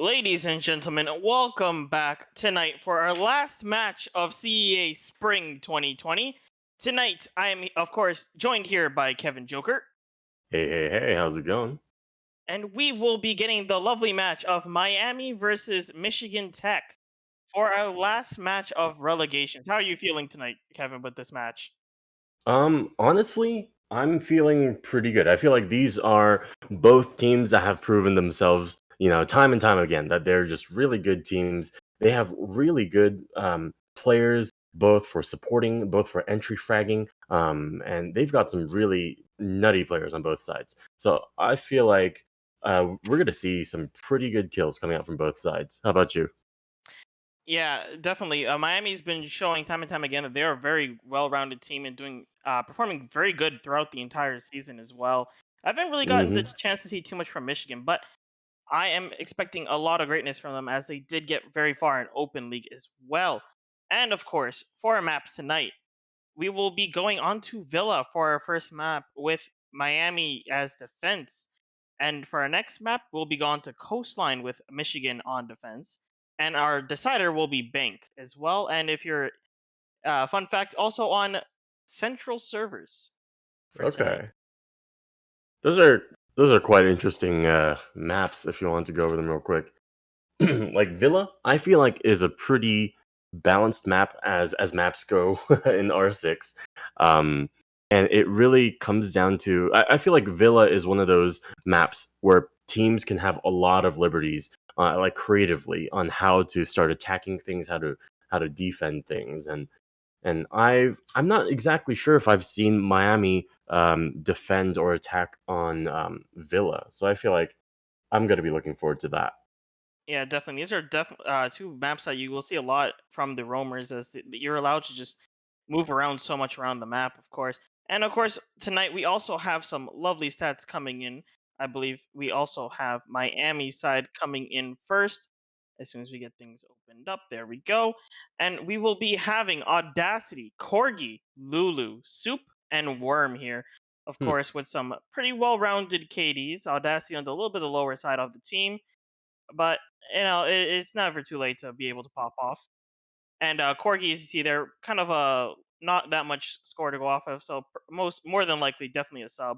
Ladies and gentlemen, welcome back tonight for our last match of CEA Spring 2020. Tonight, I am, of course, joined here by Kevin Joker, Hey, hey, hey, how's it going? and we will be getting the lovely match of Miami versus Michigan Tech for our last match of relegations. How are you feeling tonight, Kevin, with this match? Honestly, I'm feeling pretty good. I feel like these are both teams that have proven themselves, time and time again, that they're just really good teams. They have really good players, both for supporting, both for entry fragging, and they've got some really nutty players on both sides. So I feel like we're going to see some pretty good kills coming out from both sides. How about you? Yeah, definitely. Miami's been showing time and time again that they're a very well-rounded team and performing very good throughout the entire season as well. I haven't really gotten the Hmm. chance to see too much from Michigan, but I am expecting a lot of greatness from them as they did get very far in Open League as well. And of course, for our maps tonight, we will be going on to Villa for our first map with Miami as defense. And for our next map, we'll be going to Coastline with Michigan on defense. And our decider will be Bank as well. And if you're, fun fact, also on Central servers for tonight. Okay. Those are quite interesting maps if you want to go over them real quick. Like Villa, I feel like is a pretty balanced map as maps go in R6. Um, and it really comes down to I feel like Villa is one of those maps where teams can have a lot of liberties, like creatively on how to start attacking things, how to defend things, and I'm not exactly sure if I've seen Miami defend or attack on Villa, so I feel like I'm gonna be looking forward to that. Yeah, definitely. These are two maps that you will see a lot from the roamers, as you're allowed to just move around so much around the map, of course. And of course, tonight we also have some lovely stats coming in. I believe we also have Miami side coming in first. As soon as we get things opened up, there we go. And we will be having Audacity, Corgi, Lulu, Soup, and Worm here. Of Hmm. course, with some pretty well-rounded KDs. Audacity on the little bit of the lower side of the team, but it's never too late to be able to pop off. And corgis, you see, they're kind of not that much score to go off of, so more than likely, definitely a sub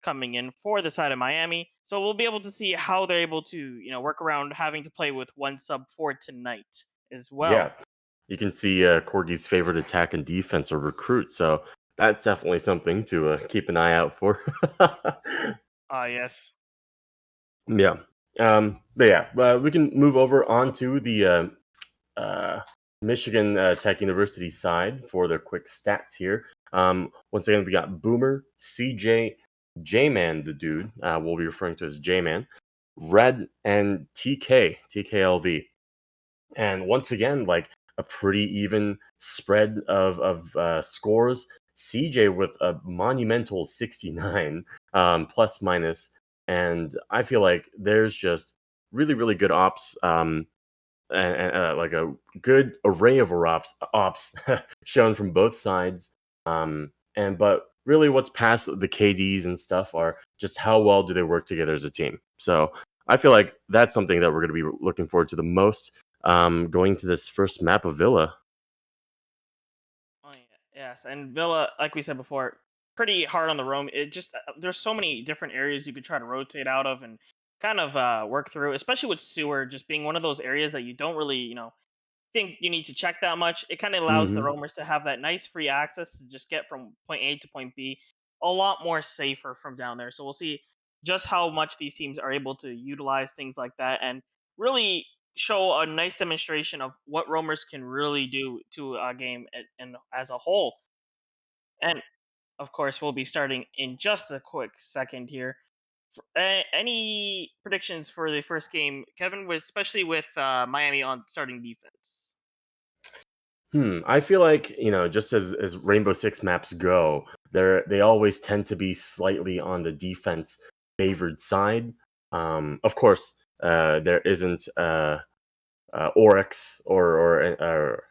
coming in for the side of Miami. So we'll be able to see how they're able to work around having to play with one sub for tonight as well. Yeah, you can see Corgi's favorite attack and defense are recruit, so that's definitely something to keep an eye out for. Ah, yes. Yeah. But yeah, we can move over onto the uh, Michigan Tech University side for their quick stats here. Once again, we got Boomer, CJ, J-Man, the dude, we'll be referring to as J-Man, Red, and TKLV. And once again, like a pretty even spread of scores. CJ with a monumental 69 plus minus, and I feel like there's just really good ops, and like a good array of ops shown from both sides. And but really, what's past the KDs and stuff are just how well do they work together as a team. So I feel like that's something that we're going to be looking forward to the most, going to this first map of Villa. Oh, yeah. Yes, and Villa, like we said before, pretty hard on the roam. It just there's so many different areas you could try to rotate out of and kind of work through, especially with sewer just being one of those areas that you don't really, think you need to check that much. It kind of allows the Hmm. roamers to have that nice free access to just get from point A to point B a lot more safer from down there. So we'll see just how much these teams are able to utilize things like that and really show a nice demonstration of what roamers can really do to a game and as a whole. And of course, we'll be starting in just a quick second here. Any predictions for the first game, Kevin, especially with Miami on starting defense? I feel like just as Rainbow Six maps go, they always tend to be slightly on the defense favored side. Of course, there isn't Oryx or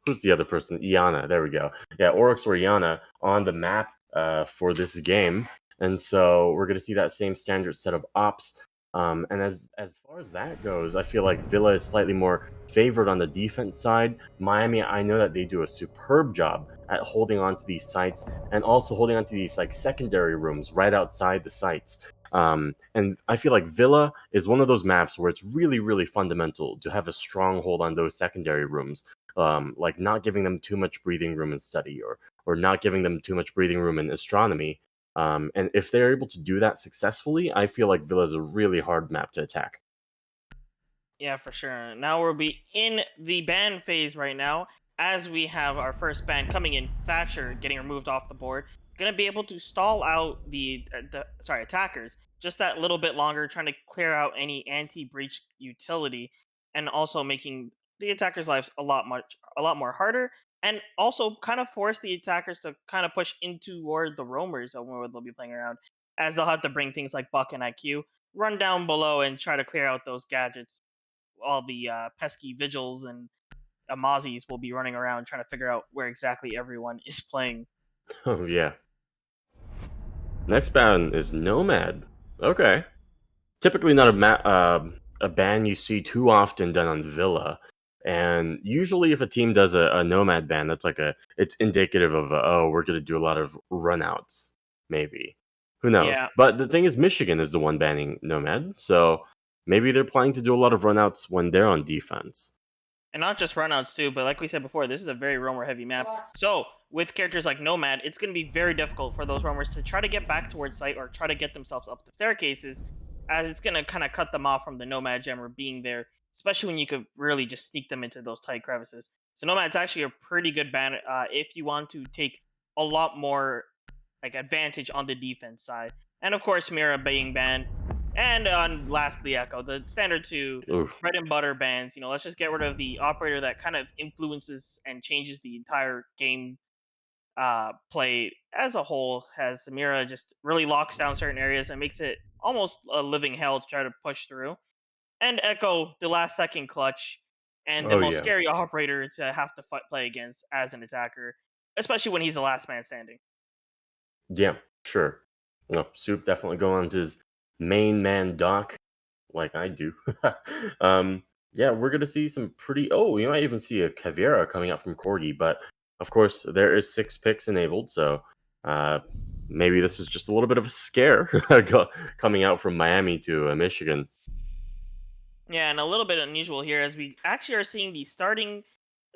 who's the other person? Iana. There we go. Yeah, Oryx or Iana on the map for this game, and so we're going to see that same standard set of ops. And as far as that goes, I feel like Villa is slightly more favored on the defense side. Miami, I know that they do a superb job at holding on to these sites and also holding on to these like secondary rooms right outside the sites. And I feel like Villa is one of those maps where it's really, really fundamental to have a strong hold on those secondary rooms, like not giving them too much breathing room in study or not giving them too much breathing room in astronomy. And if they're able to do that successfully, I feel like Villa is a really hard map to attack. Yeah, for sure. Now we'll be in the ban phase right now, as we have our first ban coming in. Thatcher getting removed off the board, gonna be able to stall out the attackers just that little bit longer, trying to clear out any anti-breach utility, and also making the attackers' lives a lot more harder, and also kind of force the attackers to kind of push into toward the roamers of where they'll be playing around, as they'll have to bring things like Buck and IQ, run down below, and try to clear out those gadgets. All the pesky vigils and Amazis will be running around trying to figure out where exactly everyone is playing. Oh yeah. Next ban is Nomad. Okay. Typically not a ban you see too often done on Villa. And usually, if a team does a Nomad ban, that's like it's indicative of oh, we're gonna do a lot of runouts, maybe. Who knows? Yeah, But the thing is, Michigan is the one banning Nomad, so maybe they're planning to do a lot of runouts when they're on defense. and not just runouts too, but like we said before, this is a very roamer heavy map. So with characters like Nomad, it's going to be very difficult for those roamers to try to get back towards site or try to get themselves up the staircases, as it's going to kind of cut them off from the Nomad jammer being there, especially when you could really just sneak them into those tight crevices. So Nomad's actually a pretty good ban if you want to take a lot more like advantage on the defense side. And of course, Mira being banned. And lastly, Echo, the standard two Oof. bread and butter bans. Let's just get rid of the operator that kind of influences and changes the entire game play as a whole. As Samira just really locks down certain areas and makes it almost a living hell to try to push through. And Echo, the last second clutch and the Oh most yeah. scary operator to have to play against as an attacker, especially when he's the last man standing. Yeah, sure. No, Soup definitely going on to his main man Doc, like I do. um, yeah, we're gonna see some pretty. Oh, you might even see a Caveira coming out from Corgi, but of course there is 6 picks enabled, so uh, maybe this is just a little bit of a scare coming out from Miami to Michigan. Yeah, and a little bit unusual here as we actually are seeing the starting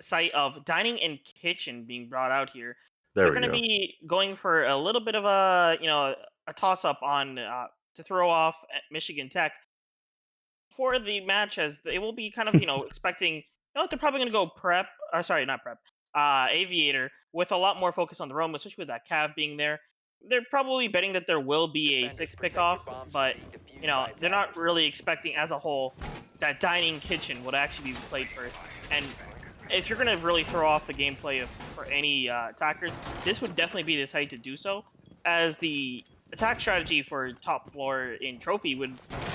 site of dining and kitchen being brought out here. There They're we going to go. be going for a little bit of a toss up on to throw off at Michigan Tech for the match, as they will be kind of expecting they're probably going to go prep, or sorry, not prep, aviator, with a lot more focus on the roam, especially with that cav being there. They're probably betting that there will be a six pick off, but they're not really expecting as a whole that dining kitchen would actually be played first. And if you're going to really throw off the gameplay for any attackers, this would definitely be the site to do so, as the attack strategy for top floor in trophy would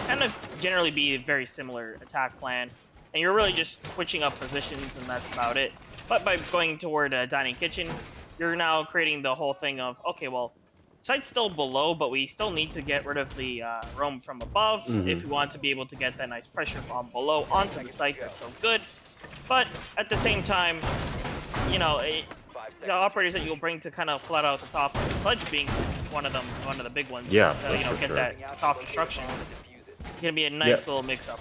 kind of generally be a very similar attack plan, and you're really just switching up positions, and that's about it. But by going toward a dining kitchen, you're now creating the whole thing of, okay, well, site's still below, but we still need to get rid of the roam from above if we Hmm. want to be able to get that nice pressure from below onto the site that's so good. But at the same time, the operators that you'll bring to kind of flat out the top, the sledge being one of them, one of the big ones, Yeah, to that's for get sure. that soft destruction. It's gonna be a Yeah, nice little mix-up.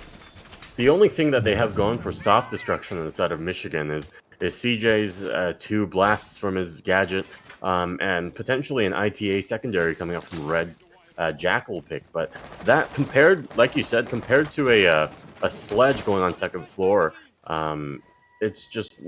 the only thing that they have going for soft destruction on the side of Michigan is CJ's 2 blasts from his gadget, and potentially an ITA secondary coming up from Red's Jackal pick. But that compared, like you said, compared to a sledge going on second floor, it's just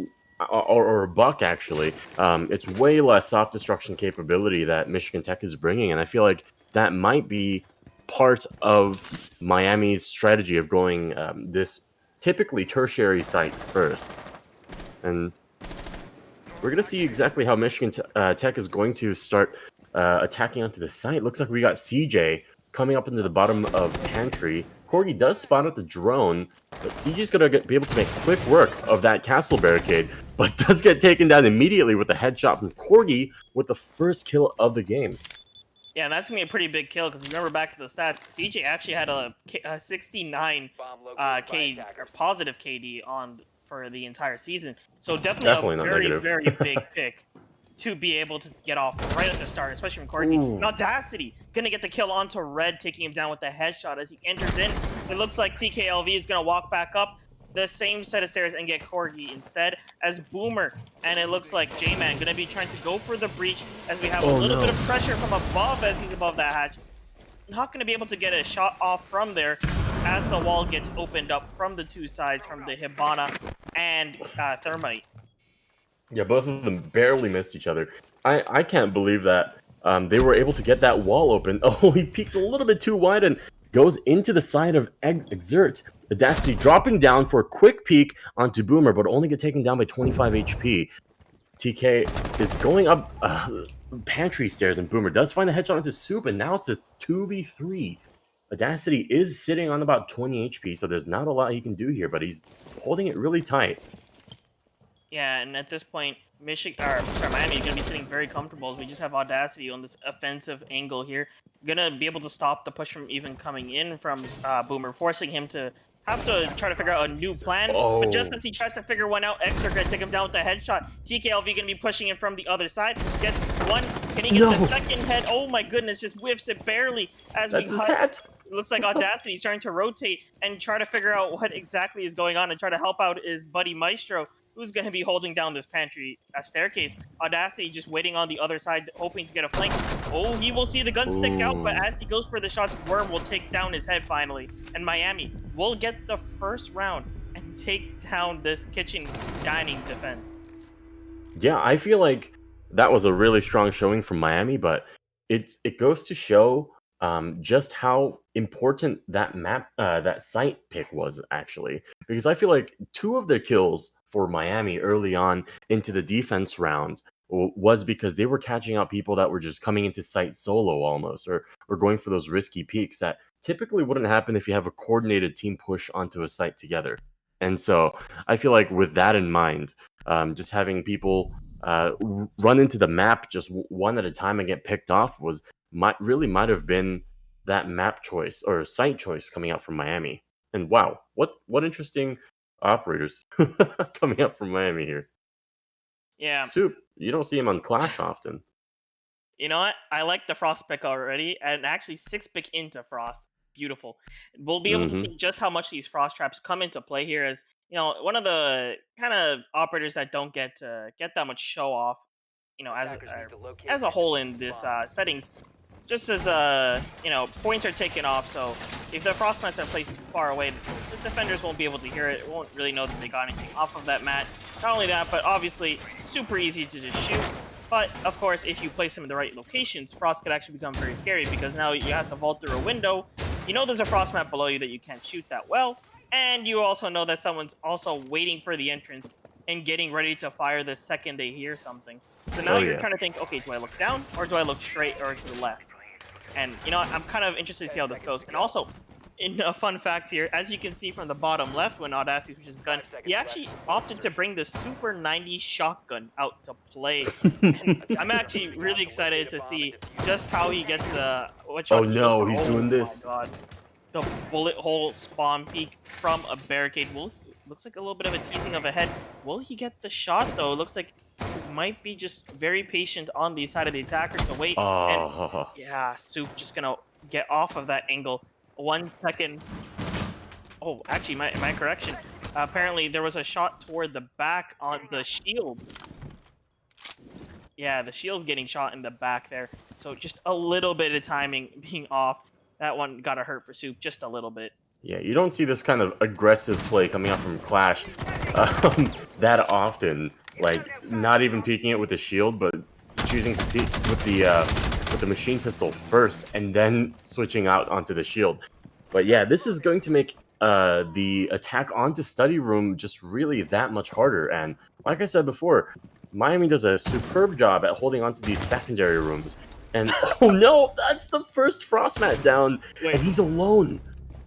or a buck actually. It's way less soft destruction capability that Michigan Tech is bringing, and I feel like that might be part of Miami's strategy of going this typically tertiary site first. And we're going to see exactly how Tech is going to start attacking onto the site. Looks like we got CJ coming up into the bottom of pantry. Corgi does spot out the drone, but CJ's going to be able to make quick work of that castle barricade, but does get taken down immediately with a headshot from Corgi with the first kill of the game. Yeah, and that's gonna be a pretty big kill because remember back to the stats, CJ actually had a 69 K or positive KD on for the entire season. So definitely a Definitely not very negative. very big pick to be able to get off right at the start, especially from Corgi. And Ooh. Audacity gonna get the kill onto Red, taking him down with the headshot as he enters in. It looks like TKLV is gonna walk back up the same set of stairs and get Corgi instead as Boomer. And it looks like J-Man gonna be trying to go for the breach as we have a Oh little bit no. of pressure from above as he's above that hatch. Not gonna be able to get a shot off from there as the wall gets opened up from the two sides from the Hibana and Thermite. Yeah, both of them barely missed each other. I can't believe that they were able to get that wall open. Oh, he peeks a little bit too wide and goes into the side of Exert. Audacity dropping down for a quick peek onto Boomer, but only get taken down by 25 HP. TK is going up pantry stairs, and Boomer does find the headshot into Soup, and now it's a 2v3. Audacity is sitting on about 20 HP, so there's not a lot he can do here, but he's holding it really tight. Yeah, and at this point, Miami is gonna be sitting very comfortable as we just have Audacity on this offensive angle here. Gonna be able to stop the push from even coming in from Boomer, forcing him to have to try to figure out a new plan. But just Oh, as he tries to figure one out, Exeter gonna take him down with the headshot. TKLV gonna be pushing him from the other side. Gets one. Can he get the no! second head? Oh my goodness, just whiffs it barely as we That's his hat! it looks like Audacity is starting to rotate and try to figure out what exactly is going on and try to help out his buddy Maestro, who's going to be holding down this pantry staircase. Audacity just waiting on the other side, hoping to get a flank. Oh, he will see the gun stick out, but Ooh. as he goes for the shots, Worm will take down his head finally. And Miami will get the first round and take down this kitchen dining defense. Yeah, I feel like that was a really strong showing from Miami, but it goes to show just how important that that site pick was actually, because I feel like two of their kills for Miami early on into the defense round was because they were catching out people that were just coming into site solo almost, or going for those risky peeks that typically wouldn't happen if you have a coordinated team push onto a site together. And so I feel like with that in mind, just having people run into the map just one at a time and get picked off might have been that map choice or site choice coming out from Miami. And wow, what interesting operators coming up from Miami here. Yeah, Soup, you don't see him on Clash often. you know what? I like the Frost pick already, and actually 6 pick into Frost. Beautiful. We'll be able to Hmm. see just how much these Frost traps come into play here as, one of the kind of operators that don't get that much show off, as a whole in this settings. Just as points are taken off, so if the frost mats are placed too far away, the defenders won't be able to hear it. Won't really know that they got anything off of that mat. Not only that, but obviously super easy to just shoot. But of course, if you place them in the right locations, frost could actually become very scary because now you have to vault through a window. You know there's a frost mat below you that you can't shoot that well, and you also know that someone's also waiting for the entrance and getting ready to fire the second they hear something. So now Oh you're yeah. trying to think, okay, do I look down or do I look straight or to the left? And I'm kind of interested to see how this goes. And also, in fun facts here, as you can see from the bottom left, when Audacity switches his gun, he actually opted to bring the Super 90 shotgun out to play. And I'm actually really excited to see just how he gets the what Oh shots he goes no, for. he's Oh doing my this. god, the bullet hole spawn peek from a barricade. Looks like a little bit of a teasing of a head. Will he get the shot though? It looks like he might be just very patient on the side of the attacker to wait. And Oh, yeah, Soup just gonna get off of that angle. 1 second. Oh, actually, my correction. Apparently, there was a shot toward the back on the shield. Yeah, the shield getting shot in the back there. So just a little bit of timing being off. That one got to hurt for Soup just a little bit. yeah, you don't see this kind of aggressive play coming out from Clash that often. Like, not even peeking it with the shield, but choosing to peek with the machine pistol first, and then switching out onto the shield. But yeah, this is going to make the attack onto Study Room just really that much harder. And like I said before, Miami does a superb job at holding onto these secondary rooms. And oh no, that's the first Frostmat down, and Wait. he's alone.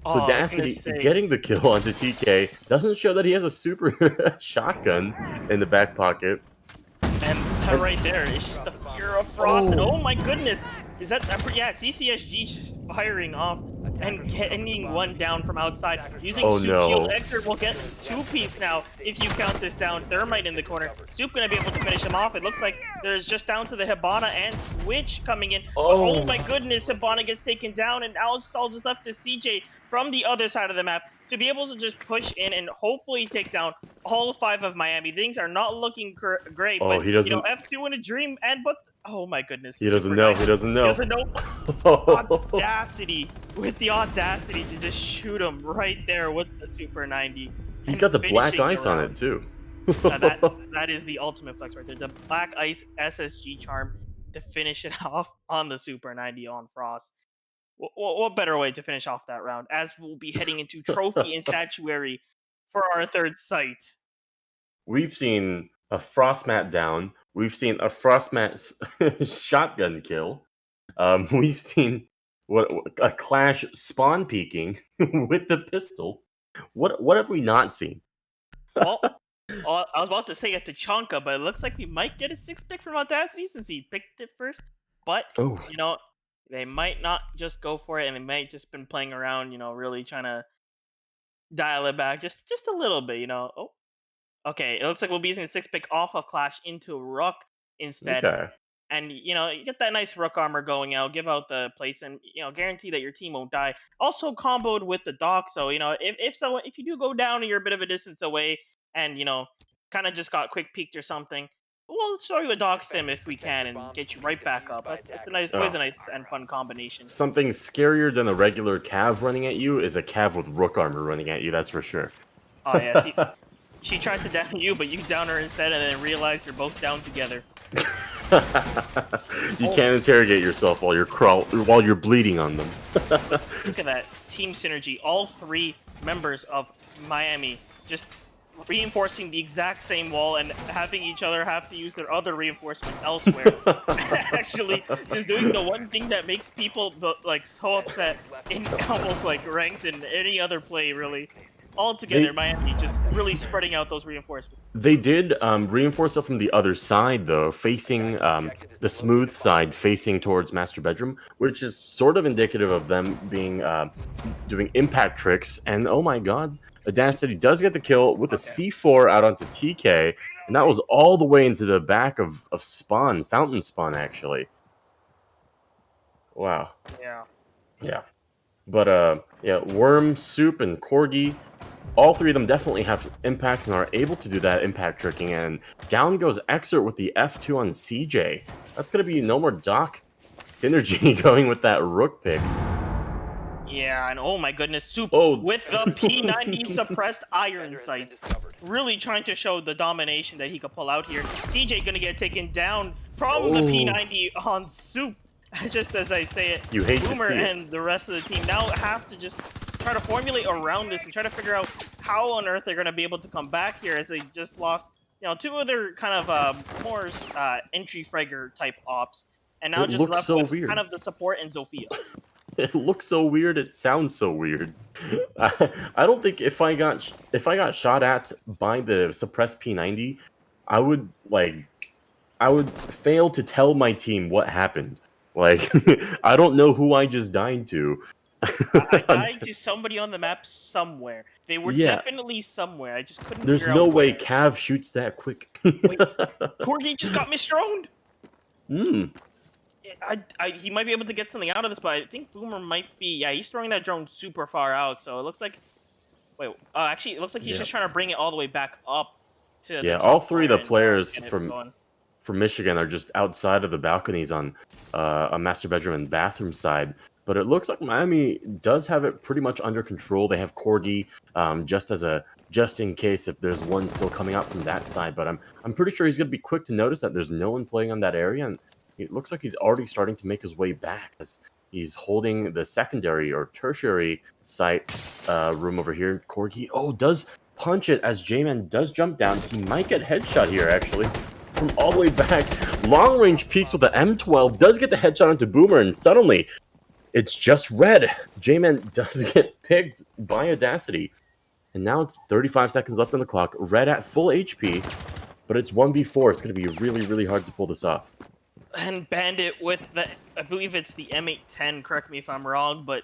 Oh, So I was gonna Dacity say. getting the kill onto TK doesn't show that he has a super shotgun in the back pocket. And that And right there is just the fear of Frost. And oh, oh my goodness, Is that yeah? It's ECSG just firing off and getting one down from outside using Oh Soup Shield. no. Ector will get two-piece now if you count this down. Thermite in the corner. Soup gonna be able to finish him off. It looks like there's just down to the Hibana and Twitch coming in. But oh my Oh. goodness, Hibana gets taken down, and now it's all just left to CJ from the other side of the map to be able to just push in and hopefully take down all 5 of Miami. Things are not looking great, Oh, but he doesn't. F2 in a dream, and but oh my goodness, He doesn't Super know. 90. He doesn't He know. doesn't know. Audacity, with the audacity to just shoot him right there with the Super 90. He's And got the black finishing the ice on it round. too. That is the ultimate flex right there. The black ice SSG charm to finish it off on the Super 90 on Frost. What better way to finish off that round? As we'll be heading into Trophy and Statuary for our third site. We've seen a Frostmat down. We've seen a Frostmat shotgun kill. We've seen what a Clash spawn peeking with the pistol. What have we not seen? Well, I was about to say a Tachanka, but it looks like we might get a 6-pick from Audacity since he picked it first. But, Oh, you know, they might not just go for it, and they might just been playing around, really trying to dial it back just a little bit. Oh, okay. It looks like we'll be using the 6-pick off of Clash into Rook instead. okay. And you get that nice Rook armor going out, give out the plates, and guarantee that your team won't die. Also comboed with the dock, so if you do go down and you're a bit of a distance away, and kind of just got quick peeked or something, we'll show you a dock stim if we can and get you right back up. It's always Oh. a nice and fun combination. Something scarier than a regular Cav running at you is a Cav with Rook armor running at you, that's for sure. Oh yeah, she tries to down you, but you down her instead, and then realize you're both down together. You can't interrogate yourself while you're bleeding on them. Look at that team synergy. All 3 members of Miami just reinforcing the exact same wall and having each other have to use their other reinforcement elsewhere. Actually, just doing the one thing that makes people so upset in almost ranked in any other play, really. All together, Miami just really spreading out those reinforcements. They did reinforce it from the other side, though, facing the smooth side, facing towards master bedroom, which is sort of indicative of them being doing impact tricks. And oh my god, Audacity does get the kill with a C4 out onto TK, and that was all the way into the back of Spawn, Fountain Spawn, actually. Wow. Yeah. Yeah. But yeah, Worm, Soup, and Corgi, all 3 of them definitely have impacts and are able to do that impact tricking, and down goes Exert with the F2 on CJ. That's going to be no more Doc synergy going with that Rook pick. Yeah, and oh my goodness, Soup Oh. with the P90 suppressed iron sights. Really trying to show the domination that he could pull out here. CJ gonna get taken down from the P90 on Soup. Just as I say it, You hate to Boomer see it. and the rest of the team now have to just try to formulate around this and try to figure out how on earth they're gonna be able to come back here, as they just lost 2 of their kind of more entry fragger type ops, and now It just looks left so with weird. kind of the support and Zofia. It looks so weird. It sounds so weird. I don't think if I got shot at by the suppressed P90, I would fail to tell my team what happened. I don't know who I just died to. I died to somebody on the map somewhere. They were Yeah. definitely somewhere. I just couldn't There's figure no out way where. Cav shoots that quick. Corgi just got misdroned. Mm. He might be able to get something out of this, but I think Boomer might be. Yeah, he's throwing that drone super far out, so it looks like. Wait, actually, it looks like he's just trying to bring it all the way back up to the top all 3 of the floor players and from Michigan are just outside of the balconies on a master bedroom and bathroom side. But it looks like Miami does have it pretty much under control. They have Corgi just in case if there's one still coming out from that side. But I'm pretty sure he's going to be quick to notice that there's no one playing on that area, and it looks like he's already starting to make his way back as he's holding the secondary or tertiary site room over here. Corgi, does punch it as J-Man does jump down. He might get headshot here, actually. From all the way back, long range peeks with the M12, does get the headshot onto Boomer, and suddenly it's just red. J-Man does get picked by Audacity, and now it's 35 seconds left on the clock. Red at full HP, but it's 1v4. It's going to be really, really hard to pull this off. and Bandit with the, I believe it's the M810. Correct me if I'm wrong, but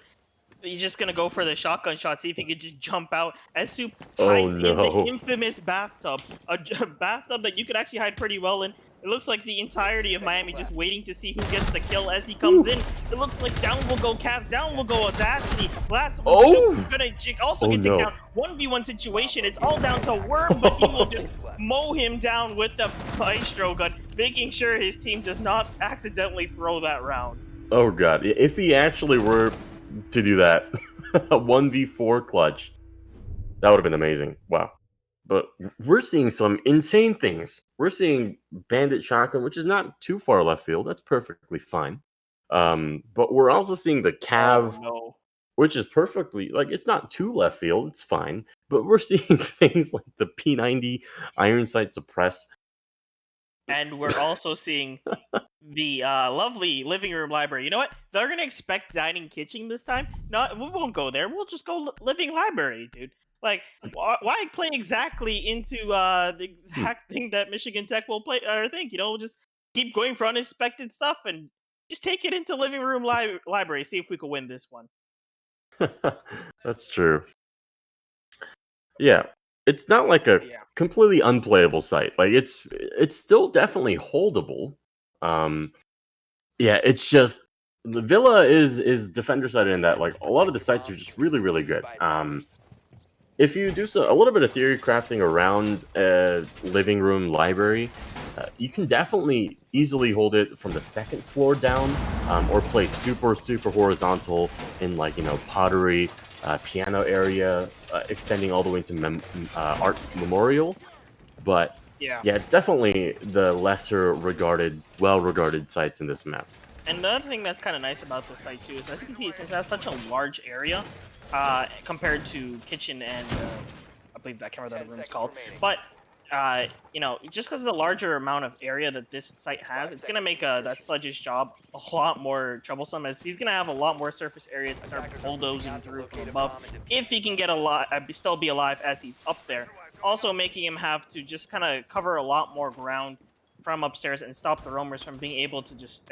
he's just gonna go for the shotgun shot, see if he could just jump out as Soup Oh hides in the no. infamous bathtub, a bathtub that you could actually hide pretty well in. It looks like the entirety of Miami just waiting to see who gets the kill as he comes Whew. in. It looks like down will go Cap, down will go Audacity. Last Soup Oh! gonna also Oh get taken down. no. 1v1 situation. It's all down to Worm, but he will just mow him down with the Maestro gun, making sure his team does not accidentally throw that round. Oh god. If he actually were to do that, a 1v4 clutch, that would have been amazing. Wow. But we're seeing some insane things. We're seeing Bandit Shotgun, which is not too far left field. That's perfectly fine. But we're also seeing the Oh Cav, no. which is perfectly, like, it's not too left field. It's fine. But we're seeing things like the P90 Iron Sight Suppressed. And we're also seeing the lovely living room library. You know what? They're gonna expect dining kitchen this time. No, we won't go there. We'll just go living library, dude. Like, why play exactly into the Hmm. exact thing that Michigan Tech will play or think? You know, we'll just keep going for unexpected stuff and just take it into living room library. See if we can win this one. That's true. Yeah, it's not like a Yeah. completely unplayable site. Like it's still definitely holdable. Um, yeah, it's just the Villa is defender sided in that like a lot of the sites are just really good. If you do a little bit of theory crafting around a living room library, you can definitely easily hold it from the second floor down, or play super horizontal in like pottery, piano area, extending all the way into art memorial. But Yeah. yeah, it's definitely the lesser regarded, well regarded sites in this map. And the other thing that's kind of nice about this site too is, as you can see, since it has such a large area, compared to kitchen and I believe that camera that the room's called, but you know, just because of the larger amount of area that this site has, it's gonna make that Sledge's job a lot more troublesome, as he's gonna have a lot more surface area to start bulldozing through from above, if he can get a lot, still be alive as he's up there. Also, making him have to just kind of cover a lot more ground from upstairs and stop the roamers from being able to just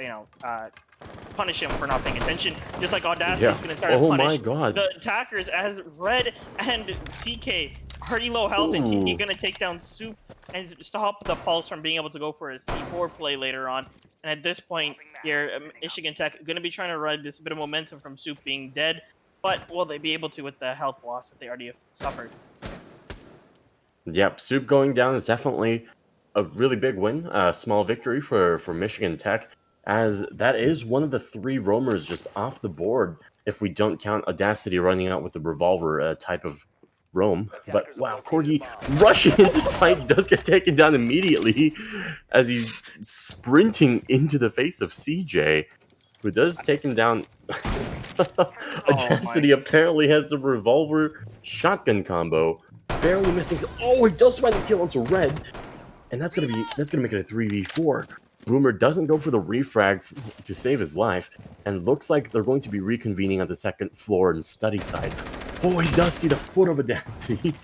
punish him for not paying attention. Just like Audacity is Yeah. going to try to Oh my punish god. the attackers, as Red and TK already low health, and TK Ooh. going to take down Soup and stop the Pulse from being able to go for a C4 play later on. And at this point here, Michigan Tech going to be trying to ride this bit of momentum from Soup being dead, but will they be able to with the health loss that they already have suffered? Yep, Soup going down is definitely a really big win, a small victory for Michigan Tech, as that is one of the three roamers just off the board if we don't count Audacity running out with the revolver type of roam. But wow, Corgi rushing into sight does get taken down immediately as he's sprinting into the face of CJ, who does take him down. Oh my. Audacity apparently has the revolver shotgun combo, barely missing. Oh, he does find the kill onto Red, and that's gonna make it a 3v4. Boomer doesn't go for the refrag to save his life, and looks like they're going to be reconvening on the second floor and study side. Oh, he does see the foot of Audacity.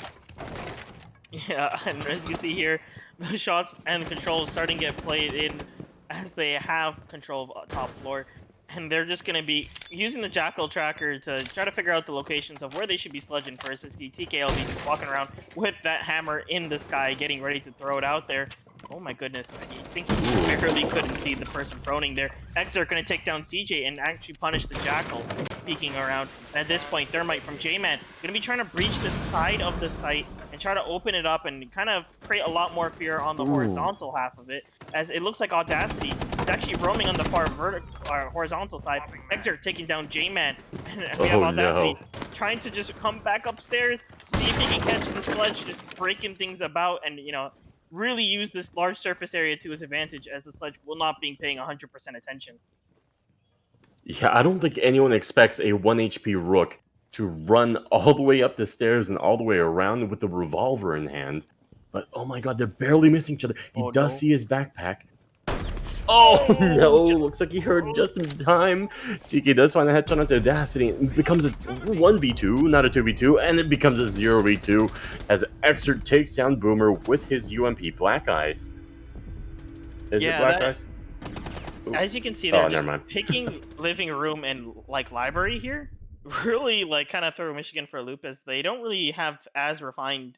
Yeah, and as you can see here, the shots and controls starting to get played in as they have control of top floor. And they're just going to be using the Jackal tracker to try to figure out the locations of where they should be sludging first. As TKL be just walking around with that hammer in the sky, getting ready to throw it out there. Oh my goodness, I think he barely couldn't see the person proning there. Exer going to take down CJ and actually punish the Jackal peeking around. And at this point, Thermite from J-Man going to be trying to breach the side of the site and try to open it up and kind of create a lot more fear on the horizontal half of it, as it looks like Audacity is actually roaming on the far horizontal side. Exer taking down J-Man, and we have Oh Audacity no. trying to just come back upstairs, see if he can catch the Sledge, just breaking things about, and really use this large surface area to his advantage, as the Sledge will not be paying 100% attention. Yeah, I don't think anyone expects a 1 HP Rook to run all the way up the stairs and all the way around with the revolver in hand. But oh my god, they're barely missing each other. He Oh does no. see his backpack. Oh no, Oh, just looks like he heard just in time. TK does find a headshot onto Audacity. It becomes a 1v2, not a 2v2, and it becomes a 0v2 as Exert takes down Boomer with his UMP Black Eyes. Is it yeah, Black that Eyes? as you can see there, Oh, never just mind. picking living room and like library here really like kind of throw Michigan for a loop, as they don't really have as refined,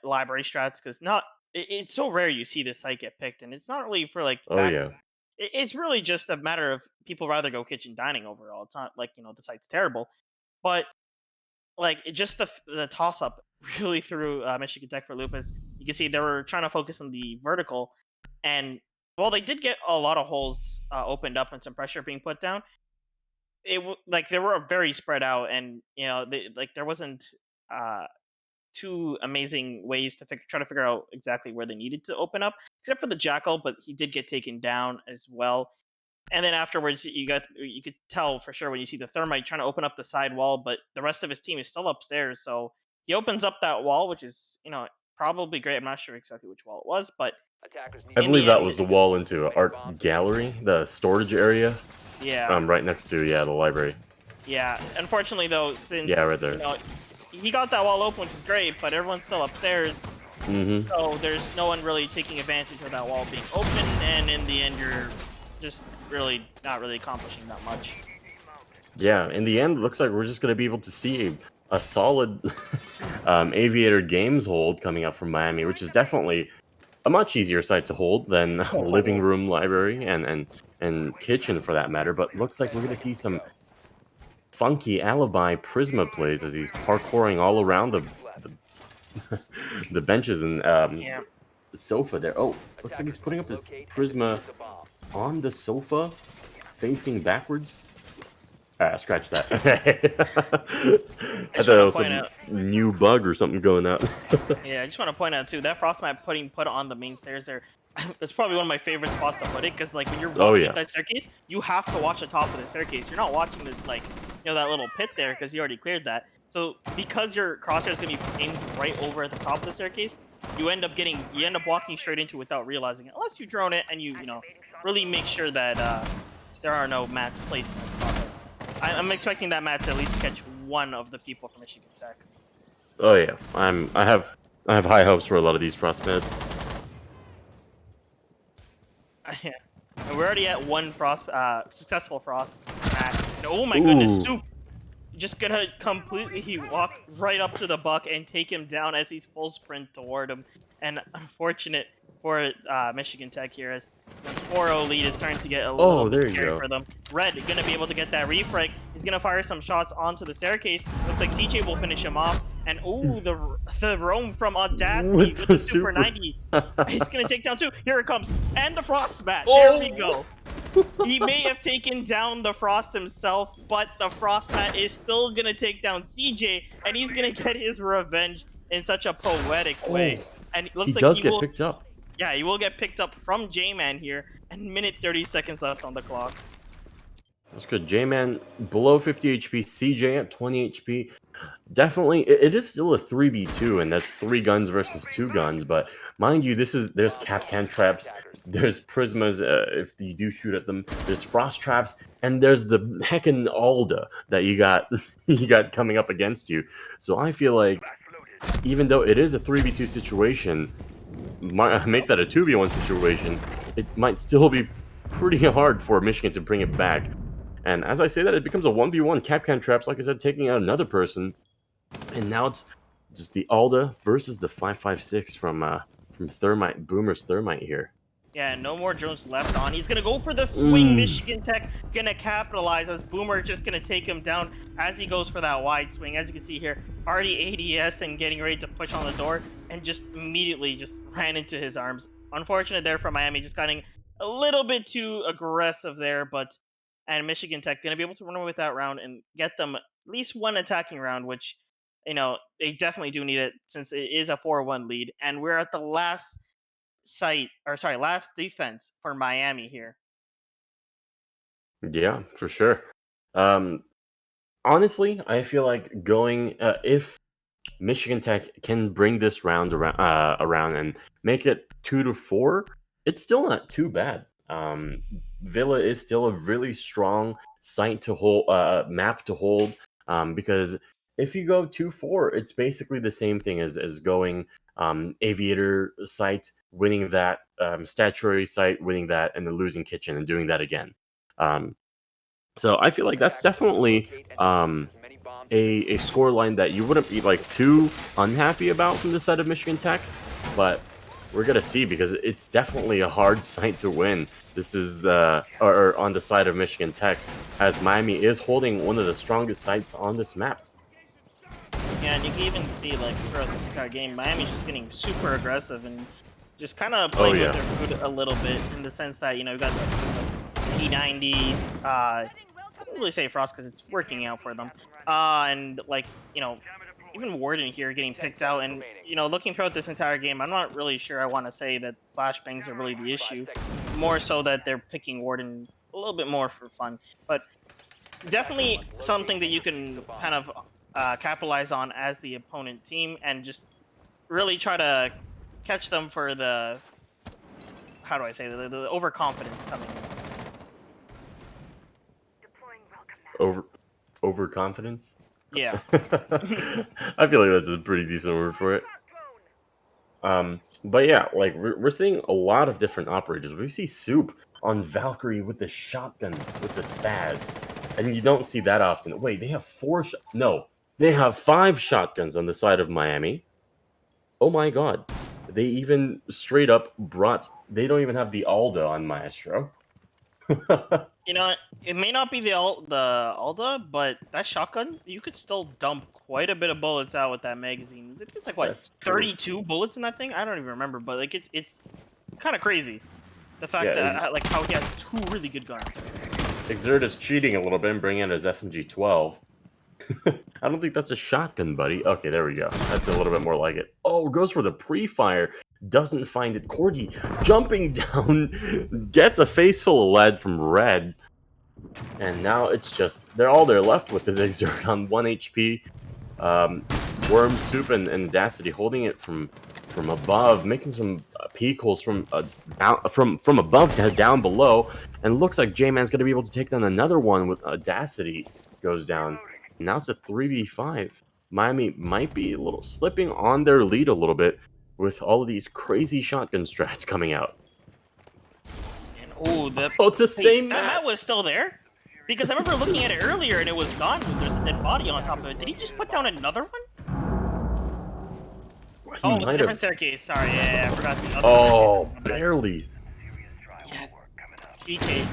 library strats, because not it's so rare you see this site get picked, and it's not really for like Oh, that. yeah. It's really just a matter of people rather go kitchen dining overall. It's not like the site's terrible, but like just the toss up really threw Michigan Tech for a loop. As you can see, they were trying to focus on the vertical, and while they did get a lot of holes opened up and some pressure being put down, like they were very spread out, and like there wasn't uh, two amazing ways to try to figure out exactly where they needed to open up, except for the jackal, but he did get taken down as well. And then afterwards, you could tell for sure when you see the thermite trying to open up the side wall, but the rest of his team is still upstairs. So he opens up that wall, which is probably great. I'm not sure exactly which wall it was, but I in believe the that end, was the wall into art gallery, the storage area, yeah, right next to, yeah, the library. yeah. Unfortunately, though, Yeah, since right there. he got that wall open, which is great, but everyone's still upstairs, Mm-hmm. so there's no one really taking advantage of that wall being open, and in the end, you're just really not really accomplishing that much. Yeah, in the end, it looks like we're just going to be able to see a solid Aviator Games hold coming up from Miami, which is definitely a much easier site to hold than living room, library, and kitchen for that matter. But looks like we're going to see some funky alibi Prisma plays as he's parkouring all around the, the benches and Yeah. the sofa there. Oh, looks like he's putting up his Prisma on the sofa, facing backwards. Scratch that. I I just thought want it to was point some out, new bug or something going out. yeah, I just want to point out too that frost map put on the main stairs there. That's probably one of my favorite spots to put it, because like when you're Oh walking up yeah, that staircase, you have to watch the top of the staircase. You're not watching the that little pit there, because you already cleared that. So because your crosshair is gonna be aimed right over at the top of the staircase, you end up walking straight into it without realizing it, unless you drone it and you really make sure that there are no mats placed in that spot. I'm expecting that mat to at least catch one of the people from Michigan Tech. oh yeah. I have high hopes for a lot of these prospects. Yeah. And we're already at one successful frost match. And oh my goodness, Ooh, Soup just gonna completely walk right up to the buck and take him down as he's full sprint toward him. And unfortunate for Michigan Tech here, as the 4-0 lead is starting to get a little oh, bit there you scary go. for them. Red gonna be able to get that refrag. He's gonna fire some shots onto the staircase. Looks like CJ will finish him off. And ooh, the roam from Audacity With with the the Super super. 90. He's gonna take down two. Here it comes. And the Frost Bat. There we Oh. go. He may have taken down the Frost himself, but the Frost Mat is still gonna take down CJ, and he's gonna get his revenge in such a poetic way. Oh, And it he looks like does get picked up. yeah, he will get picked up from J-Man here, and minute 30 seconds left on the clock. That's good. J-Man below 50 HP, CJ at 20 HP. Definitely, it is still a 3v2, and that's 3 guns versus 2 guns. But mind you, there's Capcan traps, there's Prismas if you do shoot at them, there's Frost traps, and there's the heckin' Alda that you got you got coming up against you. So I feel like even though it is a 3v2 situation, might make that a 2v1 situation, it might still be pretty hard for Michigan to bring it back. And as I say that, it becomes a 1v1 Capcan traps, like I said, taking out another person. And now it's just the Alda versus the 556 from Thermite Boomer's Thermite here. Yeah, no more drones left on. He's gonna go for the swing. Mm. Michigan Tech gonna capitalize, as Boomer just gonna take him down as he goes for that wide swing. As you can see here, already ADS and getting ready to push on the door, and just immediately just ran into his arms. Unfortunate there for Miami, just getting a little bit too aggressive there, but and Michigan Tech gonna be able to run away with that round and get them at least one attacking round, which they definitely do need it, since it is a 4-1 lead, and we're at the last defense for Miami here. Yeah, for sure. Um, Honestly, I feel like going if Michigan Tech can bring this round around and make it 2-4, it's still not too bad. Villa is still a really strong site to hold, map to hold, because if you go 2-4, it's basically the same thing as going Aviator site, winning that statuary site, winning that, and then losing kitchen and doing that again. Um, so I feel like that's definitely a score line that you wouldn't be like too unhappy about from the side of Michigan Tech, but we're gonna see because it's definitely a hard site to win. This is or on the side of Michigan Tech, as Miami is holding one of the strongest sites on this map. Yeah, and you can even see like throughout this entire game, Miami's just getting super aggressive and just kind of Oh playing with yeah, their food a little bit in the sense that you got like P90. I wouldn't really say Frost because it's working out for them. And like even Warden here getting picked out, and looking throughout this entire game, I'm not really sure I want to say that flashbangs are really the issue. More so that they're picking Warden a little bit more for fun, but definitely something that you can kind of capitalize on as the opponent team and just really try to catch them for the how do I say the overconfidence coming in. over overconfidence. Yeah. I feel like that's a pretty decent word for it. But yeah, like we're seeing a lot of different operators. We see Soup on Valkyrie with the shotgun with the spaz, and you don't see that often. Wait, they have no, they have 5 shotguns on the side of Miami. Oh my god, they even straight up brought. They don't even have the Alda on Maestro. It may not be the Alda, but that shotgun, you could still dump quite a bit of bullets out with that magazine. I think it's like what, That's true. 32 bullets in that thing? I don't even remember, but like it's kind of crazy. The Yeah, fact that like how he has 2 really good guns. Exert is cheating a little bit and bringing out his SMG-12. I don't think that's a shotgun, buddy. Okay, there we go. That's a little bit more like it. Oh, goes for the pre-fire. Doesn't find it. Corgi jumping down, gets a face full of lead from Red. And now it's just, they're left with is Exert on 1 HP. Worm, Soup, and Audacity holding it from above, making some peek holes from from above to down below. And looks like J-Man's going to be able to take down another one with Audacity goes down. Now it's a 3v5. Miami might be a little slipping on their lead a little bit with all of these crazy shotgun strats coming out. And oh, Oh, it's the wait, same that map. mat was still there? Because I remember looking at it earlier and it was gone. There's a dead body on top of it. Did he just put down another one? He Oh, it's a might different have. staircase. Sorry, yeah, I forgot the other Oh, staircase. barely. Yeah, TK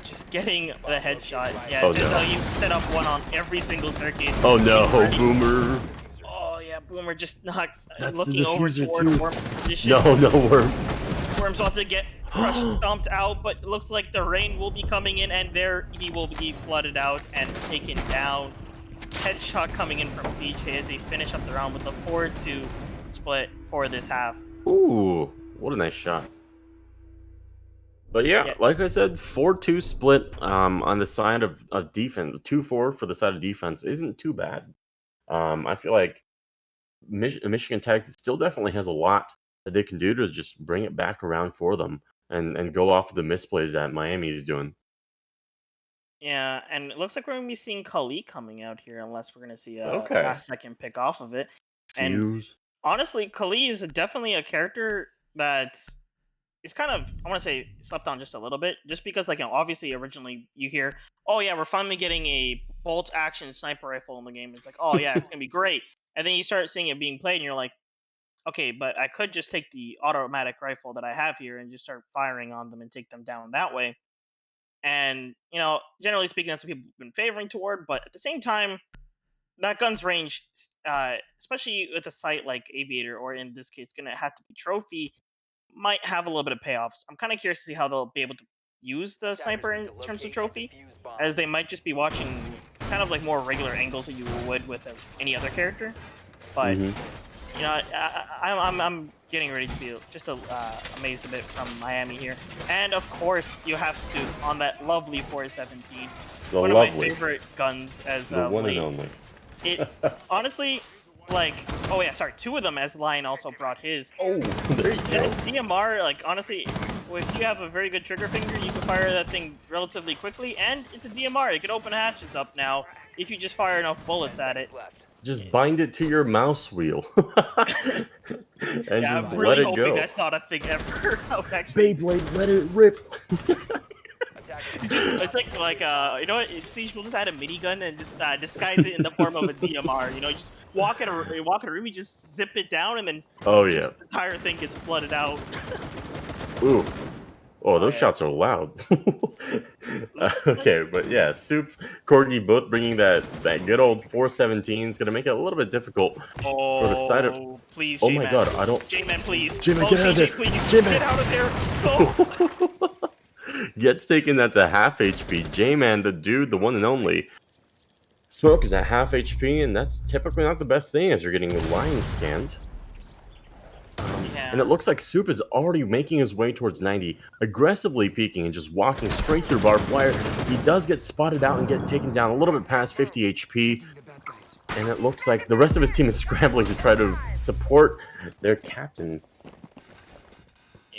just getting the headshot. Yeah, Oh, just no. how you set up one on every single staircase. Oh no, Ready. Boomer. Oh yeah, Boomer just not That's the looking over diffuser toward too. Worm's position. No, no Worm. Worm's about to get crushed, stomped out, but it looks like the rain will be coming in, and there he will be flooded out and taken down. Headshot coming in from Siege as they finish up the round with the 4-2 split for this half. Ooh, what a nice shot. But yeah, Yeah, like I said, 4-2 split on the side of defense. 2-4 for the side of defense isn't too bad. I feel like Michigan Tech still definitely has a lot that they can do to just bring it back around for them and go off of the misplays that Miami is doing. yeah, and it looks like we're gonna be seeing Kali coming out here, unless we're gonna see a Okay. last-second pick off of it. And Fuse. honestly, Kali is definitely a character that it's kind of I want to say slept on just a little bit, just because like obviously originally you hear, oh yeah, we're finally getting a bolt action sniper rifle in the game. It's like, oh yeah, it's gonna be great, and then you start seeing it being played, and you're like, okay, but I could just take the automatic rifle that I have here and just start firing on them and take them down that way. And generally speaking, that's what people have been favoring toward. But at the same time, that gun's range, especially with a site like Aviator, or in this case, gonna have to be Trophy, might have a little bit of payoffs. I'm kind of curious to see how they'll be able to use the sniper in terms of Trophy, as they might just be watching kind of like more regular angles that you would with any other character. But Hmm. I'm getting ready to be just amazed a bit from Miami here, and of course you have Soup on that lovely 417, The one of my lovely, favorite guns as the of one and late. only. It honestly, like, oh yeah, sorry, 2 of them, as Lion also brought his. Oh, there you That go. DMR, like honestly, if you have a very good trigger finger, you can fire that thing relatively quickly, and it's a DMR. It can open hatches up now if you just fire enough bullets at it. Just bind it to your mouse wheel and Yeah, just I'm let really it hoping go. that's not a thing ever. I would actually Beyblade, let it rip. you just it's like you know what? Siege will just add a minigun and just disguise it in the form of a DMR. You know, you just walk in a room, you just zip it down, and then Oh yeah. just the entire thing gets flooded out. Ooh. Oh, Oh those yeah. shots are loud. Looks like Okay, but yeah, Soup, Corgi both bringing that good old 417 is gonna make it a little bit difficult for the side of. oh please Oh my J-Man. god, I don't. J-Man please. J-Man, Oh get out of there! CJ please. J-Man! Get out of there. Go. Gets taken that to half HP. J-Man, the dude, the one and only. Smoke is at half HP, and that's typically not the best thing as you're getting line scanned. And it Yeah. looks like Soup is already making his way towards 90, aggressively peeking and just walking straight through barbed wire. He does get spotted out and get taken down a little bit past 50 HP, and it looks like the rest of his team is scrambling to try to support their captain.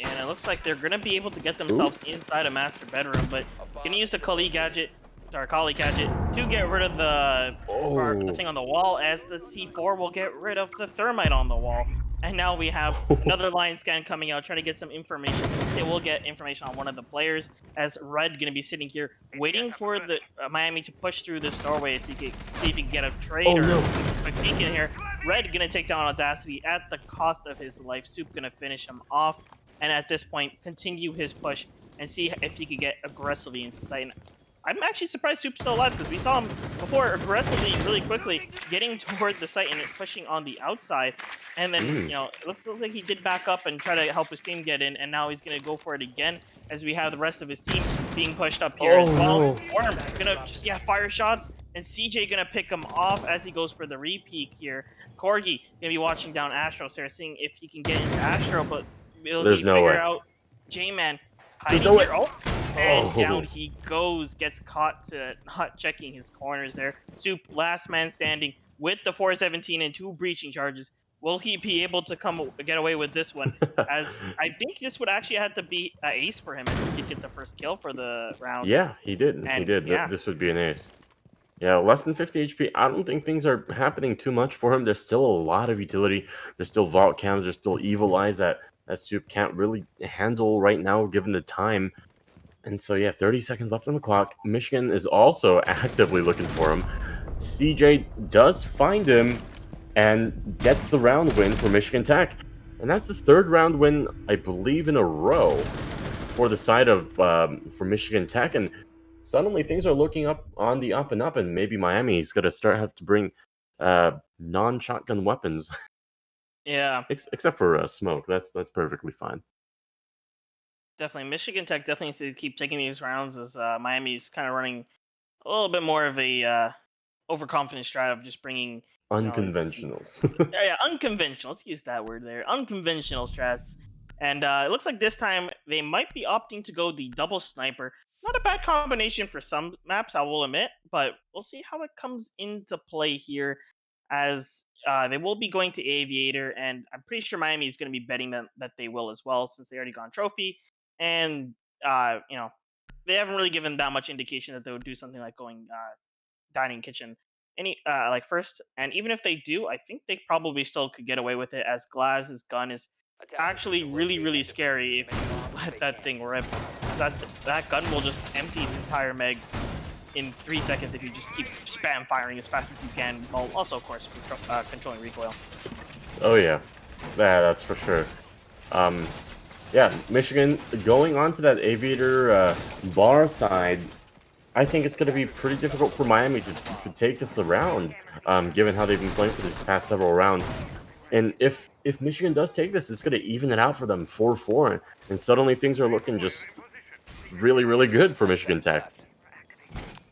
And it looks like they're gonna be able to get Ooh. themselves inside a master bedroom, but gonna use the collie gadget to get rid of the Oh. thing on the wall, as the C4 will get rid of the thermite on the wall. And now we have another line scan coming out, trying to get some information. They will get information on one of the players, as Red gonna be sitting here waiting for the Miami to push through this doorway, so he can see if he can get a trade Oh or no. a quick peek in here. Red gonna take down Audacity at the cost of his life. Soup gonna finish him off, and at this point continue his push and see if he could get aggressively into sight. And I'm actually surprised Soup's still alive, because we saw him before aggressively, really quickly, getting toward the site and pushing on the outside. And then, Mm. it looks like he did back up and try to help his team get in, and now he's going to go for it again, as we have the rest of his team being pushed up here Oh as well. no. Worm gonna just, yeah, fire shots, and CJ gonna pick him off as he goes for the repeat here. Corgi gonna be watching down Astro, so seeing if he can get into Astro, but will There's he no figure way. out J-Man There's hiding no way. here? Oh, and down Oh. he goes. Gets caught to not checking his corners there. Soup, last man standing with the 417 and 2 breaching charges. Will he be able to get away with this one? As I think this would actually have to be an ace for him if he could get the first kill for the round. Yeah, he did. He And did. yeah, This would be an ace. Yeah, less than 50 HP. I don't think things are happening too much for him. There's still a lot of utility. There's still vault cams. There's still evil eyes that Soup can't really handle right now, given the time. And so, yeah, 30 seconds left on the clock. Michigan is also actively looking for him. CJ does find him and gets the round win for Michigan Tech. And that's his third round win, I believe, in a row for the side of for Michigan Tech. And suddenly things are looking up on the up and up, and maybe Miami's going to start have to bring non-shotgun weapons, yeah, except for smoke. That's perfectly fine. definitely. Michigan Tech definitely needs to keep taking these rounds, as Miami's kind of running a little bit more of a overconfident strat of just bringing, just Unconventional. yeah, unconventional. Let's use that word there. Unconventional strats. And it looks like this time they might be opting to go the double sniper. Not a bad combination for some maps, I will admit, but we'll see how it comes into play here, as they will be going to Aviator, and I'm pretty sure Miami is going to be betting that they will as well, since they already gone trophy. And, they haven't really given that much indication that they would do something like going dining kitchen like first. And even if they do, I think they probably still could get away with it, as Glaz's gun is actually really, really scary if you let that thing rip, because that gun will just empty its entire meg in 3 seconds if you just keep spam firing as fast as you can, while also of course controlling recoil. Oh yeah, that's for sure. Um, yeah, Michigan going on to that Aviator bar side. I think it's going to be pretty difficult for Miami to take this around, given how they've been playing for these past several rounds. And if Michigan does take this, it's going to even it out for them 4-4, and suddenly things are looking just really, really good for Michigan Tech.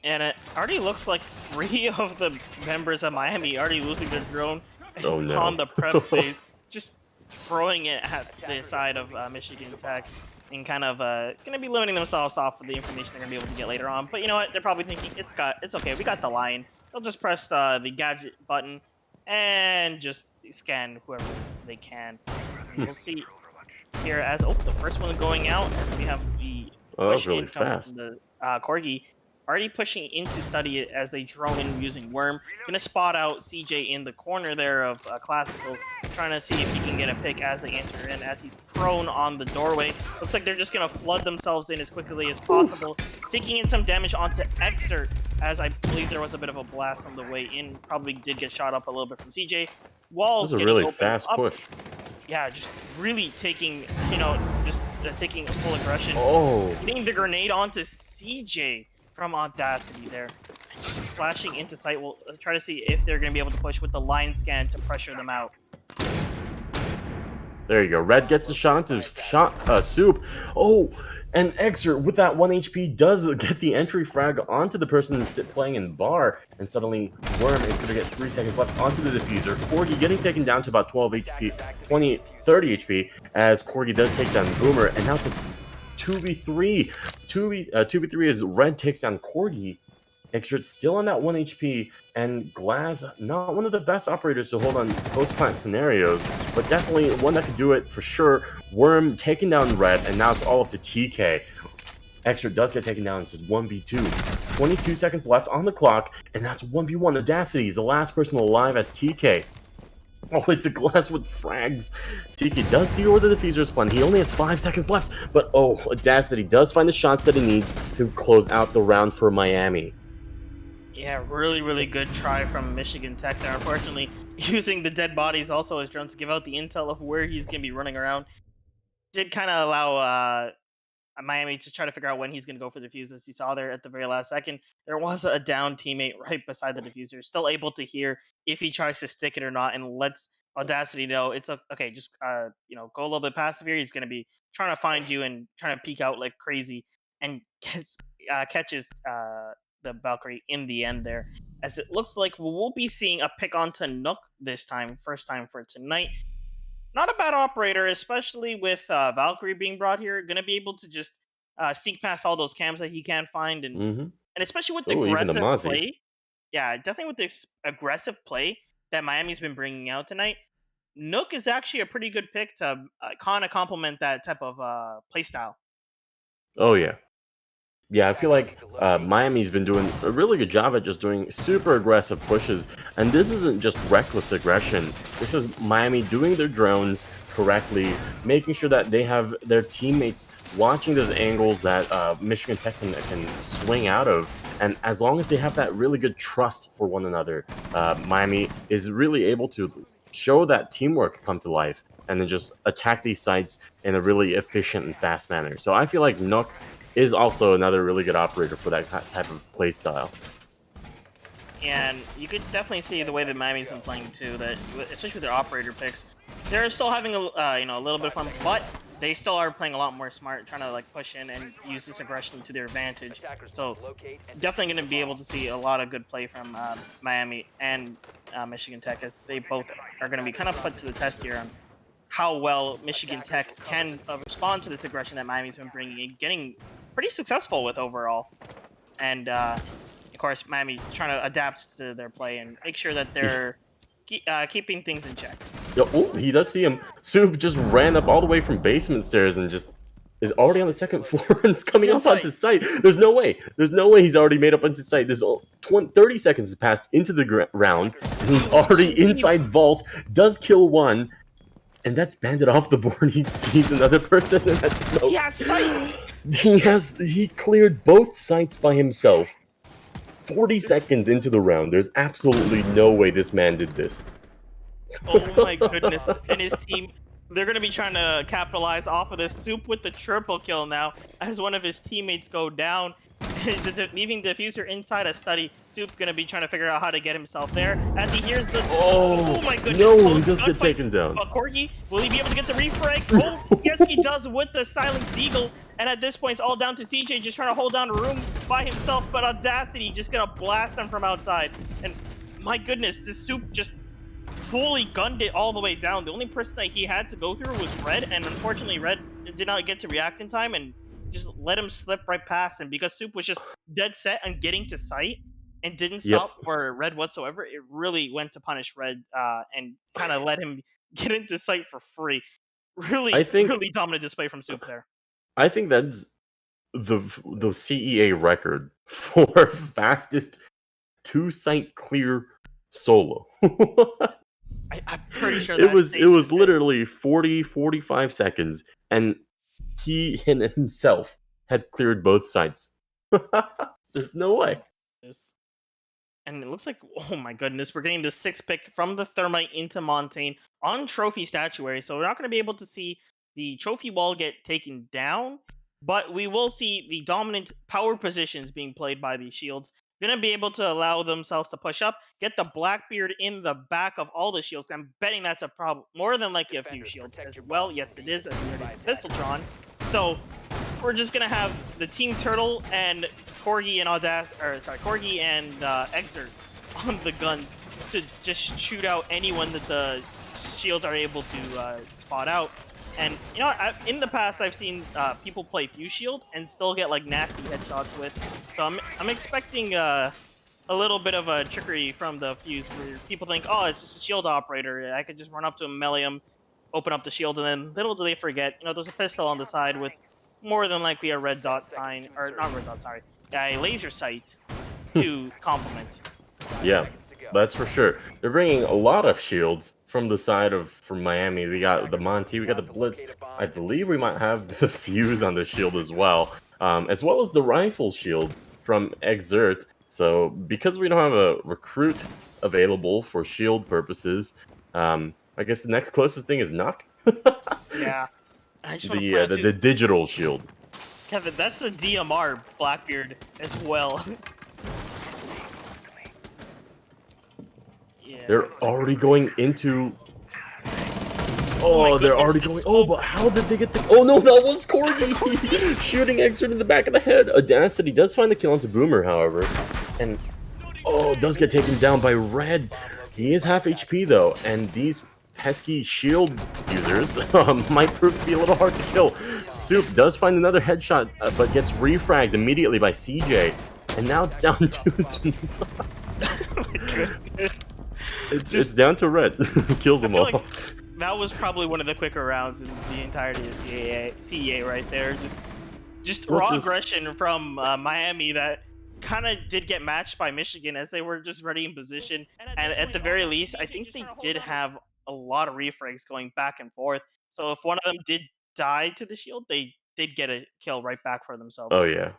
And it already looks like 3 of the members of Miami already losing their drone Oh no. on the prep phase, just throwing it at the side of Michigan Tech, and kind of going to be limiting themselves off of the information they're going to be able to get later on. But you know what? They're probably thinking it's okay. We got the line. They'll just press the gadget button and just scan whoever they can. And we'll see here as the first one going out, as we have the Oh, that was push really incoming fast. from the Corgi. already pushing into study as they drone in using Worm. Gonna spot out CJ in the corner there of Classical, trying to see if he can get a pick as they enter in, as he's prone on the doorway. Looks like they're just gonna flood themselves in as quickly as possible, taking in some damage onto Exert, as I believe there was a bit of a blast on the way in. Probably did get shot up a little bit from CJ. This is Walls a getting really opened fast up. push. Yeah, just really taking, just taking a full aggression, Oh, getting the grenade onto CJ from Audacity there. And just flashing into sight. We'll try to see if they're going to be able to push with the line scan to pressure them out. there you go. Red gets the shot into Soup. Oh, and Exer with that 1 HP does get the entry frag onto the person playing in bar, and suddenly Worm is going to get 3 seconds left onto the diffuser. Corgi getting taken down to about 12 HP, 20, 30 HP, as Corgi does take down Boomer, and now it's a 2v3. 2v3 as Red takes down Corgi. Exert still on that 1 HP, and Glass, not one of the best operators to hold on post-plant scenarios, but definitely one that could do it for sure. Worm taking down Red, and now it's all up to TK. Exert does get taken down, it's 1v2. 22 seconds left on the clock, and that's 1v1. Audacity is the last person alive as TK. Oh, it's a Glass with frags. TK does see where the diffuser is spun. He only has 5 seconds left, but oh, Audacity does find the shots that he needs to close out the round for Miami. Yeah, really, really good try from Michigan Tech there. Unfortunately, using the dead bodies also as drones to give out the intel of where he's going to be running around did kind of allow Miami to try to figure out when he's going to go for the fuse. As you saw there at the very last second, there was a down teammate right beside the diffuser, still able to hear if he tries to stick it or not, and lets Audacity know it's okay. Just go a little bit passive here. He's going to be trying to find you and trying to peek out like crazy, and catches the Valkyrie in the end there. As it looks like we'll be seeing a pick onto Nook this time, first time for tonight. Not a bad operator, especially with Valkyrie being brought here. Going to be able to just sneak past all those cams that he can find, Mm-hmm. and especially with the Oh, even the aggressive Mozzie. play. Yeah, definitely with this aggressive play that Miami's been bringing out tonight. Nook is actually a pretty good pick to kind of complement that type of play style. Oh, yeah. Yeah, I feel like Miami's been doing a really good job at just doing super aggressive pushes, and this isn't just reckless aggression. This is Miami doing their drones correctly, making sure that they have their teammates watching those angles that Michigan Tech can swing out of, and as long as they have that really good trust for one another, Miami is really able to show that teamwork come to life, and then just attack these sites in a really efficient and fast manner. So I feel like Nook is also another really good operator for that type of play style. And you could definitely see the way that Miami's been playing too. That especially with their operator picks, they're still having a little bit of fun, but they still are playing a lot more smart, trying to like push in and use this aggression to their advantage. So definitely going to be able to see a lot of good play from Miami and Michigan Tech, as they both are going to be kind of put to the test here on how well Michigan Tech can respond to this aggression that Miami's been bringing in, getting pretty successful with overall. And of course, Miami trying to adapt to their play and make sure that they're keeping things in check. Yo, oh, he does see him. Soup just ran up all the way from basement stairs and just is already on the second floor and is coming It's up like, onto site. There's no way. There's no way he's already made up onto site. There's 30 seconds has passed into the round, and he's already inside vault. Does kill one, and that's banded off the board. He sees another person in that smoke. yeah, sight. He cleared both sites by himself. 40 seconds into the round. There's absolutely no way this man did this. Oh my goodness. And his team, they're going to be trying to capitalize off of this. Soup with the triple kill now as one of his teammates go down. Leaving the diffuser inside a study. Soup going to be trying to figure out how to get himself there as he hears the... Oh, my goodness. no, he does get taken down. But Corgi, will he be able to get the refrag? Oh, yes, he does with the silenced eagle. And at this point, it's all down to CJ just trying to hold down a room by himself. But Audacity just going to blast him from outside. And my goodness, this Soup just fully gunned it all the way down. The only person that he had to go through was Red, and unfortunately Red did not get to react in time and just let him slip right past him, because Soup was just dead set on getting to sight and didn't Yep. stop for Red whatsoever. It really went to punish Red and kind of let him get into sight for free. I Really, think really dominant display from Soup there. I think that's the CEA record for fastest two-site clear solo. I'm pretty sure it that was it stage was is it. literally 40-45 seconds, and he himself had cleared both sites. There's no way. This. And it looks like, oh my goodness, we're getting the sixth pick from the Thermite into Montaigne on Trophy Statuary. So we're not going to be able to see the trophy wall get taken down, but we will see the dominant power positions being played by these shields. Going to be able to allow themselves to push up, get the Blackbeard in the back of all the shields. I'm betting that's a problem, more than likely a few shields as well. Yes, it is, as we already have the pistol drawn. So we're just gonna have the Team Turtle and Corgi and Corgi and Exert on the guns to just shoot out anyone that the shields are able to spot out. And you know, in the past, I've seen people play Fuse Shield and still get like nasty headshots with. So I'm expecting a little bit of a trickery from the Fuse, where people think, oh, it's just a shield operator. I could just run up to him, melee him, open up the shield, and then little do they forget, you know, there's a pistol on the side with more than likely a red dot sign, or not red dot, sorry, a laser sight to complement. Yeah, that's for sure. They're bringing a lot of shields from the side of from Miami. We got the Monty, we got the Blitz. I believe we might have the Fuse on the shield as well as the rifle shield from Exert. So because we don't have a recruit available for shield purposes, I guess the next closest thing is Knock. Yeah, I just want to point out The too, digital shield. Kevin, that's the DMR Blackbeard as well. Yeah, They're already going into. oh Oh, my they're goodness, already the going. Oh, but smoke. how did they get the? Oh no, that was Corgi shooting Exert in the back of the head. Audacity does find the kill onto Boomer, however, and does get taken down by Red. He is half HP though, and these pesky shield users might prove to be a little hard to kill. Soup does find another headshot, but gets refragged immediately by CJ, and now it's down to. Oh my goodness. It's down to Red. Kills I them feel all. like that was probably one of the quicker rounds in the entirety of CEA right there. Just raw aggression from Miami that kind of did get matched by Michigan as they were just ready in position. And at the very least, I think they did have a lot of refrags going back and forth. So if one of them did die to the shield, they did get a kill right back for Oh themselves. yeah.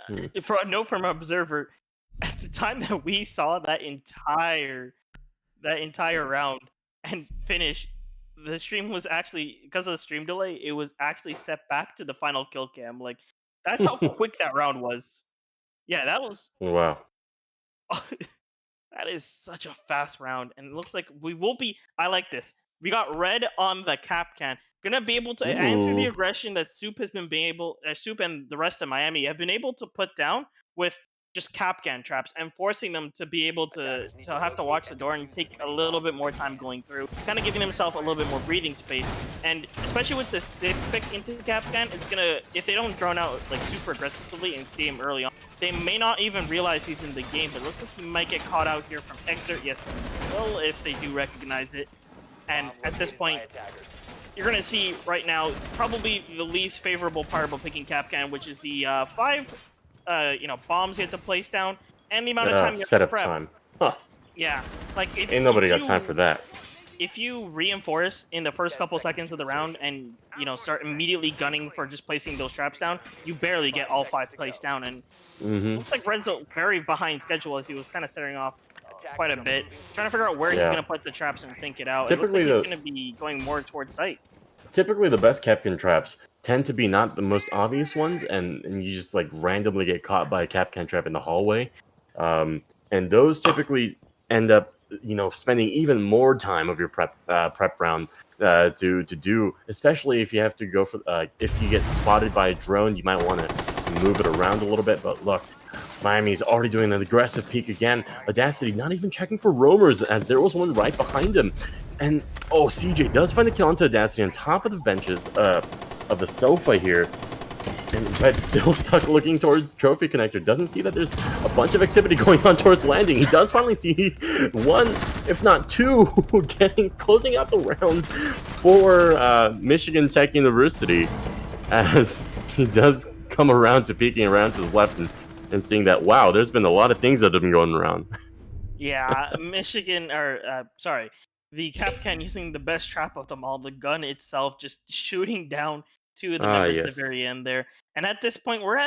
Hmm. Yeah. For a note from an observer, at the time that we saw that entire round and finish, the stream was actually, because of the stream delay, it was actually set back to the final kill cam. Like, that's how quick that round was. Yeah, that was Wow. that is such a fast round, and it looks like we will be. I like this. We got Red on the cap can. Gonna be able to answer the Ooh. aggression that Soup has been being able, Soup and the rest of Miami have been able to put down with just cap can traps and forcing them to be able to have to watch the door and take a little bit more time going through, kind of giving himself a little bit more breathing space. And especially with the sixth pick into cap can, it's gonna, if they don't drone out like super aggressively and see him early on, they may not even realize he's in the game, but it looks like he might get caught out here from Exert. Yes, well, if they do recognize it. And at this point, you're going to see right now probably the least favorable part about picking Capcan, which is the 5 bombs you have to place down and the amount of time you have to Setup prep. time. Huh. Yeah, like Ain't nobody got time for that. if you reinforce in the first couple seconds of the round and start immediately gunning for just placing those traps down, you barely get all 5 placed down. And looks like Red's very behind schedule as he was kind of setting off quite a bit, trying to figure out where he's going to put the traps and think it out. It looks like he's going to be going more towards sight. Typically, the best Capcan traps tend to be not the most obvious ones, and you just like randomly get caught by a Capcan trap in the hallway, and those typically end up spending even more time of your prep round to do, especially if you have to go for if you get spotted by a drone, you might want to move it around a little bit. But look, Miami's already doing an aggressive peek again. Audacity not even checking for roamers, as there was one right behind him. And CJ does find the kill onto Audacity on top of the benches of the sofa here. And Red still stuck looking towards Trophy Connector. Doesn't see that there's a bunch of activity going on towards landing. He does finally see one, if not two, closing out the round for Michigan Tech University, as he does come around to peeking around to his left and seeing that, wow, there's been a lot of things that have been going around. Yeah, Michigan, or sorry, the Capcan using the best trap of them all, the gun itself, just shooting down two of the Ah, members at the yes. very end there. And at this point, we're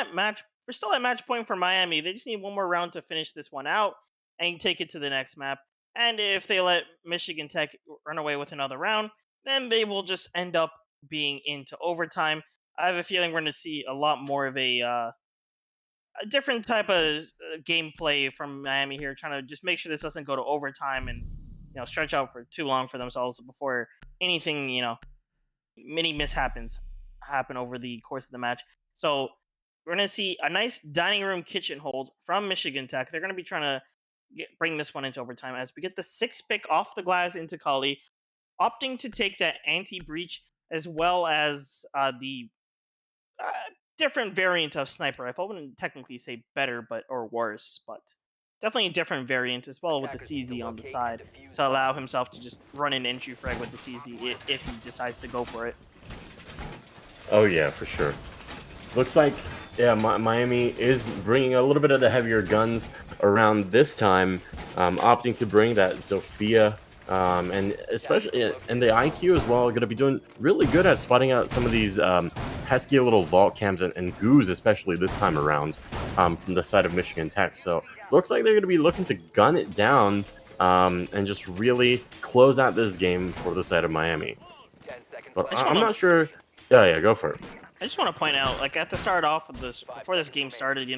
still at match point for Miami. They just need one more round to finish this one out and take it to the next map. And if they let Michigan Tech run away with another round, then they will just end up being into overtime. I have a feeling we're going to see a lot more of a different type of gameplay from Miami here, trying to just make sure this doesn't go to overtime and stretch out for too long for themselves before anything many mishaps happen over the course of the match. So we're gonna see a nice dining room kitchen hold from Michigan Tech. They're gonna be trying to bring this one into overtime as we get the sixth pick off the glass into Kali, opting to take that anti-breach as well as the uh, different variant of sniper rifle. I wouldn't technically say better, but or worse, but definitely a different variant as well with the CZ on the side to allow himself to just run an entry frag with the CZ if he decides to go for it. Oh yeah, for sure. Looks like, yeah, Miami is bringing a little bit of the heavier guns around this time, opting to bring that Zofia, and especially and the IQ as well, going to be doing really good at spotting out some of these pesky little vault cams and goos, especially this time around, from the side of Michigan Tech. So looks like they're going to be looking to gun it down and just really close out this game for the side of Miami. But I just I'm want not to sure. Yeah, go for it. I just want to point out, like at the start off of this, before this game started,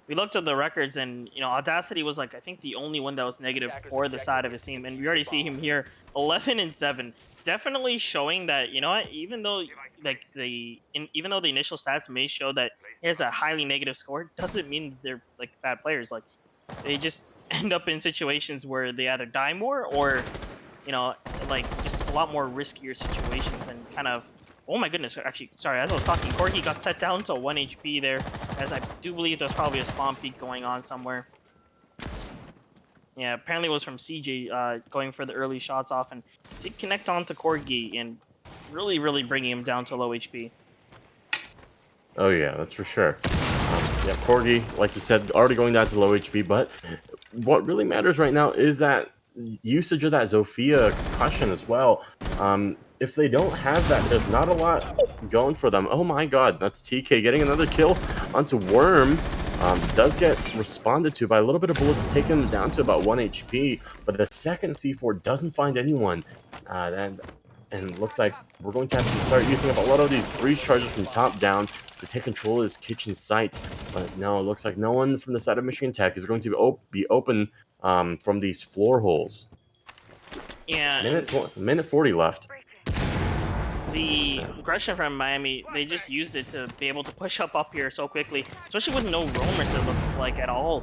we looked at the records, and Audacity was like I think the only one that was negative for the side of his team, and we already see him here, 11-7, definitely showing that what, even though even though the initial stats may show that he has a highly negative score, doesn't mean they're like bad players. Like they just end up in situations where they either die more or you know, like just a lot more riskier situations and kind of. Oh my goodness! Actually, sorry, as I was talking, Corgi got set down to 1 HP there, as I do believe there's probably a spawn peak going on somewhere. Yeah, apparently it was from CJ going for the early shots off and did connect onto Corgi and really bringing him down to low HP. Oh yeah, that's for sure. Yeah, Corgi, like you said, already going down to low HP, but what really matters right now is that usage of that Zofia concussion as well. If they don't have that, there's not a lot going for them. Oh my god, that's TK getting another kill onto Worm. Does get responded to by a little bit of bullets, taking him down to about 1 HP, but the second C4 doesn't find anyone. And looks like we're going to have to start using up a lot of these breach charges from top down to take control of his kitchen site. But no, it looks like no one from the side of Michigan Tech is going to be open from these floor holes. Yeah, Minute 40 left. the aggression from Miami, they just used it to be able to push up here so quickly, especially with no roamers, it looks like, at all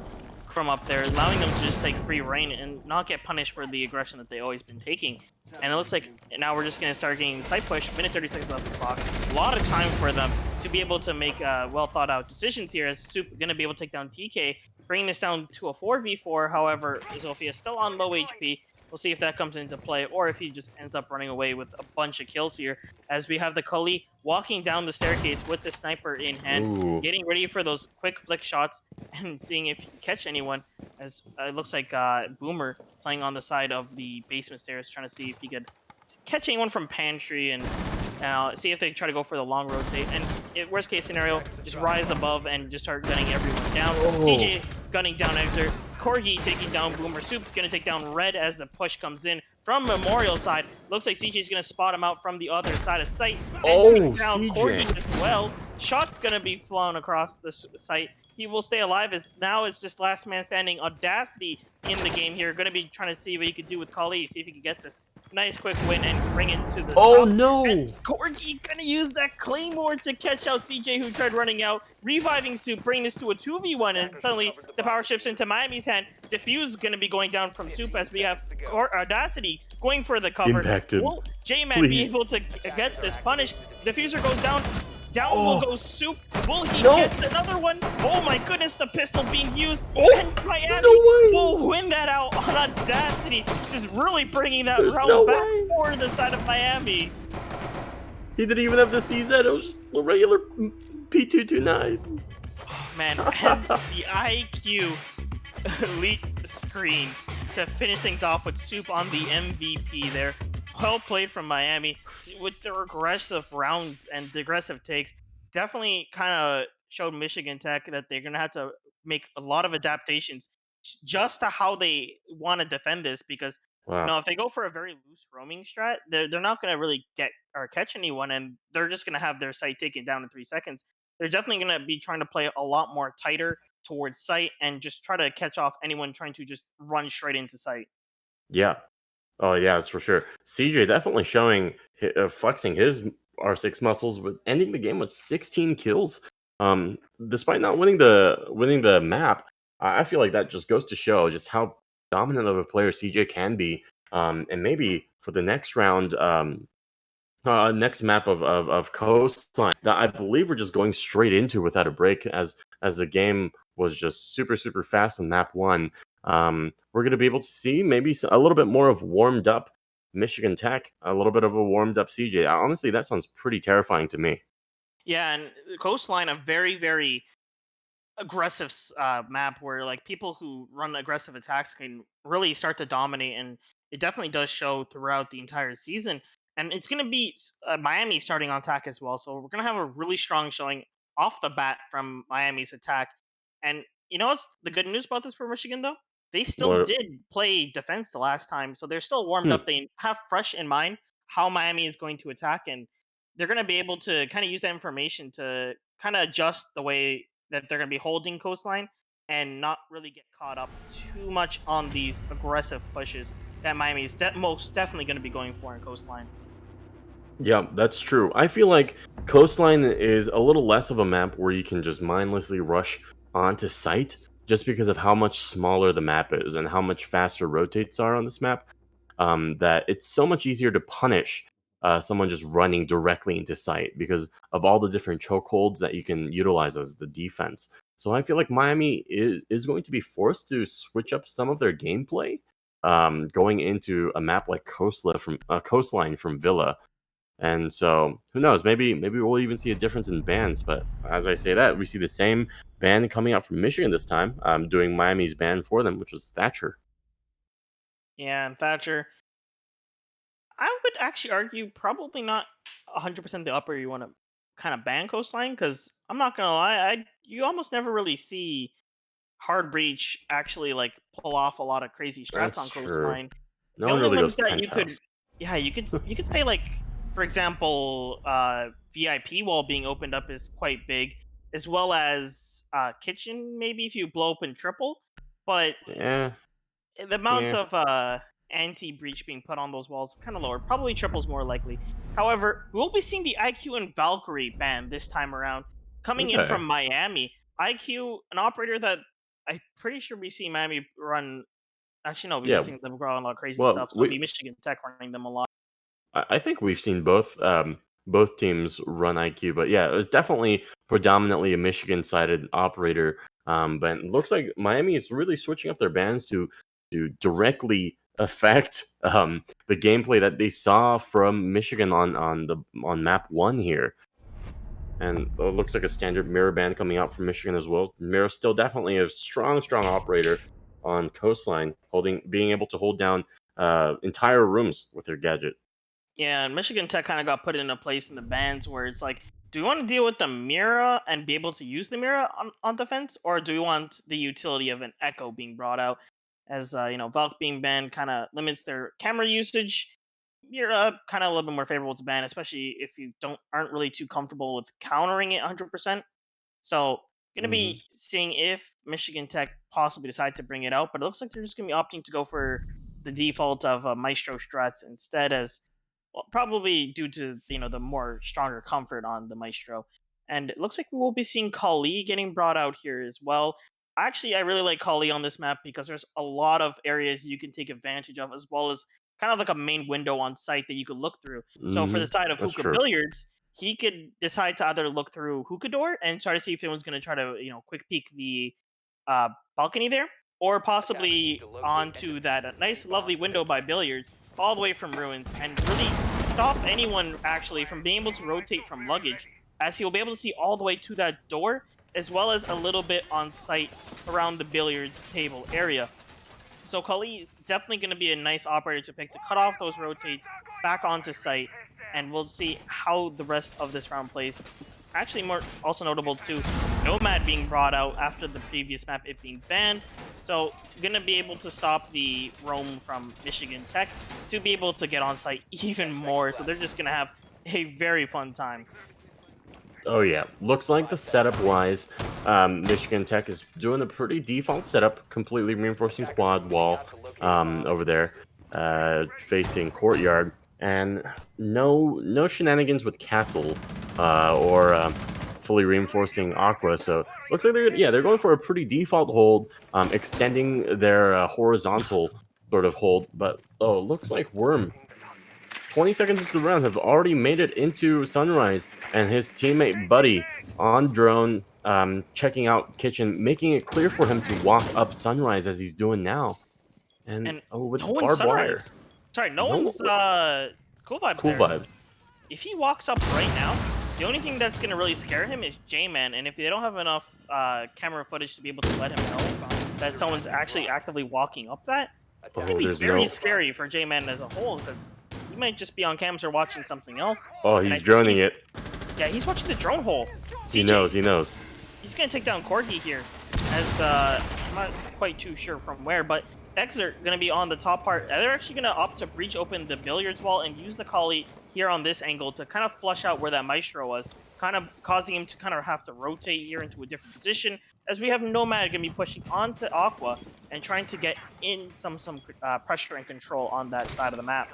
from up there, allowing them to just take free reign and not get punished for the aggression that they've always been taking. And it looks like now we're just going to start getting side push, minute 30 seconds left on the clock. A lot of time for them to be able to make well thought out decisions here, as Soup going to be able to take down TK, bringing this down to a 4v4. However, Zofia still on low HP. We'll see if that comes into play, or if he just ends up running away with a bunch of kills here, as we have the Kali walking down the staircase with the sniper in hand, Ooh. getting ready for those quick flick shots and seeing if he can catch anyone, as it looks like Boomer playing on the side of the basement stairs, trying to see if he could catch anyone from pantry and see if they try to go for the long rotate. And worst case scenario, just rise above and just start gunning everyone down. Oh. CJ gunning down Exer. Corgi taking down Boomer. Soup's going to take down Red as the push comes in from Memorial side. Looks like CJ's going to spot him out from the other side of site and take down CJ. Corgi as well. Shot's going to be flown across the site. He will stay alive, as now it's just last man standing. Audacity in the game here. Going to be trying to see what he could do with Kali, see if he could get this nice quick win and bring it to the Oh stop. no! And Corgi gonna use that Claymore to catch out CJ, who tried running out, reviving Soup, bringing this to a 2v1, and suddenly the power shifts into Miami's hand. Diffuse gonna be going down from Soup, as we have Audacity going for the cover. Impact him. Will J-Man be able to get this punish? Diffuser goes down. Down will go Soup. Will he No! get another one? Oh my goodness, the pistol being used, and Oh! Miami No will way! win that out on Audacity, just really bringing that There's round no back way! for the side of Miami. He didn't even have the CZ, it was just a regular P229. Oh man, and the IQ elite screen to finish things off with Soup on the MVP there. Well played from Miami with their aggressive rounds and the aggressive takes. Definitely kind of showed Michigan Tech that they're going to have to make a lot of adaptations just to how they want to defend this because Wow. if they go for a very loose roaming strat, they're not going to really get or catch anyone, and they're just going to have their site taken down in 3 seconds. They're definitely going to be trying to play a lot more tighter towards site and just try to catch off anyone trying to just run straight into site. Yeah. Oh yeah, that's for sure. CJ definitely showing, flexing his R6 muscles with ending the game with 16 kills. Despite not winning the map, I feel like that just goes to show just how dominant of a player CJ can be. And maybe for the next round, next map of coastline that I believe we're just going straight into without a break, as the game was just super fast on map one. We're going to be able to see maybe a little bit more of warmed up Michigan Tech, a little bit of a warmed up CJ. Honestly, that sounds pretty terrifying to me. Yeah, and Coastline, a very aggressive map where like people who run aggressive attacks can really start to dominate, and it definitely does show throughout the entire season. And it's going to be Miami starting on attack as well, so we're going to have a really strong showing off the bat from Miami's attack. And you know what's the good news about this for Michigan though? They still What? did play defense the last time, so they're still warmed Hmm. up. They have fresh in mind how Miami is going to attack, and they're going to be able to kind of use that information to kind of adjust the way that they're going to be holding coastline and not really get caught up too much on these aggressive pushes that Miami is most definitely going to be going for in coastline. Yeah, that's true. I feel like Coastline is a little less of a map where you can just mindlessly rush onto site just because of how much smaller the map is and how much faster rotates are on this map. That it's so much easier to punish someone just running directly into site because of all the different chokeholds that you can utilize as the defense. So I feel like Miami is going to be forced to switch up some of their gameplay going into a map like Coastline from Villa, and so, who knows? Maybe we'll even see a difference in bands. But as I say that, we see the same band coming out from Michigan this time, doing Miami's band for them, which was Thatcher. Yeah, and Thatcher, I would actually argue probably not 100% the upper you want to kind of ban coastline because I'm not gonna lie, you almost never really see hard breach actually like pull off a lot of crazy strats That's on true. coastline. No The one only really ones goes that you could, penthouse. yeah, you could say like, for example, VIP wall being opened up is quite big, as well as kitchen maybe if you blow open triple, but Yeah, the amount yeah, of anti breach being put on those walls kind of lower. Probably triples more likely. However, we will be seeing the IQ and Valkyrie ban this time around, coming in okay, from Miami. IQ, an operator that I'm pretty sure we see Miami run. Actually, no, we've been yeah. seeing them run a lot of crazy Well, stuff. So it'll be Michigan Tech running them a lot. I think we've seen both teams run IQ, but yeah, it was definitely predominantly a Michigan-sided operator. But it looks like Miami is really switching up their bans to directly affect the gameplay that they saw from Michigan on map one here. And it looks like a standard mirror ban coming out from Michigan as well. Mirror still definitely a strong operator on coastline, being able to hold down entire rooms with their gadget. Yeah, and Michigan Tech kind of got put in a place in the bans where it's like, do we want to deal with the Mira and be able to use the Mira on defense, or do we want the utility of an Echo being brought out? As Valk being banned kind of limits their camera usage. Mira kind of a little bit more favorable to ban, especially if you aren't really too comfortable with countering it 100%. So gonna Hmm. be seeing if Michigan Tech possibly decide to bring it out, but it looks like they're just gonna be opting to go for the default of Maestro strats instead, as well, probably due to the more stronger comfort on the Maestro. And it looks like we will be seeing Kali getting brought out here as well. Actually, I really like Kali on this map because there's a lot of areas you can take advantage of, as well as kind of like a main window on site that you could look through. So for Hmm. the side of That's hookah true. billiards, he could decide to either look through hookah door and try to see if anyone's going to try to quick peek the balcony there, or possibly onto that nice lovely window by billiards all the way from ruins, and really stop anyone actually from being able to rotate from luggage, as he'll be able to see all the way to that door, as well as a little bit on site around the billiards table area. So Kali is definitely going to be a nice operator to pick to cut off those rotates back onto site, and we'll see how the rest of this round plays. Actually, more also notable too, Nomad being brought out after the previous map, it being banned. So gonna be able to stop the roam from Michigan Tech to be able to get on site even more. So they're just gonna have a very fun time. Oh yeah, looks like the setup-wise, Michigan Tech is doing a pretty default setup, completely reinforcing quad wall over there, facing courtyard, and no shenanigans with castle or fully reinforcing aqua. So looks like they're going for a pretty default hold, extending their horizontal sort of hold. But oh, looks like Worm 20 seconds into the round have already made it into Sunrise, and his teammate Buddy on drone, checking out kitchen, making it clear for him to walk up Sunrise as he's doing now. And And oh, with no the one's barbed wire, Sunrise. Sorry, no no one's Cool Vibes cool there. vibe. If he walks up right now, the only thing that's gonna really scare him is J-Man, and if they don't have enough camera footage to be able to let him know that someone's actually actively walking up that, it's gonna Oh, be there's very no. scary for J-Man as a whole, because he might just be on cams or watching something else. Oh, And I he's think droning it. yeah, he's watching the drone hole. He CJ, knows. He knows. he's gonna take down Corgi here, as I'm not quite too sure from where, but Exer gonna be on the top part. They're actually gonna opt to breach open the billiards wall and use the collie here on this angle to kind of flush out where that Maestro was, kind of causing him to kind of have to rotate here into a different position, as we have Nomad gonna be pushing onto Aqua and trying to get in some pressure and control on that side of the map.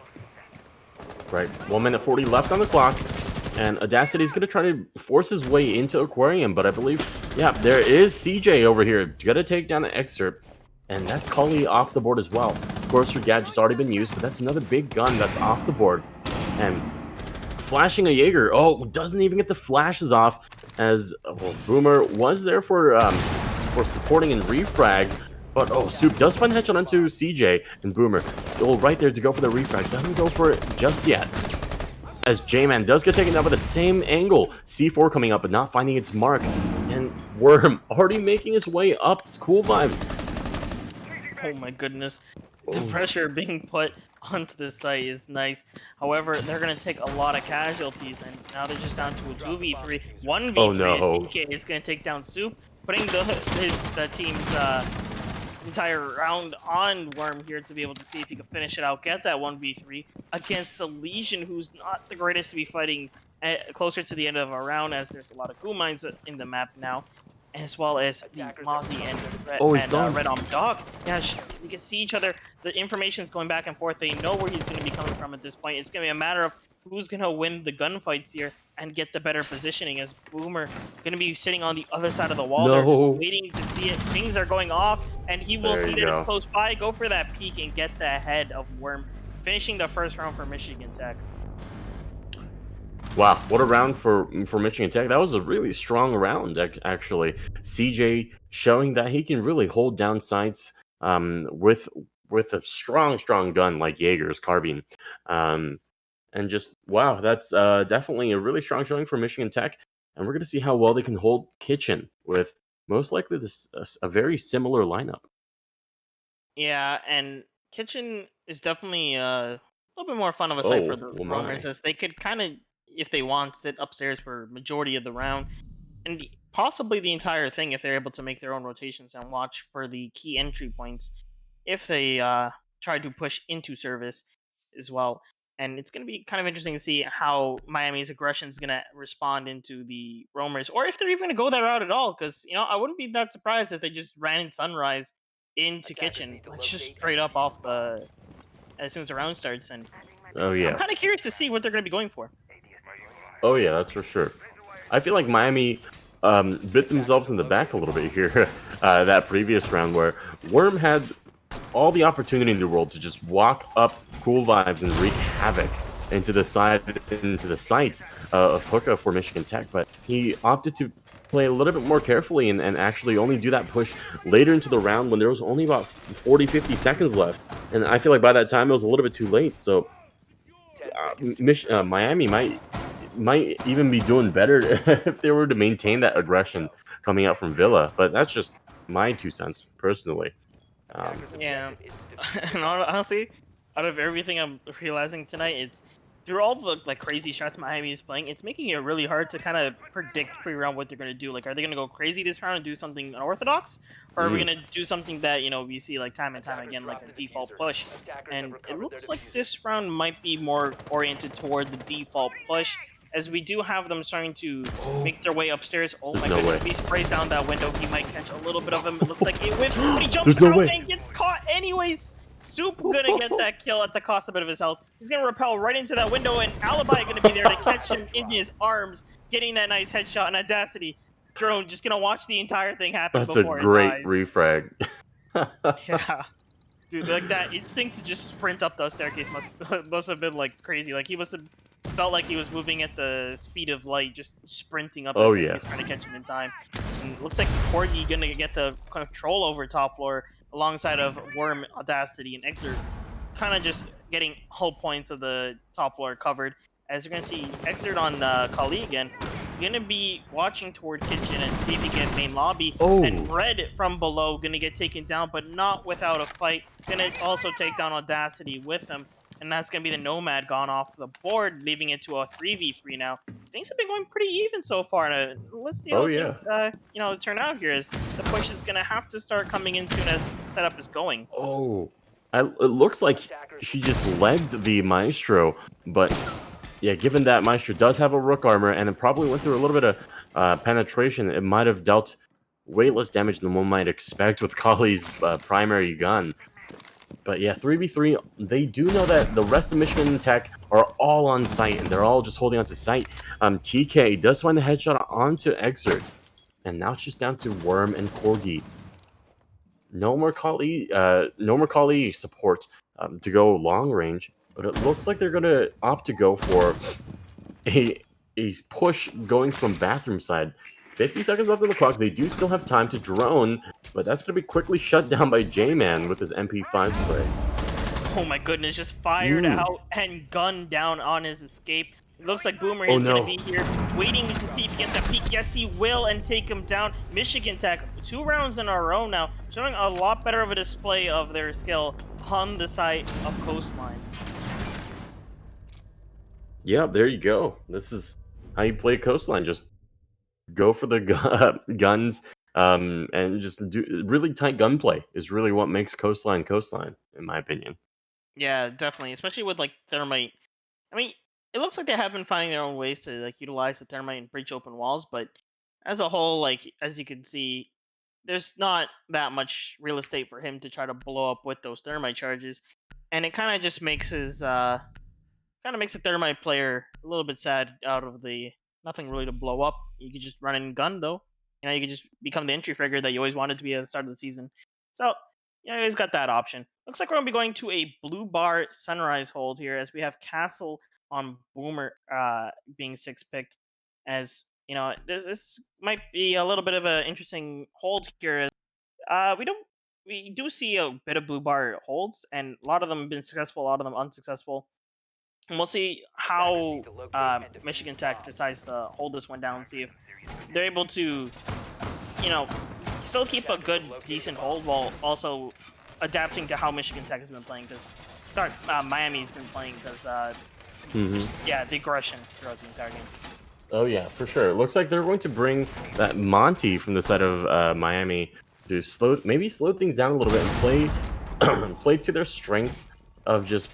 Right, 1 minute 40 left on the clock, and Audacity's gonna try to force his way into Aquarium, but I believe, yeah, there is CJ over here. Gotta take down the excerpt. And that's Kali off the board as well. Of course, her gadget's already been used, but that's another big gun that's off the board. And flashing a Jaeger. Oh, doesn't even get the flashes off, as well, Boomer was there for supporting and refrag. But oh, Soup does find a headshot onto CJ, and Boomer still right there to go for the refrag. Doesn't go for it just yet, as J-Man does get taken down by the same angle. C4 coming up, but not finding its mark. And Worm already making his way up. It's cool vibes. Oh my goodness. The Oh. pressure being put onto the site is nice. However, they're going to take a lot of casualties, and now they're just down to a 2v3. 1v3 Oh, no. CK is going to take down Soup, putting the team's entire round on Worm here to be able to see if he can finish it out, get that 1v3 against the Legion, who's not the greatest to be fighting closer to the end of a round, as there's a lot of goo mines in the map now, as well as the Mozzie and Red Arm Dog. Yeah, you can see each other. The information's going back and forth. They know where he's going to be coming from at this point. It's going to be a matter of who's going to win the gunfights here and get the better positioning, as Boomer going to be sitting on the other side of the wall. They're just waiting to see it. Things are going off, and he will see that it's close by, go for that peek, and get the head of Worm, finishing the first round for Michigan Tech. Wow, what a round for Michigan Tech. That was a really strong round, actually. CJ showing that he can really hold down sites with a strong gun like Jaeger's carbine. And just, wow, that's definitely a really strong showing for Michigan Tech. And we're going to see how well they can hold Kitchen with most likely a very similar lineup. Yeah, and Kitchen is definitely a little bit more fun of a sight for the roamers, as they could kind of, if they want, sit upstairs for majority of the round, and possibly the entire thing if they're able to make their own rotations and watch for the key entry points if they try to push into service as well. And it's going to be kind of interesting to see how Miami's aggression is going to respond into the roamers, or if they're even going to go that route at all, because I wouldn't be that surprised if they just ran in Sunrise into Kitchen, like just straight up off the as soon as the round starts. And oh yeah, I'm kind of curious to see what they're going to be going for. Oh yeah, that's for sure. I feel like Miami bit themselves in the back a little bit here. That previous round where Worm had all the opportunity in the world to just walk up Cool Vibes and wreak havoc. into the sight of Hookah for Michigan Tech, but he opted to play a little bit more carefully and actually only do that push later into the round when there was only about 40-50 seconds left. And I feel like by that time it was a little bit too late. So Miami might even be doing better if they were to maintain that aggression coming out from Villa. But that's just my 2 cents personally. Um, Yeah, and honestly, out of everything I'm realizing tonight, it's through all the like crazy shots Miami is playing, it's making it really hard to kind of predict pre-round what they're going to do. Like, are they going to go crazy this round and do something unorthodox, or are we mm, going to do something that we see like time and time again, like a default push? And it looks like this round might be more oriented toward the default push, as we do have them starting to oh, make their way upstairs. Oh there's my no goodness, way. if he sprays down that window, he might catch a little bit of him. It looks like it whips, but he jumps There's no out way. and gets caught anyways. Soup gonna get that kill at the cost of a bit of his health. He's gonna repel right into that window, and Alibi gonna be there to catch him in his arms, getting that nice headshot. And Audacity, Drone just gonna watch the entire thing happen That's a before his great eyes. refrag. Yeah. Dude, like that instinct to just sprint up the staircase must must have been like crazy. Like he must have felt like he was moving at the speed of light, just sprinting up the Oh yeah. staircase trying to catch him in time. And it looks like Corgi gonna get the control over top floor alongside of Worm, Audacity, and Exert, kind of just getting whole points of the top floor covered. As you're gonna see Exert on Kali again, gonna be watching toward kitchen and see if he can get main lobby. And Oh, Red from below gonna get taken down, but not without a fight. Gonna also take down Audacity with him, and that's gonna be the Nomad gone off the board, leaving it to a 3v3 now. Things have been going pretty even so far. Let's see oh how yeah. things turn out here. As the push is gonna have to start coming in soon as setup is going. Oh, it looks like she just legged the Maestro, but yeah, given that Maestro does have a Rook armor and it probably went through a little bit of penetration, it might have dealt way less damage than one might expect with Kali's primary gun. But yeah, 3v3, they do know that the rest of Michigan Tech are all on site, and they're all just holding on to site. TK does find the headshot onto Exert, and now it's just down to Worm and Corgi. No more Kali support to go long range, but it looks like they're going to opt to go for a, a push going from bathroom side. 50 seconds left on the clock. They do still have time to drone, but that's going to be quickly shut down by J-Man with his MP5 spray. Oh my goodness, just fired Mm. out and gunned down on his escape. It looks like Boomer Oh is going to no. be here, waiting to see if he gets a peek. Yes, he will, and take him down. Michigan Tech, 2 rounds in a row now, showing a lot better of a display of their skill on the side of Coastline. Yeah, there you go. This is how you play Coastline. Just go for the guns and just do really tight gunplay is really what makes Coastline, in my opinion. Yeah, definitely, especially with like Thermite. I mean, it looks like they have been finding their own ways to like utilize the Thermite and breach open walls, but as a whole, like as you can see, there's not that much real estate for him to try to blow up with those Thermite charges, and it kind of makes a Thermite player a little bit sad out of the nothing really to blow up. You could just run and gun though. You could just become the entry figure that you always wanted to be at the start of the season. So, you guys got that option. Looks like we're gonna be going to a blue bar sunrise hold here as we have Castle on Boomer being six picked. As this might be a little bit of an interesting hold here. We don't we do see a bit of blue bar holds, and a lot of them have been successful, a lot of them unsuccessful. And we'll see how Michigan Tech decides to hold this one down and see if they're able to, you know, still keep a good, decent hold while also adapting to how Michigan Tech has been playing. Because, sorry, Miami's been playing because, Hmm. yeah, the aggression throughout the entire game. Oh yeah, for sure. It looks like they're going to bring that Monty from the side of Miami to maybe slow things down a little bit and play to their strengths of just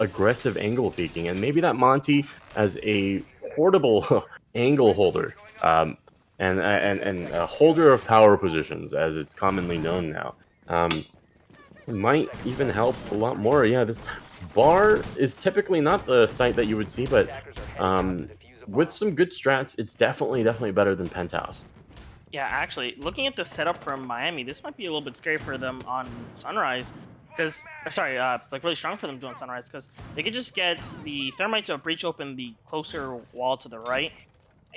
aggressive angle peeking, and maybe that Monty as a portable angle holder, and a holder of power positions, as it's commonly known now. Might even help a lot more. Yeah, this bar is typically not the site that you would see, but with some good strats, it's definitely better than Penthouse. Yeah, actually, looking at the setup from Miami, this might be a little bit scary for them on Sunrise because sorry, like really strong for them doing Sunrise, because they could just get the Thermite to breach open the closer wall to the right,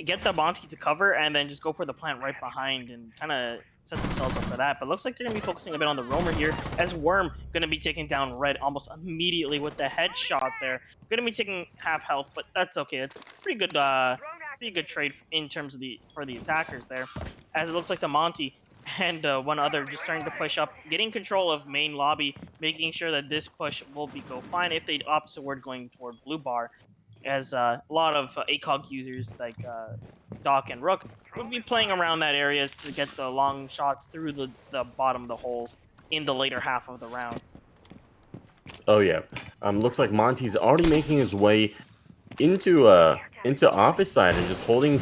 get the Monty to cover, and then just go for the plant right behind and kind of set themselves up for that. But looks like they're going to be focusing a bit on the roamer here, as Worm going to be taking down Red almost immediately with the headshot there. Going to be taking half health, but that's okay. It's pretty good trade in terms of for the attackers there, as it looks like the Monty and one other just starting to push up, getting control of main lobby, making sure that this push will go fine if they opposite word going toward blue bar, as a lot of ACOG users like Doc and Rook would be playing around that area to get the long shots through the bottom of the holes in the later half of the round. Oh yeah. Looks like Monty's already making his way into office side and just holding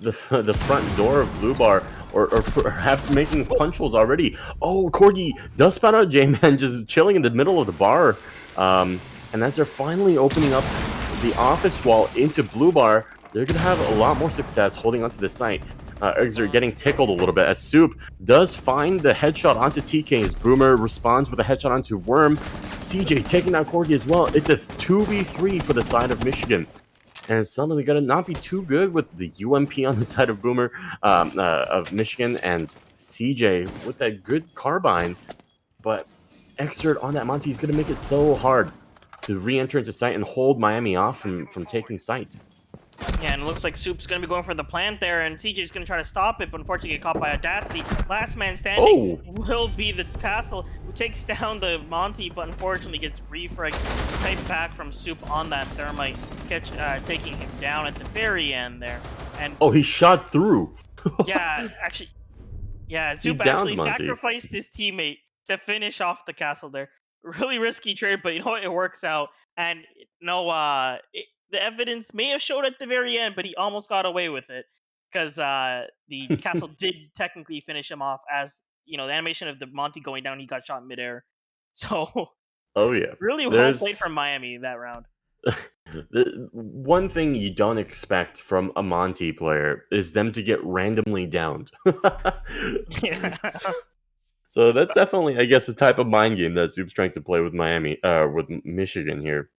the front door of Blue Bar, or perhaps making punch holes already. Oh, Corgi does spot out J-Man just chilling in the middle of the bar. And as they're finally opening up the office wall into Blue Bar, they're going to have a lot more success holding onto the site. Exer getting tickled a little bit as Soup does find the headshot onto TK's. Boomer responds with a headshot onto Worm. CJ taking out Corgi as well. It's a 2v3 for the side of Michigan. And it's suddenly going to not be too good with the UMP on the side of Boomer, of Michigan, and CJ with that good carbine. But Exert on that Monty is going to make it so hard to re-enter into site and hold Miami off from taking site. Yeah, and it looks like Soup's going to be going for the plant there, and CJ's going to try to stop it, but unfortunately get caught by Audacity. Last man standing will be the Castle, who takes down the Monty, but unfortunately gets refragged right back from Soup on that Thermite, taking him down at the very end there. And oh, he shot through. yeah, actually, yeah, Soup actually sacrificed his teammate to finish off the Castle there. Really risky trade, but you know what? It works out. And the evidence may have showed at the very end, but he almost got away with it because the Castle did technically finish him off, as the animation of the Monty going down, he got shot in midair. So, oh yeah, really well played from Miami that round. The one thing you don't expect from a Monty player is them to get randomly downed. Yeah. So that's definitely, I guess, a type of mind game that Soup's trying to play with with Michigan here.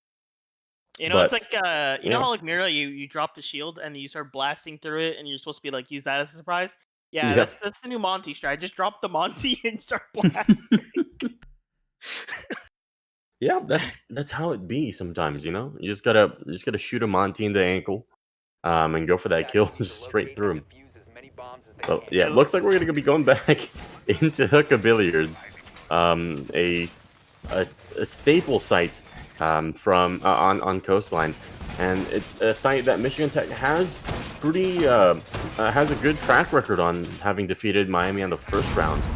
It's like you know how like Mira, you drop the shield and you start blasting through it, and you're supposed to be like use that as a surprise. Yeah, that's the new Monty strat. Just drop the Monty and start blasting. Yeah, that's how it be sometimes. You just gotta shoot a Monty in the ankle, and go for that kill just straight through him. Well, yeah, it looks like we're gonna be going back into Hookah Billiards, a staple site from on Coastline, and it's a site that Michigan Tech has has a good track record on, having defeated Miami on the first round.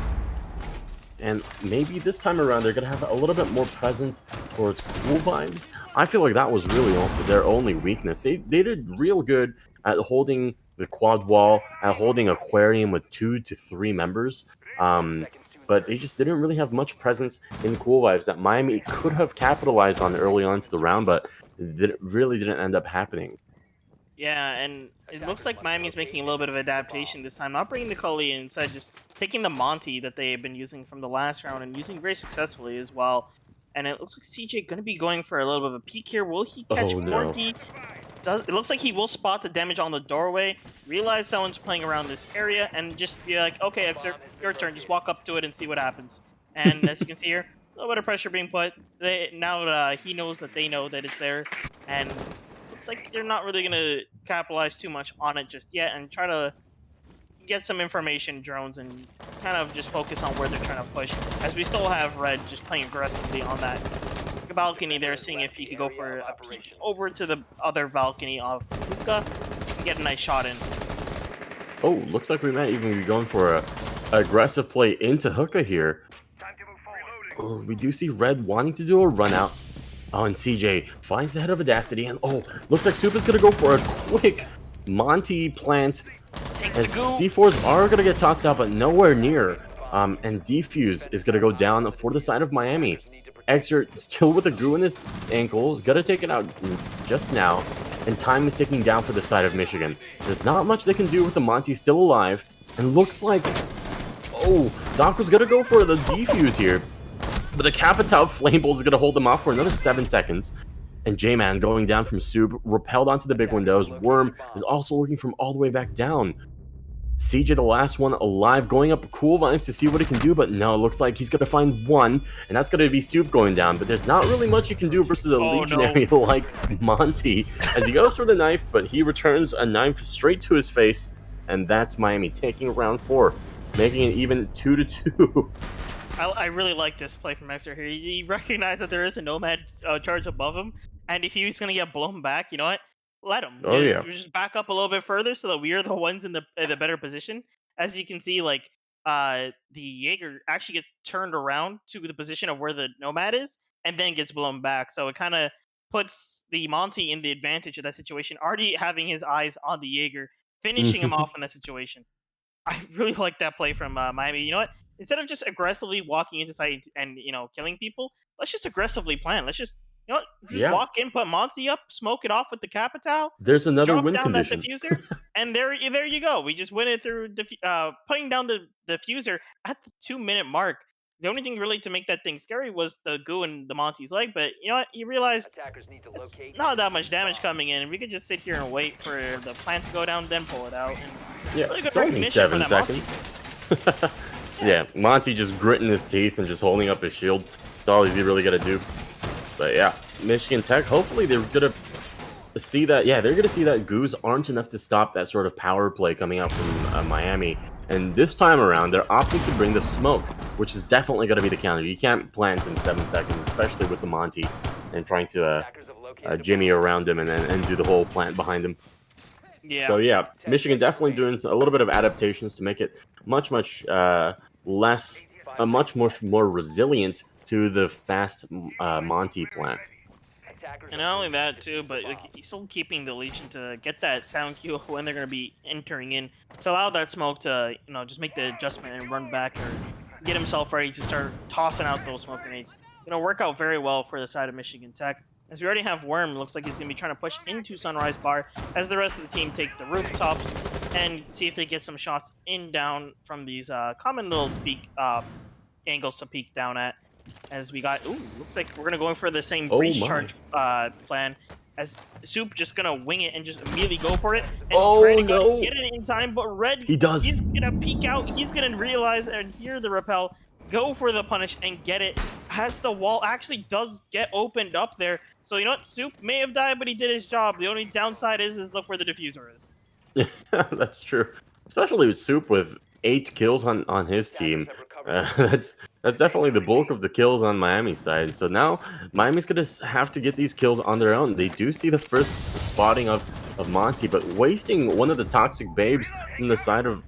And maybe this time around they're gonna have a little bit more presence towards cool vibes. I feel like that was really their only weakness. They did real good at holding the quad wall, at holding Aquarium with 2 to 3 members. But they just didn't really have much presence in cool vibes that Miami could have capitalized on early on to the round, but it really didn't end up happening. Yeah, and it looks like Miami's making a little bit of adaptation this time, not bringing the Cully inside, just taking the Monty that they've been using from the last round and using very successfully as well. And it looks like CJ going to be going for a little bit of a peek here. Will he catch Corgi? It looks like he will spot the damage on the doorway, realize someone's playing around this area, and just be like, okay, Exer, your turn. Just walk up to it and see what happens. And as you can see here, a little bit of pressure being put. Now he knows that they know that it's there, and it's like they're not really going to capitalize too much on it just yet, and try to get some information drones and kind of just focus on where they're trying to push, as we still have Red just playing aggressively on that balcony there, seeing if he could go for a peek over to the other balcony of Hookah and get a nice shot in. Oh, looks like we might even be going for a aggressive play into Hookah here. Oh, we do see Red wanting to do a run out. Oh, and CJ finds the head of Audacity, and looks like Soup is going to go for a quick Monty plant, as C4s are going to get tossed out, but nowhere near. And Defuse is going to go down for the side of Miami. Exert still with a goo in his ankle, is going to take it out just now, and time is ticking down for the side of Michigan. There's not much they can do with the Monty still alive, and looks like, Doc was going to go for the Defuse here. But the Capital Flame Bolt is going to hold them off for another 7 seconds. And J-Man going down from Soup, repelled onto the big windows. Worm is also looking from all the way back down. CJ, the last one alive, going up Cool Vibes to see what he can do, but no, it looks like he's going to find one, and that's going to be Soup going down. But there's not really much you can do versus a Oh no. Legionary like Monty, as he goes for the knife, but he returns a knife straight to his face, and that's Miami taking round 4, making it even 2-2. I really like this play from Exer here. He recognized that there is a Nomad charge above him, and if he's gonna get blown back, you know what? Let him. Oh, yeah. Just back up a little bit further so that we are the ones in the better position. As you can see, like the Jaeger actually gets turned around to the position of where the Nomad is, and then gets blown back. So it kind of puts the Monty in the advantage of that situation, already having his eyes on the Jaeger, finishing him off in that situation. I really like that play from Miami. You know what? Instead of just aggressively walking into site and killing people, let's just aggressively plan. Let's just just Yeah, walk in, put Monty up, smoke it off with the Capital, there's another drop win down that condition. diffuser, and there you go. We just win it through putting down the diffuser at the 2 minute mark. The only thing really to make that thing scary was the goo and the Monty's leg, but you know what? You realized it's not that much damage coming in, and we could just sit here and wait for the plant to go down, then pull it out. And Yeah, really good it's only recognition from 7 that Monty. seconds. Yeah, Monty just gritting his teeth and just holding up his shield. That's all he's really got to do. But yeah, Michigan Tech, hopefully they're going to see that. Yeah, they're going to see that goos aren't enough to stop that sort of power play coming out from Miami. And this time around, they're opting to bring the smoke, which is definitely going to be the counter. You can't plant in 7 seconds, especially with the Monty, and trying to jimmy around him and do the whole plant behind him. Yeah. So yeah, Michigan definitely doing a little bit of adaptations to make it much less, much more resilient to the fast Monty plant. And not only that too, but like he's still keeping the Legion to get that sound cue of when they're gonna be entering in to allow that smoke to just make the adjustment and run back or get himself ready to start tossing out those smoke grenades. Work out very well for the side of Michigan Tech. As we already have Worm, looks like he's gonna be trying to push into Sunrise Bar as the rest of the team take the rooftops and see if they get some shots in down from these common little angles to peek down at. As we got, ooh, looks like we're gonna go in for the same Oh breach my! charge plan. As Soup just gonna wing it and just immediately go for it and pray Oh to God no! get it in time. But Red, He he's does. gonna peek out. He's gonna realize and hear the repel, go for the punish and get it. As the wall actually does get opened up there. So you know what? Soup may have died, but he did his job. The only downside is look where the diffuser is. That's true. Especially with Soup with 8 kills on his team. That's definitely the bulk of the kills on Miami's side. So now Miami's gonna have to get these kills on their own. They do see the first spotting of Monty, but wasting one of the toxic babes from the side of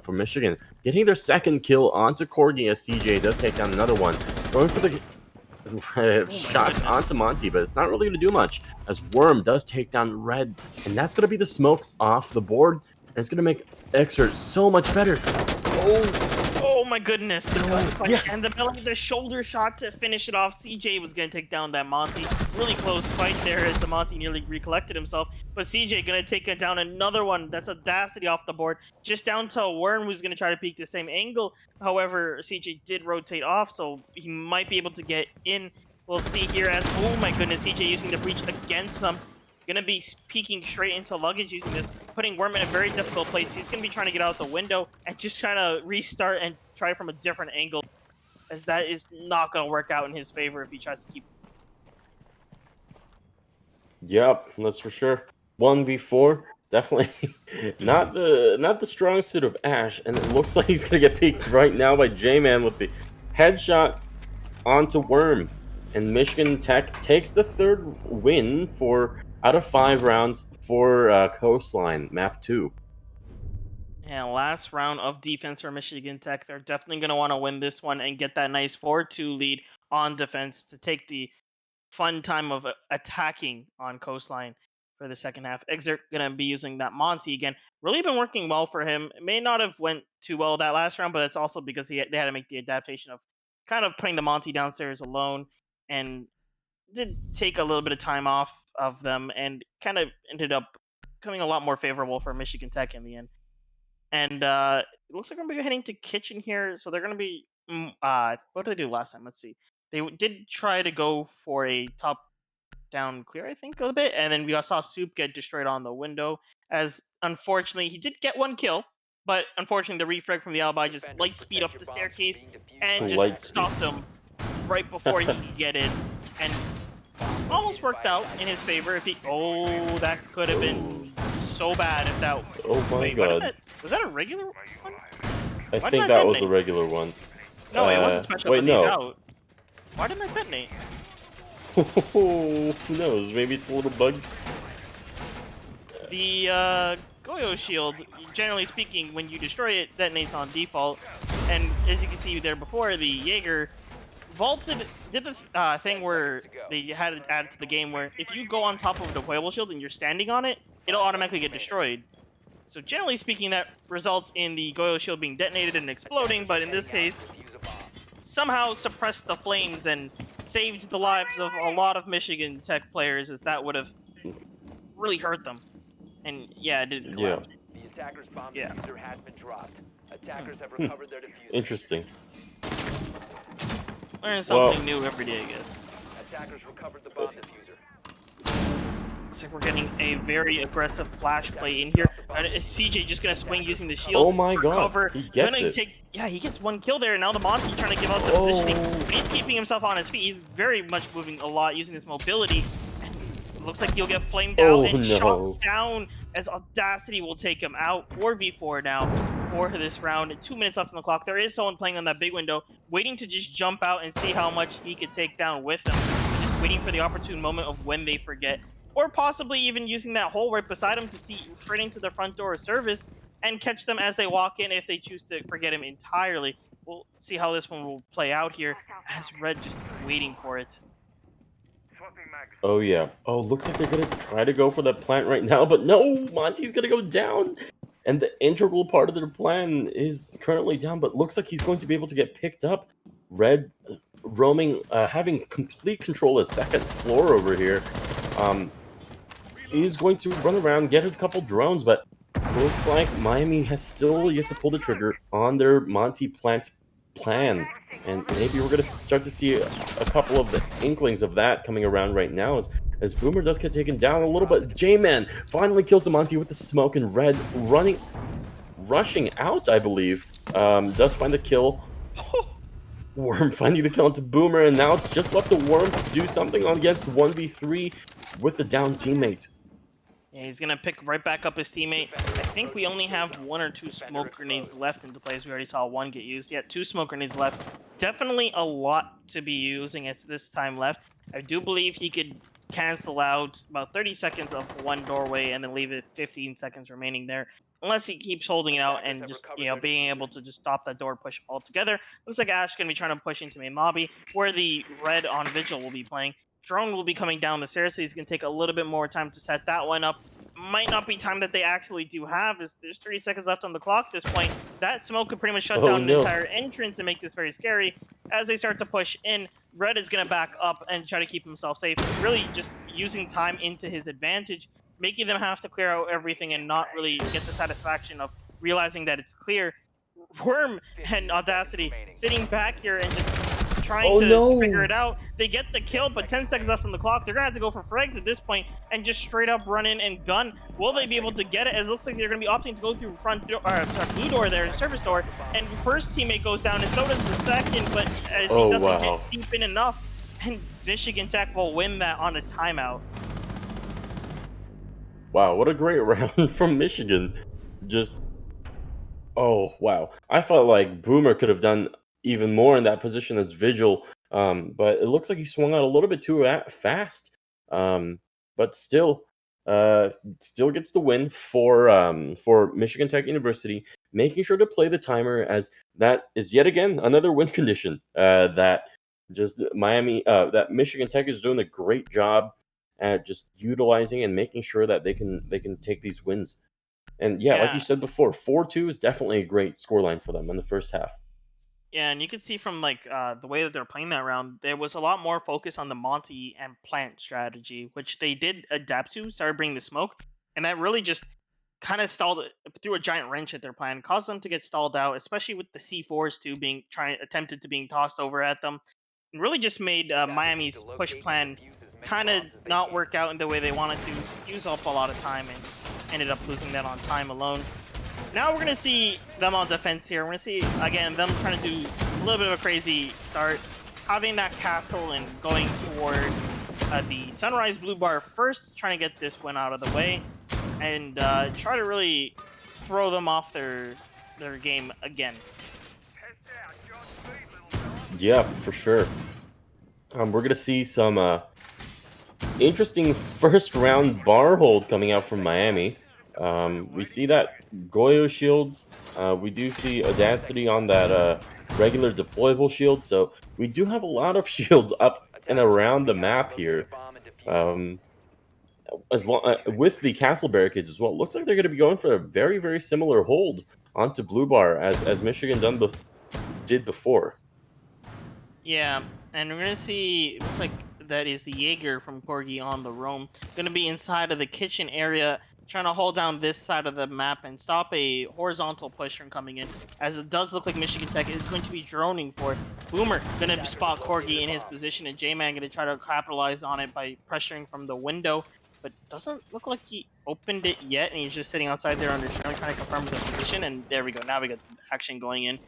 for Michigan, getting their second kill onto Corgi as CJ does take down another one, going for the Oh my shots goodness. onto Monty, but it's not really going to do much as Worm does take down Red, and that's going to be the smoke off the board, and it's going to make Exert so much better. Oh, Oh my goodness, the gut no, punch and yes! the shoulder shot to finish it off. CJ was gonna take down that Monty. Really close fight there as the Monty nearly recollected himself. But CJ gonna take it down another one. That's Audacity off the board. Just down to Worm who's gonna try to peek the same angle. However, CJ did rotate off, so he might be able to get in. We'll see here as, oh my goodness, CJ using the breach against them. Gonna be peeking straight into luggage using this, putting Worm in a very difficult place. He's gonna be trying to get out the window and just trying to restart and try from a different angle, as that is not gonna work out in his favor if he tries to keep. Yep, that's for sure. 1v4, definitely not the strong suit of Ash, and it looks like he's gonna get peeked right now by J-Man with the headshot onto Worm. And Michigan Tech takes the third win for out of 5 rounds for Coastline Map 2. And last round of defense for Michigan Tech. They're definitely gonna want to win this one and get that nice 4-2 lead on defense to take the fun time of attacking on Coastline for the second half. Exert gonna be using that Monty again. Really been working well for him. It may not have went too well that last round, but it's also because they had to make the adaptation of kind of putting the Monty downstairs alone, and did take a little bit of time off of them, and kind of ended up coming a lot more favorable for Michigan Tech in the end. And it looks like we're gonna be heading to Kitchen here, so they're gonna be. What did they do last time? Let's see. did try to go for a top down clear, I think, a bit, and then we saw Soup get destroyed on the window. As unfortunately, he did get one kill, but unfortunately, the refrag from the alibi just Defenders, light speed protect up your the bombs from staircase being defused and by just Light attackers. speed. stopped him right before he could get in, and Bomb almost located by worked out in attackers. his favor. If he, oh, that could have Oh, been so bad if that. oh my Wait, why did god. that? Was that a regular one? I Why did think that that was a detonate? regular one. No, it wasn't special Wait, because he's no. out. Why didn't that detonate? Who knows? Maybe it's a little bug. The Goyo shield, generally speaking, when you destroy it, detonates on default. And as you can see there before, the Jaeger did the thing 10 where seconds to go. they had it added to the game where if you go on top of the deployable shield and you're standing on it, it'll 5 automatically seconds get remaining. destroyed. So generally speaking, that results in the Goyo shield being detonated and exploding, Attackers but are in this heading out case, to defuse a bomb. somehow suppressed the flames and saved the lives of a lot of Michigan Tech players, as that would have really hurt them. And yeah, it did Yeah. collapse. The attacker's bomb Yeah. diffuser has been dropped. Hmm. Attackers have recovered their diffuser. Interesting. Learn Well, something new every day, I guess. Attackers recovered the bomb diffuser. Looks like we're getting a very aggressive flash play in Attackers here. dropped the bomb diffuser. CJ just gonna swing Attackers using the recovered shield oh the my for diffuser. god. cover. He gets it. Yeah, he gets one kill there. Now the Monty trying to give out the positioning. Oh. But he's keeping himself on his feet. He's very much moving a lot using his mobility. And it looks like he'll get flamed out Oh and shot no. down as Audacity will take him out. 4v4 now for this round. 2 minutes left on the clock. There is someone playing on that big window, waiting to just jump out and see how much he could take down with him. Just waiting for the opportune moment of when they forget. Or possibly even using that hole right beside him to see straight into the front door of service and catch them as they walk in if they choose to forget him entirely. We'll see how this one will play out here as Red just waiting for it. Oh yeah. Oh, looks like they're gonna try to go for that plant right now, but no, Monty's gonna go down. And the integral part of their plan is currently down, but looks like he's going to be able to get picked up. Red roaming, having complete control of the second floor over here. He's going to run around, get a couple drones, but looks like Miami has still yet to pull the trigger on their Monty Plant plan. And maybe we're going to start to see a couple of the inklings of that coming around right now as Boomer does get taken down a little bit. J-Man finally kills the Monty with the smoke, and Red rushing out, I believe, does find the kill. Worm finding the kill into Boomer, and now it's just left the Worm to do something against 1v3 with the down teammate. Yeah, he's gonna pick right back up his teammate. I think we only have 1 or 2 smoke grenades left into place. We already saw one get used. Yeah, 2 smoke grenades left. Definitely a lot to be using at this time left. I do believe he could cancel out about 30 seconds of one doorway and then leave it 15 seconds remaining there. Unless he keeps holding it out Attackers and have just, recovered their being able diffuser. to just stop that door push altogether. Looks like Ash gonna be trying to push into main lobby, where the Red on Vigil will be playing. Drone will be coming down the stairs, so he's going to take a little bit more time to set that one up. Might not be time that they actually do have, as there's 30 seconds left on the clock at this point. That smoke could pretty much shut Oh down an no. entire entrance and make this very scary. As they start to push in, Red is going to back up and try to keep himself safe, really just using time into his advantage, making them have to clear out everything and not really get the satisfaction of realizing that it's clear. Worm 15 and seconds Audacity remaining. sitting back here and just trying Oh to no. figure it out. They get the kill, 10 but 10 seconds seconds left on the clock. They're gonna have to go for frags at this point and just straight up run in and gun. Will they be able to get it? As it looks like they're gonna be opting to go through front door, blue door there, service door. And first teammate goes down, and so does the second. But as he Oh doesn't wow. get deep in enough, and Michigan Tech will win that on a timeout. Wow, what a great round from Michigan. Just oh wow. I felt like Boomer could have done even more in that position as Vigil. But it looks like he swung out a little bit too fast. Um, but still gets the win for Michigan Tech University, making sure to play the timer as that is yet again another win condition. That just that Michigan Tech is doing a great job at just utilizing and making sure that they can take these wins. And yeah, like you Yeah, said before, 4-2 is definitely a great scoreline for them in the first half. yeah, and you can see from like the way that they're playing that round, there was a lot more focus on the Monty and plant strategy, which they did adapt to. Started bringing the smoke, and that really just kind of stalled it, threw a giant wrench at their plan, caused them to get stalled out, especially with the C4s too being attempted to being tossed over at them. really just made Miami's push plan kind of not work out in the way they wanted to. Use up a lot of time and just ended up losing that on time alone. Now we're gonna see them on defense here. We're gonna see again them trying to do a little bit of a crazy start, having that castle and going toward the Sunrise Blue Bar first, trying to get this win out of the way, and try to really throw them off their game again. Yeah, for sure. We're gonna see some interesting first round bar hold coming out from Miami. We see that Goyo shields. We do see Audacity on that regular deployable shield. So we do have a lot of shields up and around the map here. As long with the castle barricades as well. It looks like they're going to be going for a very, very similar hold onto Blue Bar as Michigan did before. Yeah, and we're gonna see. It looks like that is the Jaeger from Corgi on the roam. Gonna be inside of the kitchen area, trying to hold down this side of the map and stop a horizontal push from coming in. As it does look like Michigan Tech is going to be droning for it. Boomer gonna spot Corgi in his position, and J-Man gonna try to capitalize on it by pressuring from the window. But doesn't look like he opened it yet, and he's just sitting outside there under trying to confirm the position. And there we go. Now we got action going in.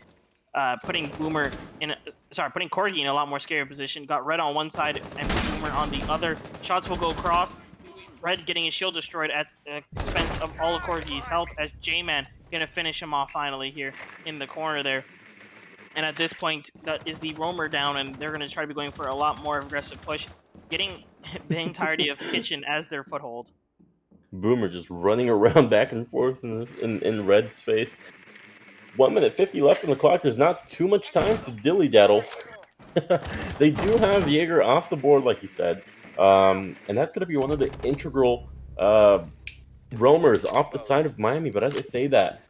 Putting putting Corgi in a lot more scary position. Got Red on one side and Boomer on the other. Shots will go across. Red getting his shield destroyed at the expense of all of Corgi's health, as J-Man gonna finish him off finally here in the corner there. And at this point, that is the roamer down, and they're gonna try to be going for a lot more aggressive push, getting the entirety of Kitchen as their foothold. Boomer just running around back and forth in Red's face. 1 minute 50 left on the clock. There's not too much time to dilly-daddle. They do have Jaeger off the board, like you said. And that's going to be one of the integral roamers off the side of Miami. But as I say that,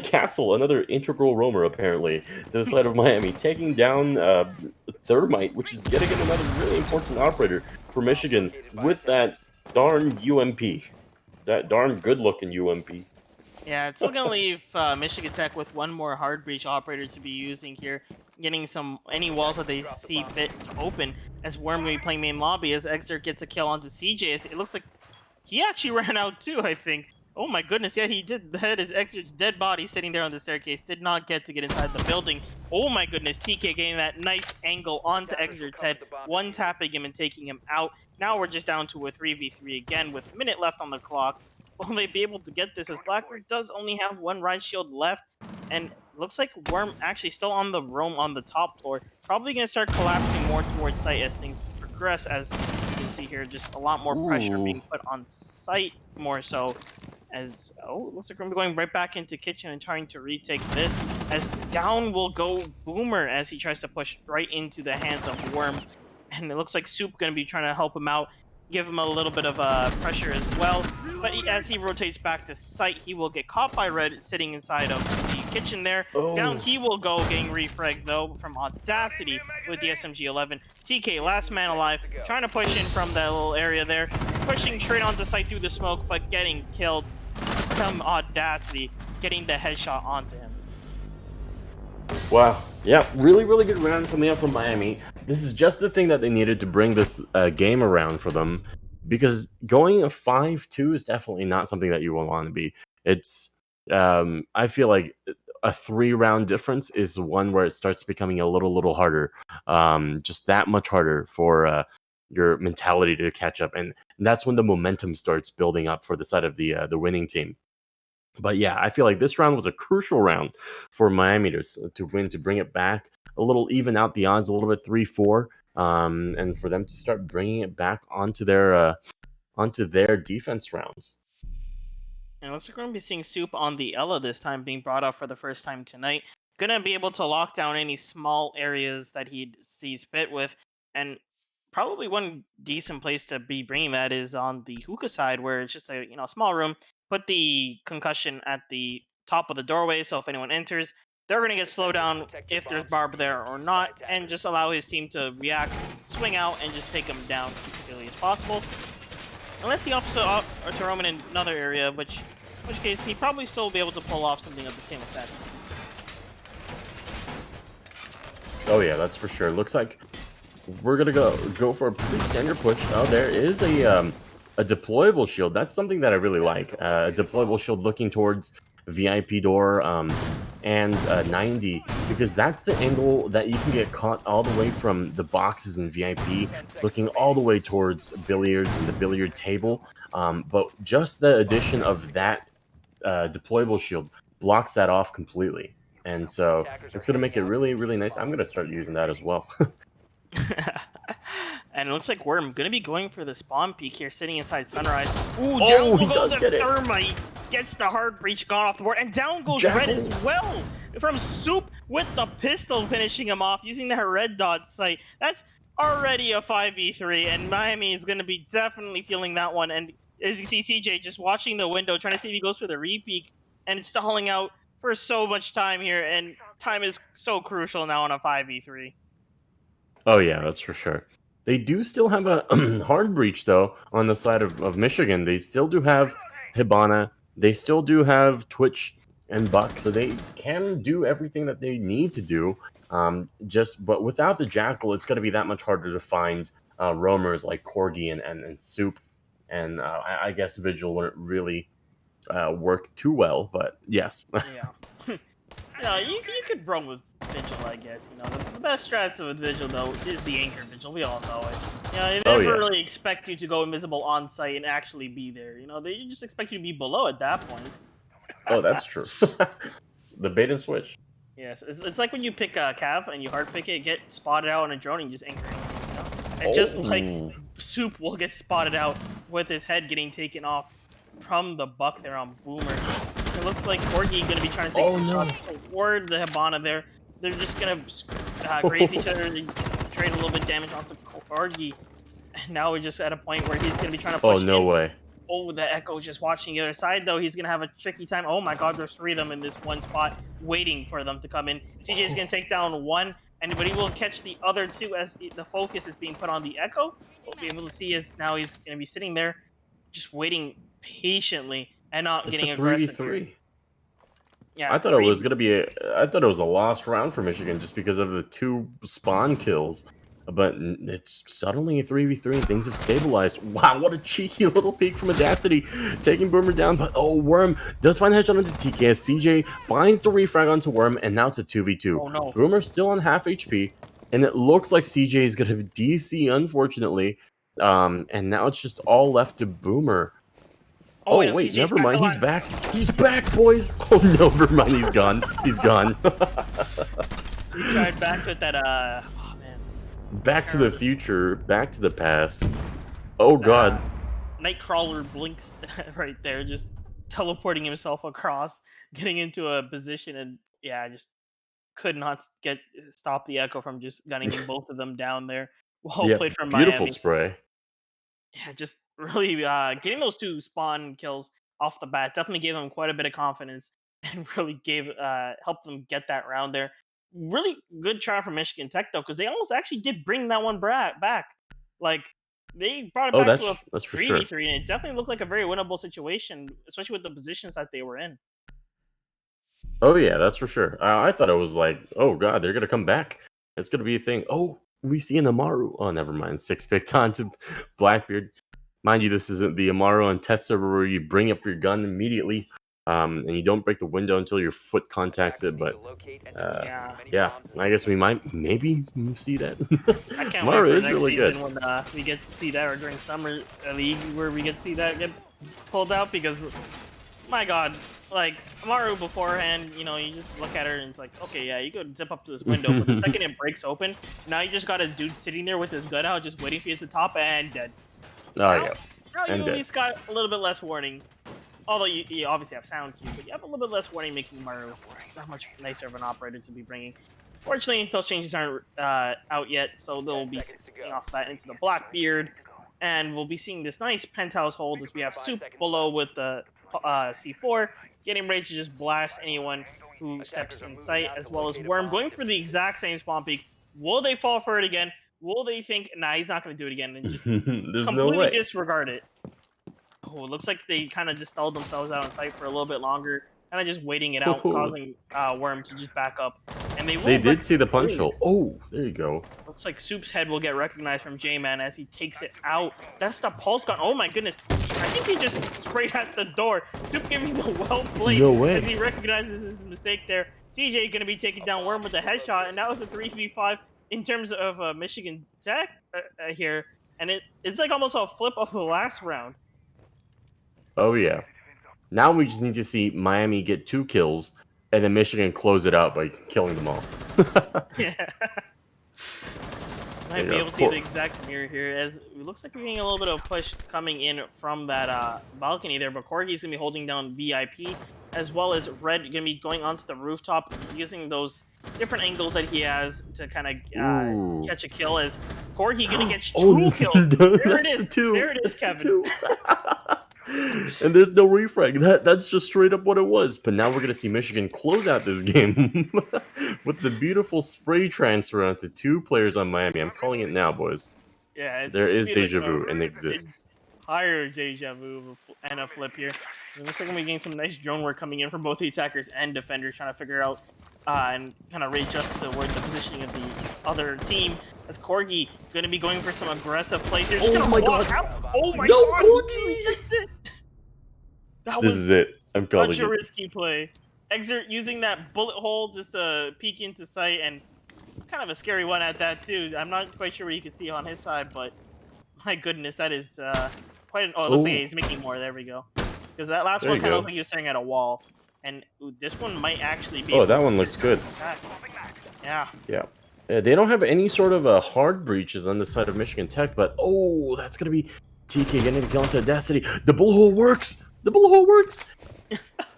Castle, another integral roamer, apparently, to the side of Miami, taking down Thermite, which is yet again another really important operator for Michigan with that darn UMP. That darn good-looking UMP. Yeah, it's still gonna leave Michigan Tech with one more hard breach operator to be using here, getting any walls that they see fit to open. As Worm gonna be playing main lobby, as Exer gets a kill onto CJ. It looks like he actually ran out too, I think. Oh my goodness, yeah, he did. That is Exer's dead body sitting there on the staircase. Did not get to get inside the building. Oh my goodness, TK getting that nice angle onto Exer's head, one tapping him and taking him out. Now we're just down to a 3v3 again with a minute left on the clock. Will they be able to get this, as Blackbird does only have one right shield left, and looks like Worm actually still on the roam on the top floor. Probably going to start collapsing more towards site as things progress, as you can see here, just a lot more pressure being put on site more so. As, oh, it looks like we're going right back into kitchen and trying to retake this, as down will go Boomer as he tries to push right into the hands of Worm. And it looks like Soup going to be trying to help him out, give him a little bit of pressure as well. But as he rotates back to site, he will get caught by Red sitting inside of the kitchen there. Oh. Down he will go, getting refragged though from Audacity with the SMG-11. TK, last man alive, trying to push in from that little area there. Pushing straight onto site through the smoke, but getting killed from Audacity, getting the headshot onto him. Wow. Yeah, really, really good round coming out from Miami. This is just the thing that they needed to bring this game around for them, because going a 5-2 is definitely not something that you will want to be. It's, I feel like a 3-round difference is one where it starts becoming a little harder, just that much harder for your mentality to catch up, and that's when the momentum starts building up for the side of the winning team. But yeah, I feel like this round was a crucial round for Miami to win, to bring it back a little, even out the odds a little bit, 3-4, and for them to start bringing it back onto their defense rounds. And it looks like we're going to be seeing Soup on the Ella this time, being brought up for the first time tonight. Going to be able to lock down any small areas that he sees fit with, and probably one decent place to be bringing that is on the hookah side, where it's just a small room. Put the concussion at the top of the doorway, so if anyone enters, they're going to get slowed down if there's Barb there or not, and just allow his team to react, swing out, and just take him down as quickly as possible. Unless he opts to roam in another area, in which case he probably still will be able to pull off something of the same effect. Oh yeah, that's for sure. Looks like we're gonna go for a pretty standard push. Oh, there is a deployable shield. That's something that I really like. A deployable shield looking towards VIP door and 90, because that's the angle that you can get caught all the way from the boxes in VIP, looking all the way towards billiards and the billiard table. But just the addition of that deployable shield blocks that off completely. And so it's going to make it really, really nice. I'm going to start using that as well. And it looks like Worm gonna be going for the spawn peak here, sitting inside Sunrise. Ooh, Oh, down he goes does the get it. Thermite. Gets the hard breach gone off the board, and down goes Red Jackal. as well from Soup with the pistol finishing him off using that red dot sight. That's already a 5v3, and Miami is gonna be definitely feeling that one. And as you see, CJ just watching the window, trying to see if he goes for the repeak, and stalling out for so much time here. And time is so crucial now on a 5v3. Oh yeah, that's for sure. They do still have a hard breach though on the side of Michigan. They still do have Hibana. They still do have Twitch and Buck, so they can do everything that they need to do. But without the Jackal, it's going to be that much harder to find roamers like Corgi and Soup. And I guess Vigil wouldn't really work too well. But yes, Yeah. Yeah, you could run with Vigil, I guess. You know, the best strats with Vigil, though, is the Anchor Vigil. We all know it. You know, they oh never yeah, really expect you to go invisible on site and actually be there. You know, they just expect you to be below at that point. oh that's true. The bait and switch. Yes, it's like when you pick a Cav and you hard pick it, get spotted out on a drone, and you just anchor it. You know? And just like Oh. Soup will get spotted out with his head getting taken off from the Buck there on Boomer. It looks like Corgi gonna be trying to take some shots toward the Hibana there. They're just gonna graze each other and trade a little bit of damage onto Corgi. And now we're just at a point where he's gonna be trying to Oh push no in. way. Oh, the Echo just watching the other side though. He's gonna have a tricky time. Oh my God, there's 3 of them in this one spot, waiting for them to come in. CJ is gonna take down 1, but he will catch the other 2 as the focus is being put on the Echo. We'll be able to see as now he's gonna be sitting there, just waiting patiently and not It's a getting aggressive here. 3v3. Yeah, I thought it was gonna be I thought it was a lost round for Michigan just because of the 2 spawn kills. But it's suddenly a 3v3 and things have stabilized. Wow, what a cheeky little peek from Audacity, taking Boomer down. But oh, Worm does find a headshot onto TK. CJ finds the refrag onto Worm, and now it's a 2v2. Oh no. Boomer's still on half HP, and it looks like CJ is gonna DC, unfortunately. And now it's just all left to Boomer. Oh, Oh no, wait, CJ's never back mind. He's alive. back. He's back, boys. Oh, never mind. He's gone. He's gone. He tried back with that oh man. Back to the future. Back to the past. Oh god. Nightcrawler blinks right there, just teleporting himself across, getting into a position, and yeah, just could not stop the Echo from just gunning both of them down there. Well Yep. played from Beautiful Miami. spray. Yeah, just really getting those 2 spawn kills off the bat definitely gave them quite a bit of confidence and really helped them get that round there. Really good try from Michigan Tech though, because they almost actually did bring that one back. Like they brought it Oh, back to a that's for sure. 3v3, and it definitely looked like a very winnable situation, especially with the positions that they were in. Oh yeah, that's for sure. I thought it was like, oh god, they're gonna come back. It's gonna be a thing. Oh, we see an Amaru. Oh, never mind. 6 picked onto Blackbeard. Mind you, this isn't the Amaru on test server where you bring up your gun immediately, and you don't break the window until your foot contacts it. But yeah, I guess we might maybe see that. I can't Amaru wait for is next really season good. when we get to see that, or during summer league where we get to see that get pulled out, because my God, like Amaru beforehand, you know, you just look at her and it's like, okay, yeah, you could zip up to this window, but the second it breaks open, now you just got a dude sitting there with his gun out, just waiting for you at the top and dead. Oh yeah, Now you and at dead. least got a little bit less warning. Although you obviously have sound cue, but you have a little bit less warning, making Amaru not much nicer of an operator to be bringing. Fortunately, those changes aren't out yet, so they'll be sticking off that into the Blackbeard, and we'll be seeing this nice penthouse hold as we have Soup below with the C4, getting ready to just blast anyone who steps in sight, as well as Worm going for the exact same spawn peak. Will they fall for it again? Will they think, nah, he's not going to do it again, and just There's no completely way. disregard it? Oh, it looks like they kind of just stalled themselves out on site for a little bit longer, kind of just waiting it out, causing Worm to just back up And they They will. did see the punch hole. Oh, there you go. Looks like Soup's head will get recognized from J-Man as he takes it out. That's the pulse gun. Oh my goodness. I think he just sprayed at the door. Soup giving the well played No way. as he recognizes his mistake there. CJ going to be taking down Worm with a headshot, and that was a 3v5 in terms of Michigan Tech here. And it's like almost a flip of the last round. Oh yeah. Now we just need to see Miami get 2 kills, and then Michigan close it out by killing them all. Yeah. Might be able to see the exact mirror here, as it looks like we're getting a little bit of push coming in from that balcony there, but Corgi's going to be holding down VIP, as well as Red going to be going onto the rooftop, using those different angles that he has to kind of catch a kill, as Corgi going to get 2 kills. There it is. The 2. There it is, That's Kevin. And there's no refrag. That's just straight up what it was. But now we're going to see Michigan close out this game with the beautiful spray transfer onto 2 players on Miami. I'm calling it now, boys. Yeah, it's There is like deja vu, and it exists. Higher deja vu and a flip here. It looks like we're getting some nice drone work coming in from both the attackers and defenders, trying to figure out and kind of readjust towards the positioning of the other team. As Corgi going to be going for some aggressive plays here. Oh my god! Oh my no, god! Corgi! That's it! This is it. I'm calling it. Such a risky play. Exert using that bullet hole just to peek into sight, and kind of a scary one at that too. I'm not quite sure what you can see on his side, but my goodness, that is quite an... Oh, it looks like he's making more. There we go. Because that last one kind of looked like he was staring at a wall. And this one might actually be... Oh, that one looks good. Yeah. Yeah. They don't have any sort of hard breaches on the side of Michigan Tech, but oh, that's going to be TK getting to kill into Audacity. The bullet hole works! The bullet hole works!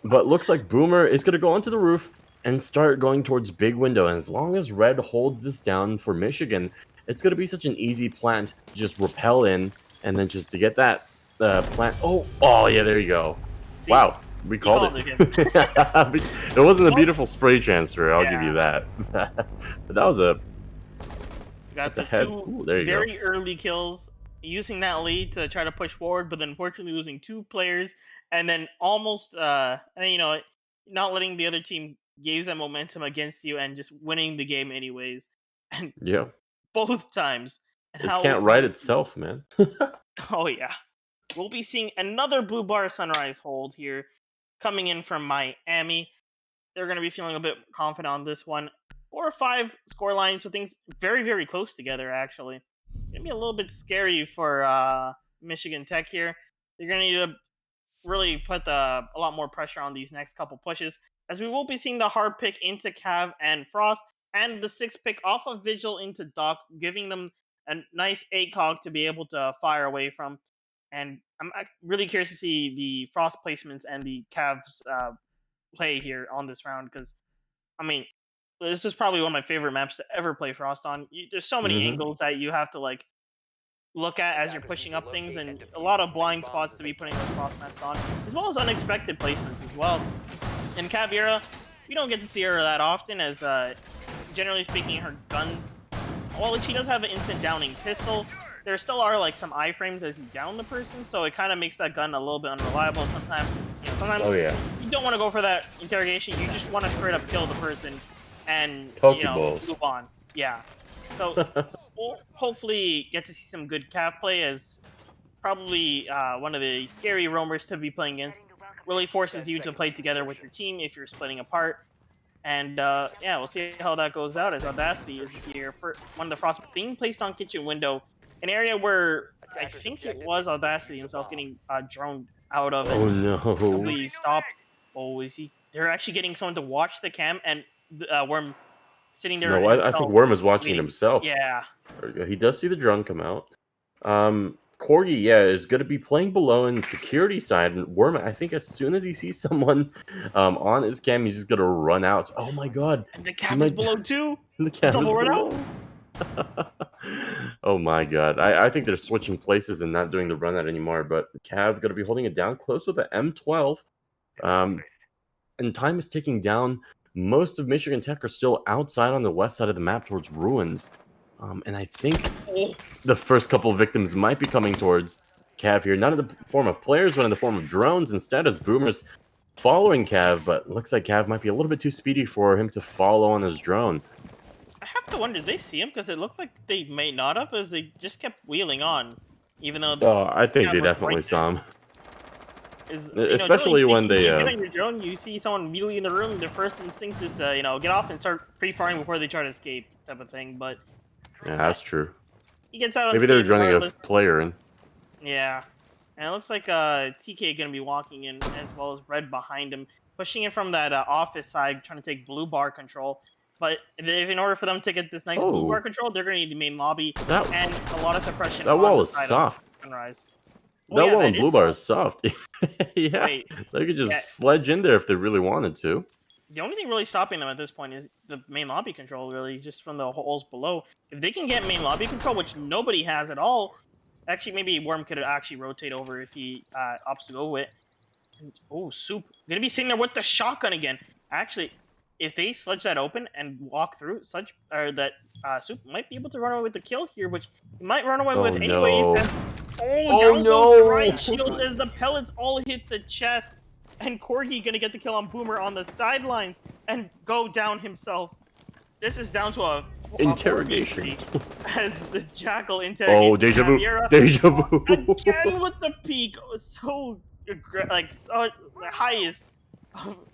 But looks like Boomer is going to go onto the roof and start going towards Big Window. And as long as Red holds this down for Michigan, it's going to be such an easy plant to just rappel in and then just to get that plant. Oh, yeah, there you go. See, wow, we called it. It wasn't a beautiful spray transfer, I'll give you that. But that was a... Got the head. 2 Ooh, there you very early kills, using that lead to try to push forward, but then unfortunately losing 2 players, and then almost, you know, not letting the other team use that momentum against you and just winning the game anyways. And yeah, both times. It can't write itself, man. Oh yeah. We'll be seeing another Blue Bar Sunrise hold here coming in from Miami. They're going to be feeling a bit confident on this one. 4 or 5 score lines, so things very, very close together, actually. Going to be a little bit scary for Michigan Tech here. They're going to need to really put a lot more pressure on these next couple pushes, as we will be seeing the hard pick into Cav and Frost, and the 6th pick off of Vigil into Doc, giving them a nice ACOG to be able to fire away from. And I'm really curious to see the Frost placements and the Cavs play here on this round, because, I mean, this is probably one of my favorite maps to ever play Frost on. There's so many angles that you have to, like, look at as you're pushing up things, and a lot of blind spots to be putting those Frost maps on, as well as unexpected placements as well. And Caviera, we don't get to see her that often, as generally speaking, her guns, while she does have an instant downing pistol, there still are like some iframes as you down the person, so it kind of makes that gun a little bit unreliable sometimes. You know, sometimes you don't want to go for that interrogation, you just want to straight up kill the person and move on. Yeah. So we'll hopefully get to see some good Cav play, as probably one of the scary roamers to be playing against. Really forces you to play together with your team if you're splitting apart. And yeah, we'll see how that goes out, as Audacity is here for one of the Frost being placed on kitchen window, an area where I think it was Audacity himself getting droned out of. Oh no! Nobody stopped. Oh, is he? They're actually getting someone to watch the cam, and Worm sitting there. No, I think Worm is watching himself. Yeah. He does see the drone come out. Corgi, yeah, is going to be playing below in security side, and Worm, I think as soon as he sees someone on his cam, he's just going to run out. Oh my god. And the cam is below too. The cam is below. Oh my god. I think they're switching places and not doing the run out anymore, but Cav going to be holding it down close with the M12. And time is ticking down. Most of Michigan Tech are still outside on the west side of the map towards Ruins. And I think the first couple of victims might be coming towards Cav here. Not in the form of players, but in the form of drones. Instead, as Boomers following Cav, but looks like Cav might be a little bit too speedy for him to follow on his drone. I have to wonder, did they see him? Because it looked like they may not have, as they just kept wheeling on, even though Oh, I think Cav they was definitely right there. saw him. Generally Especially when speaking, they you get on your drone, you see someone immediately in the room, their first instinct is to, get off and start pre-firing before they try to escape, type of thing. But Yeah, that's true. he gets out Maybe they're unscathed joining a regardless. player in. Yeah, and it looks like TK gonna be walking in as well as Red behind him, pushing it from that office side, trying to take blue bar control. But in order for them to get this nice blue bar Oh, control, they're gonna need the main lobby that and a lot of suppression that on wall the is side of soft. Sunrise. Oh That yeah, wall that in blue is bar soft. is soft. Yeah, Wait, they could yeah. just sledge in there if they really wanted to. The only thing really stopping them at this point is the main lobby control, really, just from the holes below. If they can get main lobby control, which nobody has at all, actually, maybe Worm could actually rotate over if he opts to go with. And, oh, Soup. Gonna be sitting there with the shotgun again. Actually, if they sledge that open and walk through, Soup might be able to run away with the kill here, which he might run away with Oh anyways. no! As, Oh down goes the right no! shield as the pellets all hit the chest. And Corgi gonna get the kill on Boomer on the sidelines and go down himself. This is down to a Interrogation. 4v3 as the Jackal Oh, interrogates deja vu! Caveira. Deja vu! Again with the peak, so the highest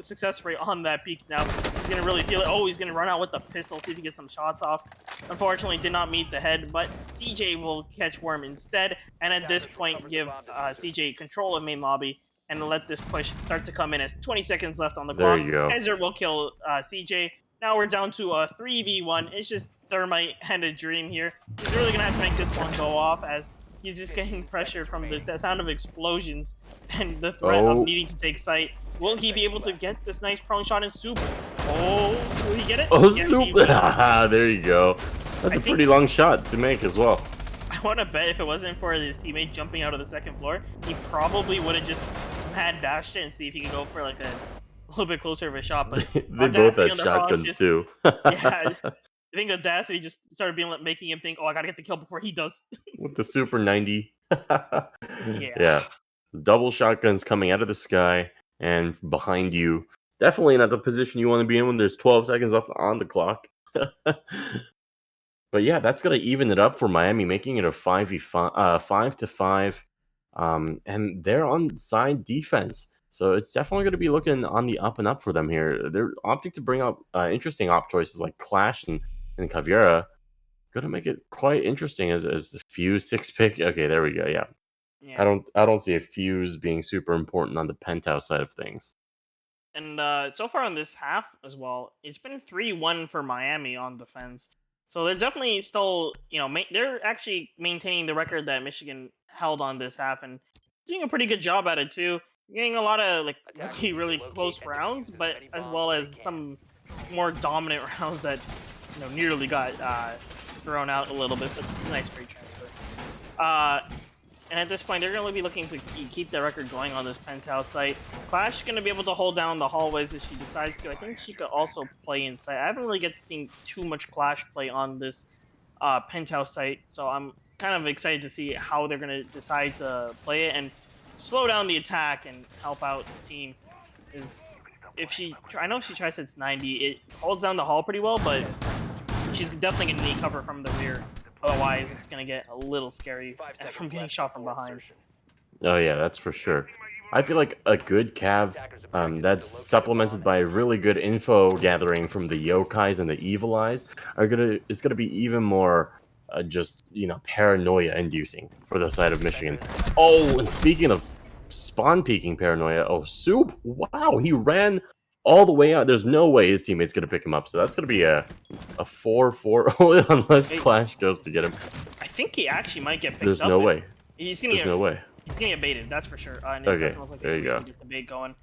success rate on that peak. Now he's gonna really feel it. Oh, he's gonna run out with the pistol, see if he gets some shots off. Unfortunately, did not meet the head, but CJ will catch Worm instead, and at this point give CJ control of main lobby and let this push start to come in as 20 seconds left on the There clock. you go. Ezra will kill CJ. Now we're down to a 3v1. It's just Thermite and a Dream here. He's really gonna have to make this one go off as he's just getting pressure from the sound of explosions and the threat of needing to take sight. Will he be able to get this nice prone shot in Soup? Oh, will he get it? Oh, Yes, Soup! he will. There you go. That's a pretty long shot to make as well. I want to bet if it wasn't for his teammate jumping out of the second floor, he probably would have just mad dashed it and see if he could go for like a little bit closer of a shot. But They both had shotguns too. Yeah, I think Audacity just started making him think, oh, I gotta get the kill before he does. With the Super 90. Yeah. Yeah. Double shotguns coming out of the sky and behind you. Definitely not the position you want to be in when there's 12 seconds left on the clock. But yeah, that's gonna even it up for Miami, making it a 5v5, 5-5. And they're on side defense. So it's definitely going to be looking on the up and up for them here. They're opting to bring up interesting op choices like Clash and Caveira. Going to make it quite interesting as the Fuse 6-pick. Okay, there we go. Yeah. I don't see a Fuse being super important on the Penthouse side of things. And so far on this half as well, it's been 3-1 for Miami on defense. So they're definitely still, they're actually maintaining the record that Michigan held on this half and doing a pretty good job at it too. Getting a lot of really close rounds, but as well as some more dominant rounds that nearly got thrown out a little bit. But nice free transfer. And at this point, they're going to be looking to keep the record going on this Penthouse site. Clash is going to be able to hold down the hallways if she decides to. I think she could also play inside. I haven't really get to see too much Clash play on this Penthouse site, so I'm kind of excited to see how they're going to decide to play it and slow down the attack and help out the team. I know if she tries to, it's 90, it holds down the hall pretty well, but she's definitely going to need cover from the rear. Otherwise, it's going to get a little scary from getting shot from behind. Oh yeah, that's for sure. I feel like a good Cav that's supplemented by really good info gathering from the Yokais and the Evil Eyes is gonna be even more just paranoia inducing for the side of Michigan. Oh, and speaking of spawn peeking paranoia, oh Soup, wow, he ran all the way out. There's no way his teammate's gonna pick him up, so that's gonna be a 4-4 unless Clash goes to get him. I think he actually might get picked up. There's no way. He's gonna no way. He's gonna get baited, that's for sure. And Okay, it doesn't look like there you go. Get the bait going.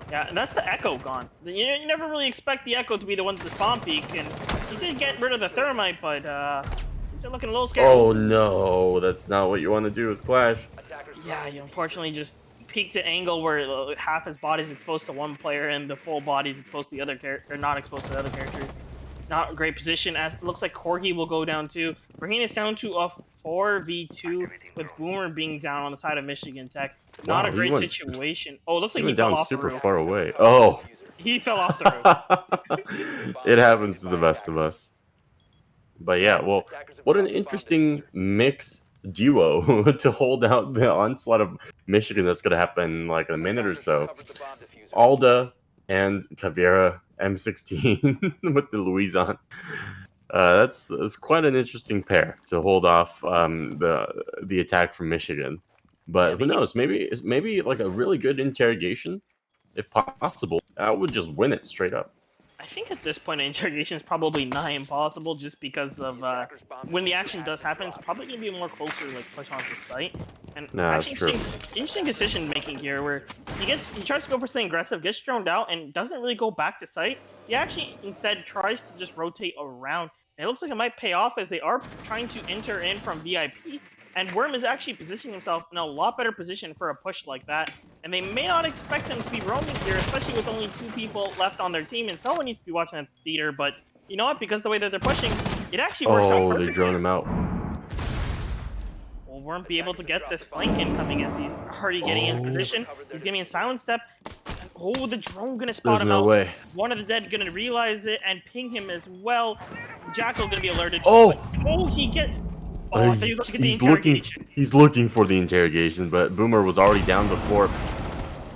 Yeah, and that's the Echo gone. You never really expect the Echo to be the one to spawn peek, and he did get rid of the Thermite, but these are looking a little scary. Oh no, that's not what you want to do with Clash. Yeah, you unfortunately just peeked at angle where half his body is exposed to one player and the full body is exposed to the other character, or not exposed to the other character. Not a great position. As it looks like Corgi will go down too, bringing us down to a 4v2 with Boomer being down on the side of Michigan Tech. Not Wow, a he great went situation. Oh, it looks he like he went fell down off the super roof. far away. Oh, He fell off the roof. it happens to the best of us. But yeah, well, what an interesting mix duo to hold out the onslaught of Michigan that's going to happen in like a minute or so. Alda and Caveira M16 with the Louison. That's quite an interesting pair to hold off the attack from Michigan. Yeah, But who they knows? Maybe like a really good interrogation, if possible, I would just win it straight up. I think at this point, interrogation is probably nigh impossible, just because of when the action does happen, it's probably going to be a more closer like push onto site. And Nah, that's actually, true. interesting decision making here, where he tries to go for something aggressive, gets droned out, and doesn't really go back to site. He actually instead tries to just rotate around. And it looks like it might pay off, as they are trying to enter in from VIP, and Worm is actually positioning himself in a lot better position for a push like that. And they may not expect him to be roaming here, especially with only 2 people left on their team, and someone needs to be watching that theater. But you know what? Because the way that they're pushing, it actually works out Oh, they perfectly. drone him out. Well, won't be able to get this flank incoming, as he's already getting in position. He's getting in silent step. And, oh, the drone gonna spot There's him no out. way. One of the dead gonna realize it and ping him as well. Jackal gonna be alerted. Oh! But, oh, he get. Oh, I thought he was gonna get the He's looking. interrogation. He's looking for the interrogation, but Boomer was already down before.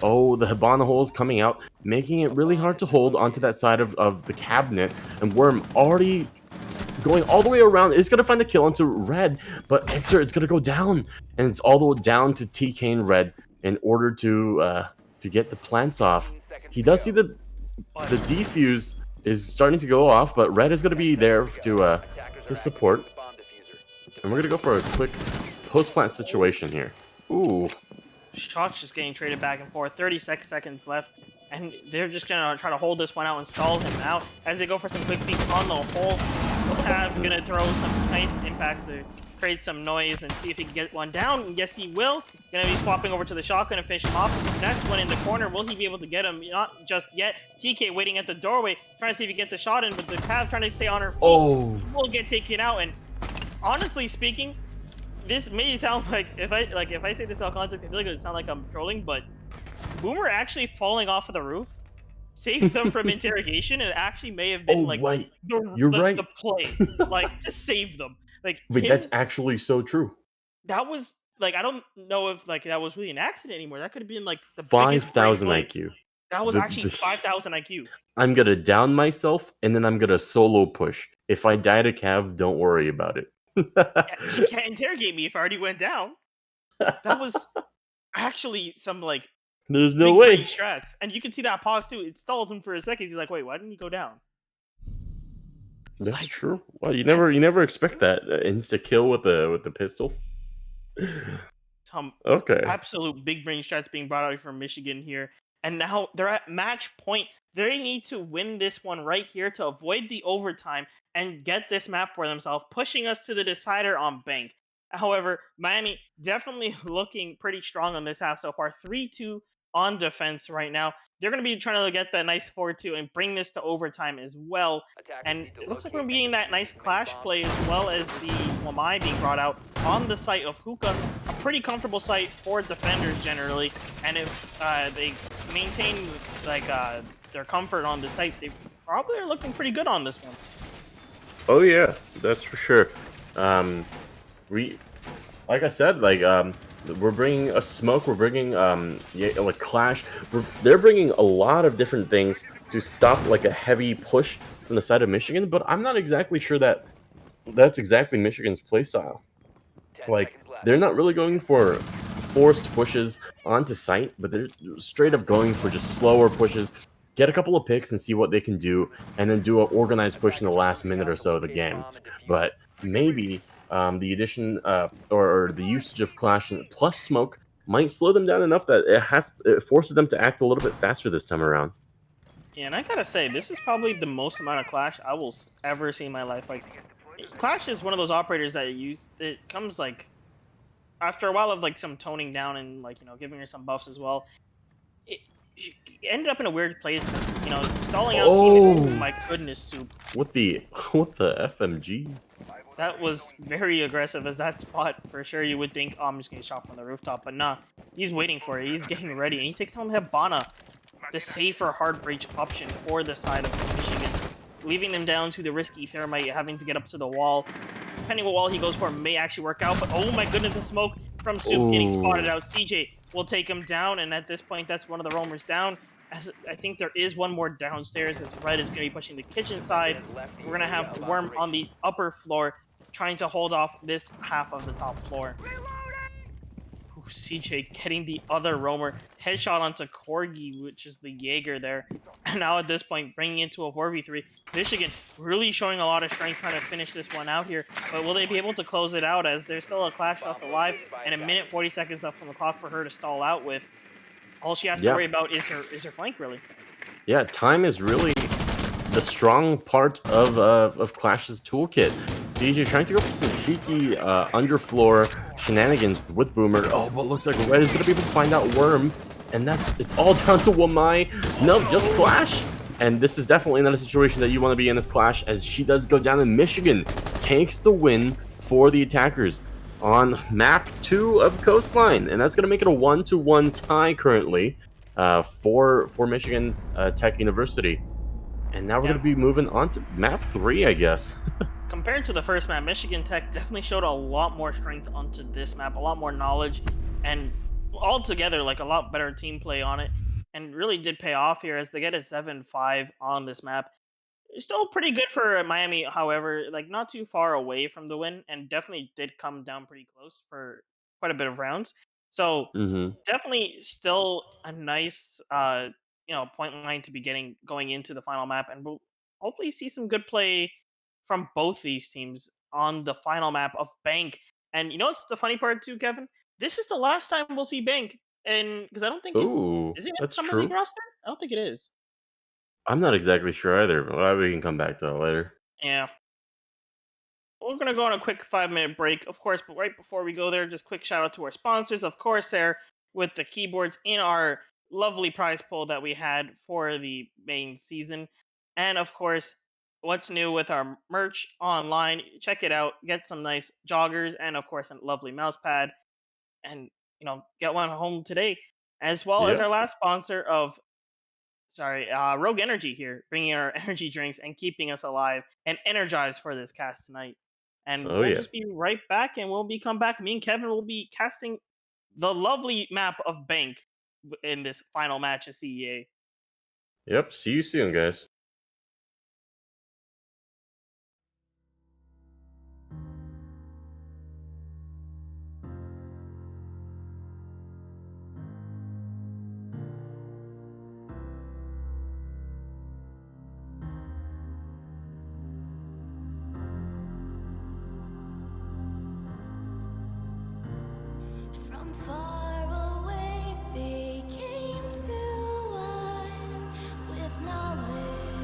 Oh, the Hibana hole is coming out, making it really hard to hold onto that side of the cabinet. And Worm already going all the way around is going to find the kill onto Red, but Xer is going to go down, and it's all the way down to TK and Red in order to get the plants off. He does see the defuse is starting to go off, but Red is going to be there to support. And we're going to go for a quick post-plant situation here. Ooh. Shots just getting traded back and forth. 36 seconds left, and they're just gonna try to hold this one out and stall him out as they go for some quick peeks on the hole. Gonna throw some nice impacts to create some noise and see if he can get one down. And yes, he will. Gonna be swapping over to the shotgun and finish him off. Next one in the corner. Will he be able to get him? Not just yet. TK waiting at the doorway, trying to see if he can get the shot in, but the Cav trying to stay on her feet. Oh. Will get taken out. And honestly speaking, this may sound like if I say this out of context, I feel like it would sound like I'm trolling, but Boomer actually falling off of the roof saved them from interrogation, and it actually may have been Right. the Right. the play, like to save them. Like Wait, that's actually so true. that was like I don't know if like that was really an accident anymore. That could have been like the biggest 5,000 brain play. IQ. That was actually 5,000 IQ. I'm gonna down myself, and then I'm gonna solo push. If I die to Cav, don't worry about it. He can't interrogate me if I already went down. That was actually some like There's no big way. brain strats, and you can see that pause too. It stalled him for a second. He's like, "Wait, why didn't he go down?" That's true. Well, you never expect that insta kill with the pistol. Some Okay. absolute big brain strats being brought out from Michigan here, and now they're at match point. They need to win this one right here to avoid the overtime and get this map for themselves, pushing us to the decider on bank. However, Miami definitely looking pretty strong on this half so far. 3-2 on defense right now. They're going to be trying to get that nice 4-2 and bring this to overtime as well. And it looks like we're getting that nice clash play, as well as the Wamai being brought out on the site of Hookah. A pretty comfortable site for defenders generally. And if they maintain like their comfort on the site, they probably are looking pretty good on this one. Oh yeah, that's for sure. Like I said, we're bringing a smoke. We're bringing like clash. They're bringing a lot of different things to stop like a heavy push from the side of Michigan. But I'm not exactly sure that that's exactly Michigan's playstyle. Like they're not really going for forced pushes onto site, but they're straight up going for just slower pushes. Get a couple of picks and see what they can do, and then do an organized push in the last minute or so of the game. But maybe the addition or the usage of Clash plus Smoke might slow them down enough that it forces them to act a little bit faster this time around. Yeah, and I gotta say, this is probably the most amount of Clash I will ever see in my life. Like, Clash is one of those operators that it comes like after a while of like some toning down and like giving her some buffs as well. It ended up in a weird place, stalling out. Oh, my goodness, soup. with the FMG. That was very aggressive as that spot. For sure, you would think, oh, I'm just getting shot from the rooftop. But nah, he's waiting for it. He's getting ready. And he takes down Hibana, the safer hard breach option for the side of Michigan, leaving them down to the risky Thermite having to get up to the wall. Depending what wall he goes for may actually work out. But oh my goodness, the smoke from Soup getting spotted Ooh. out. CJ will take him down. And at this point, that's one of the roamers down. As I think there is one more downstairs as Red is going to be pushing the kitchen side. Friendly has left the We're going to area have of Worm on operation. the upper floor trying to hold off this half of the top floor. Ooh, CJ getting the other roamer. Headshot onto Corgi, which is the Jaeger there. And now at this point, bringing it to a 4v3. Michigan really showing a lot of strength trying to finish this one out here. But will they be able to close it out as there's still a clash left alive and a minute 40 seconds left on the clock for her to stall out with? All she has to Yeah. worry about is her flank, really. Yeah, time is really the strong part of Clash's toolkit. DJ trying to go for some cheeky underfloor shenanigans with Boomer. Oh, but looks like Red is going to be able to find out Worm. And it's all down to Wamai. No, just Clash. And this is definitely not a situation that you want to be in this Clash, as she does go down, and Michigan takes the win for the attackers on map 2 of Coastline. And that's going to make it a 1-1 tie currently for Michigan Tech University. And now we're going to be moving on to map 3, I guess. Compared to the first map, Michigan Tech definitely showed a lot more strength onto this map, a lot more knowledge, and altogether, like, a lot better team play on it, and really did pay off here as they get a 7-5 on this map. Still pretty good for Miami, however, like, not too far away from the win, and definitely did come down pretty close for quite a bit of rounds. So Mm-hmm. definitely still a nice point line to be getting going into the final map, and we'll hopefully see some good play from both these teams on the final map of Bank. And you know what's the funny part too, Kevin? This is the last time we'll see Bank, and because I don't think it's Ooh, is it in the that's summer league true. roster? I don't think it is. I'm not exactly sure either, but we can come back to that later. Yeah. We're gonna go on a quick 5-minute break, of course, but right before we go there, just quick shout out to our sponsors, of CORSAIR, with the keyboards in our lovely prize pool that we had for the main season. And of course, what's new with our merch online. Check it out, get some nice joggers, and of course a lovely mouse pad, and get one home today. As well as Yeah. our last sponsor of Rogue Energy here, bringing our energy drinks and keeping us alive and energized for this cast tonight. And Oh, we'll yeah. just be right back, and we'll be come back. Me and Kevin will be casting the lovely map of Bank in this final match of CEA. Yep. See you soon, guys. From far away they came to us with knowledge.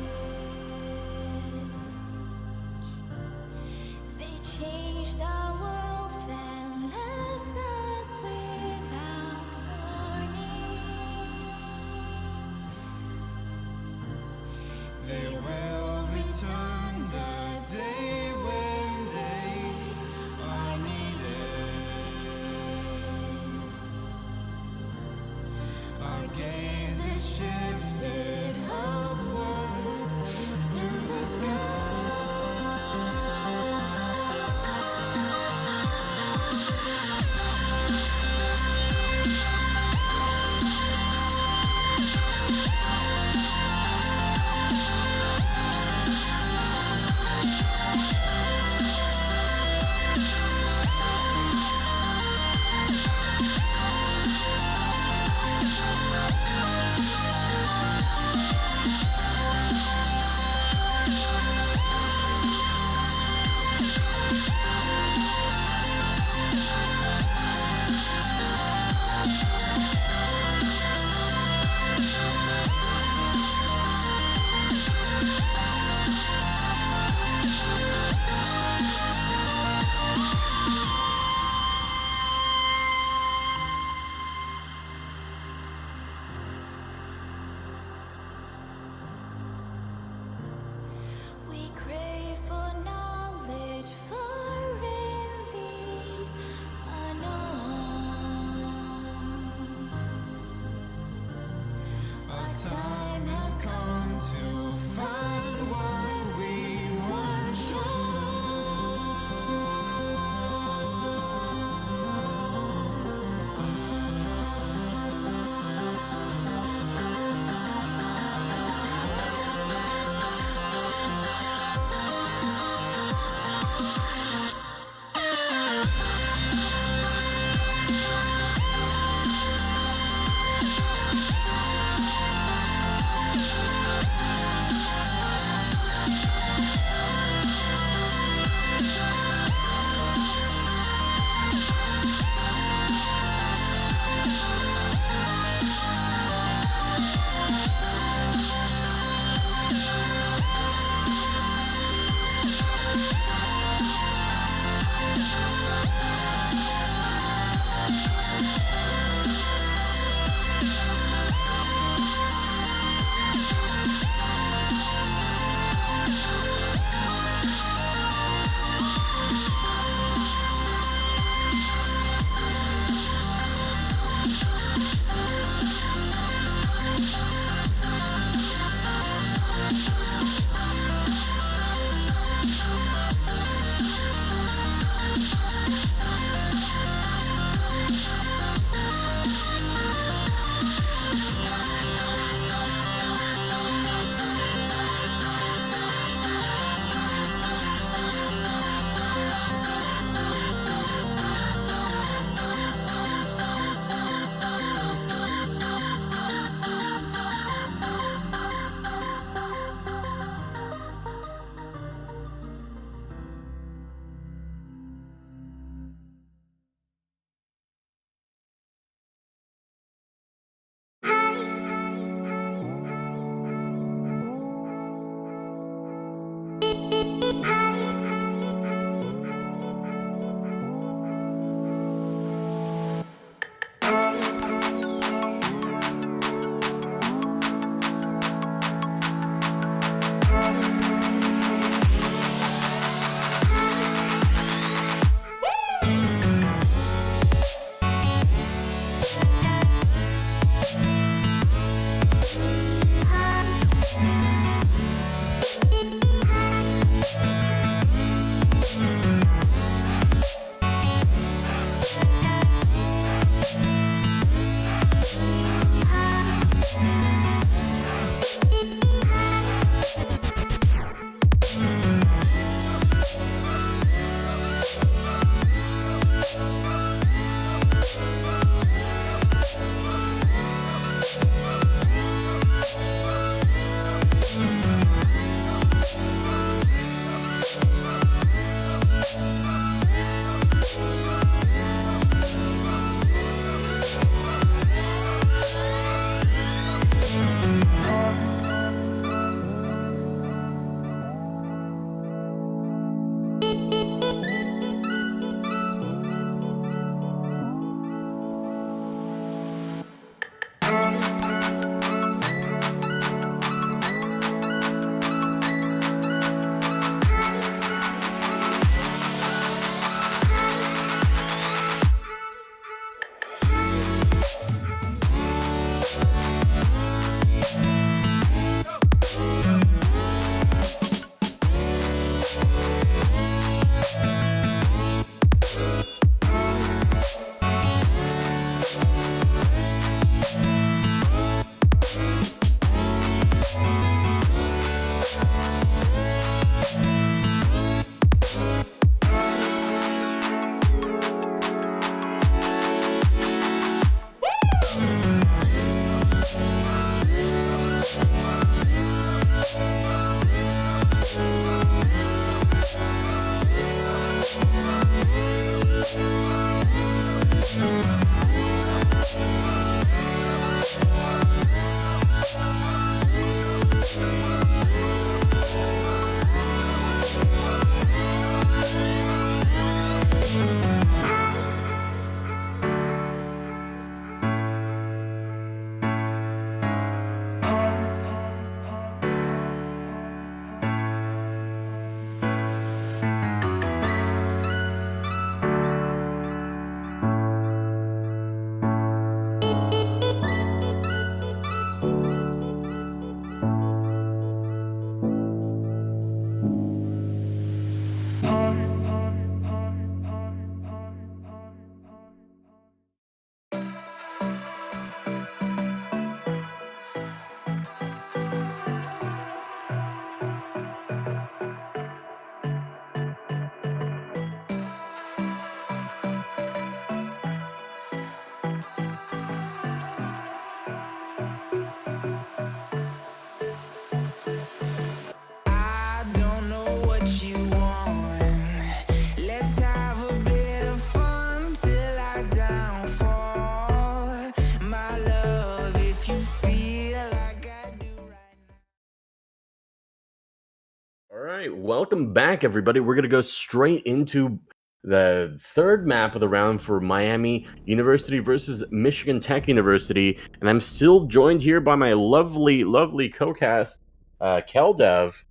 right, welcome back, everybody. We're going to go straight into the third map of the round for Miami University versus Michigan Tech University. And I'm still joined here by my lovely, lovely co-cast, Keldev.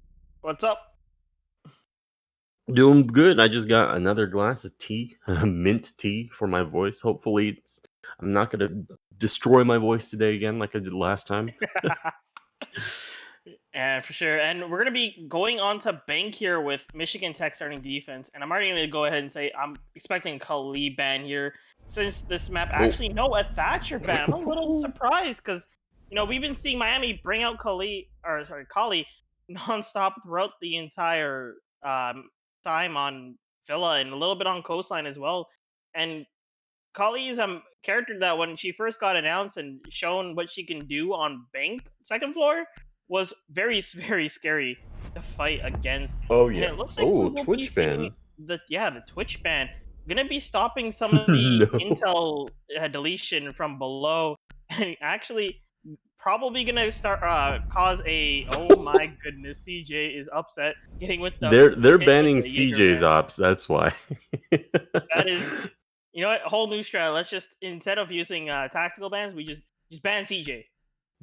What's up? Doing good. I just got another glass of tea, mint tea for my voice. Hopefully, I'm not going to destroy my voice today again like I did last time. And for sure. And we're gonna be going on to bank here with Michigan Tech starting defense. And I'm already gonna go ahead and say I'm expecting a Khalid ban here. Since this map Oh. actually a Thatcher ban. I'm a little surprised because we've been seeing Miami bring out Kali nonstop throughout the entire time on Villa and a little bit on coastline as well. And Kali is a character that when she first got announced and shown what she can do on Bank second floor was very very scary to fight against. Oh, And yeah. it looks like we Oh, will be Twitch seeing ban. the Twitch ban gonna be stopping some of the No. intel deletion from below, and actually probably gonna start cause a oh my goodness, CJ is upset getting with the They're hit with banning the Jaeger CJ's ban. ops. That's why. That is, what? Whole new strat. Let's just instead of using tactical bans, we just ban CJ.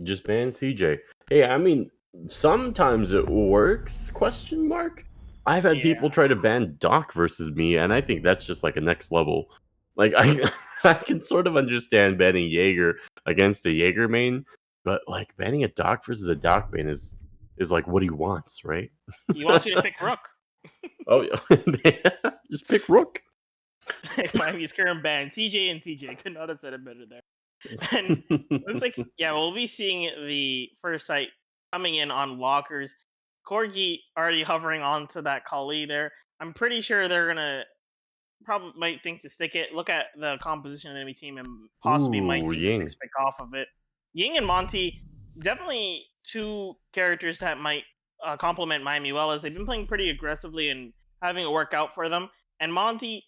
Just ban CJ. Hey, I mean, sometimes it works? Question mark. I've had Yeah, people try to ban Doc versus me, and I think that's just like a next level. Like I, I can sort of understand banning Jaeger against a Jaeger main, but like banning a Doc versus a Doc main is like what he wants, right? he wants you to pick Rook. Oh yeah, just pick Rook. Miami's current ban CJ and CJ could not have said it better there. And looks like we'll be seeing the first site coming in on lockers. Corgi already hovering onto that Kali there. I'm pretty sure they're gonna probably might think to stick it. Look at the composition of the enemy team and possibly might Ooh, think to Ying. six pick off of it. Ying and Monty, definitely two characters that might complement Miami well, as they've been playing pretty aggressively and having it work out for them. And Monty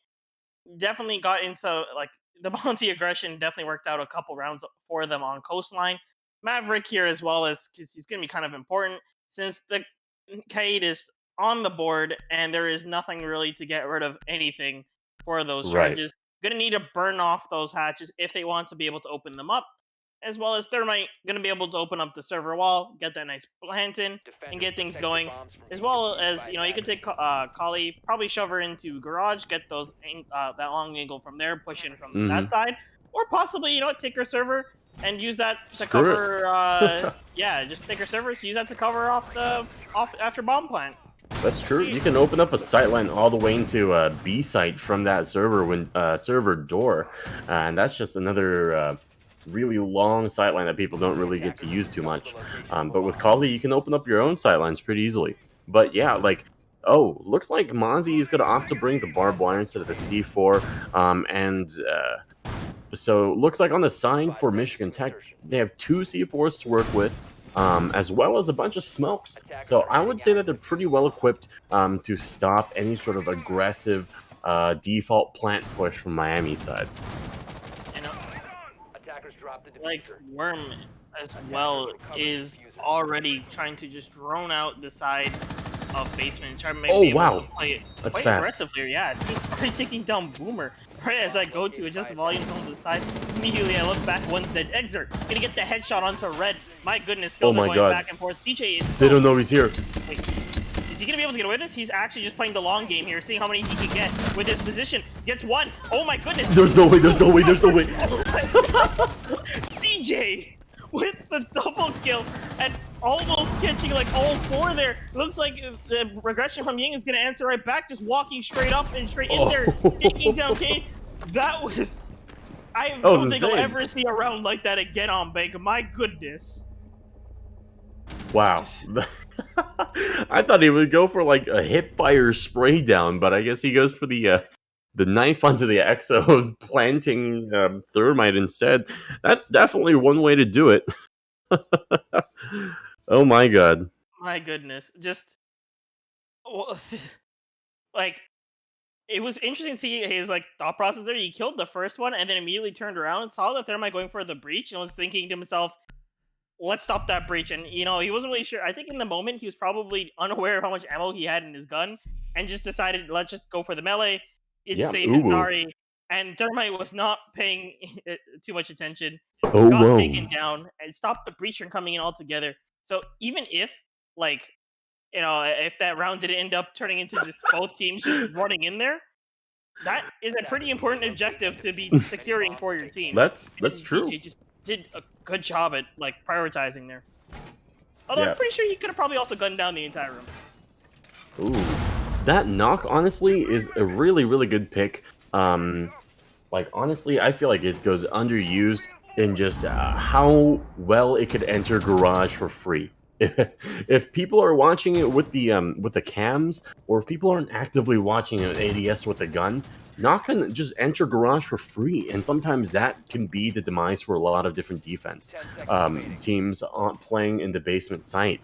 definitely got into like the Monty aggression definitely worked out a couple rounds for them on coastline. Maverick here as well as because he's going to be kind of important since the Cade is on the board and there is nothing really to get rid of anything for those Right. charges. Going to need to burn off those hatches if they want to be able to open them up, as well as Thermite going to be able to open up the server wall, get that nice plant in, and Defenders get things protect the going. bombs from As being well defused as by you can take Kali, probably shove her into garage, get those that long angle from there, push in from Mm-hmm. that side, or possibly take her server and use that to Screw it. cover. Just take her server, use that to cover off after bomb plant. That's true. You can open up a sightline all the way into B site from that server door, and that's just another really long sightline that people don't really get to use too much. But with Kali, you can open up your own sightlines pretty easily. But yeah, like, oh, looks like Mozzie is gonna opt to bring the barbed wire instead of the C4, so looks like on the sign for Michigan Tech, they have two C4s to work with, as well as a bunch of smokes. So I would say that they're pretty well equipped to stop any sort of aggressive default plant push from Miami's side. And Attackers drop the like diffuser. Worm as well is already trying to just drone out the side of basement and try to maybe Oh, be able wow. to play it That's quite fast. aggressively. Yeah, it's just already taking down Boomer. Right as I go to adjust volume on the side, immediately I look back, one's dead. Exert, gonna get the headshot onto Red. My goodness, kills Oh are my going God. back and forth. CJ is They still, don't know he's here. wait, is he gonna be able to get away with this? He's actually just playing the long game here, seeing how many he can get with his position. Gets one. Oh my goodness. There's no way, there's no way, there's no way. CJ with the double kill and almost catching like all four there. Looks like the regression from Ying is going to answer right back, just walking straight up and straight in there, taking down Kane. That was... I was don't think I'll insane. ever see a round like that again on Bank. My goodness. Wow. I thought he would go for like a hip fire spray down, but I guess he goes for the knife onto the exo, planting thermite instead. That's definitely one way to do it. Oh my God. My goodness. Just... like... It was interesting to see his thought process there. He killed the first one and then immediately turned around and saw the Thermite going for the breach and was thinking to himself, let's stop that breach. And he wasn't really sure. I think in the moment he was probably unaware of how much ammo he had in his gun, and just decided, let's just go for the melee. It's Yeah. safe and Ooh. sorry. And Thermite was not paying too much attention. Oh, Got whoa. taken down and stopped the breach from coming in altogether. So even if like if that round didn't end up turning into just both teams just running in there, that is a pretty important objective to be securing for your team. That's And true. CJ just did a good job at like prioritizing there. Although I'm Yeah. pretty sure he could have probably also gunned down the entire room. Ooh. That knock, honestly, is a really, really good pick. Like, honestly, I feel like it goes underused in just how well it could enter Garage for free. If people are watching it with the cams, or if people aren't actively watching an ADS with a gun, knock can just enter Garage for free, and sometimes that can be the demise for a lot of different defense 10 seconds remaining. teams playing in the basement site.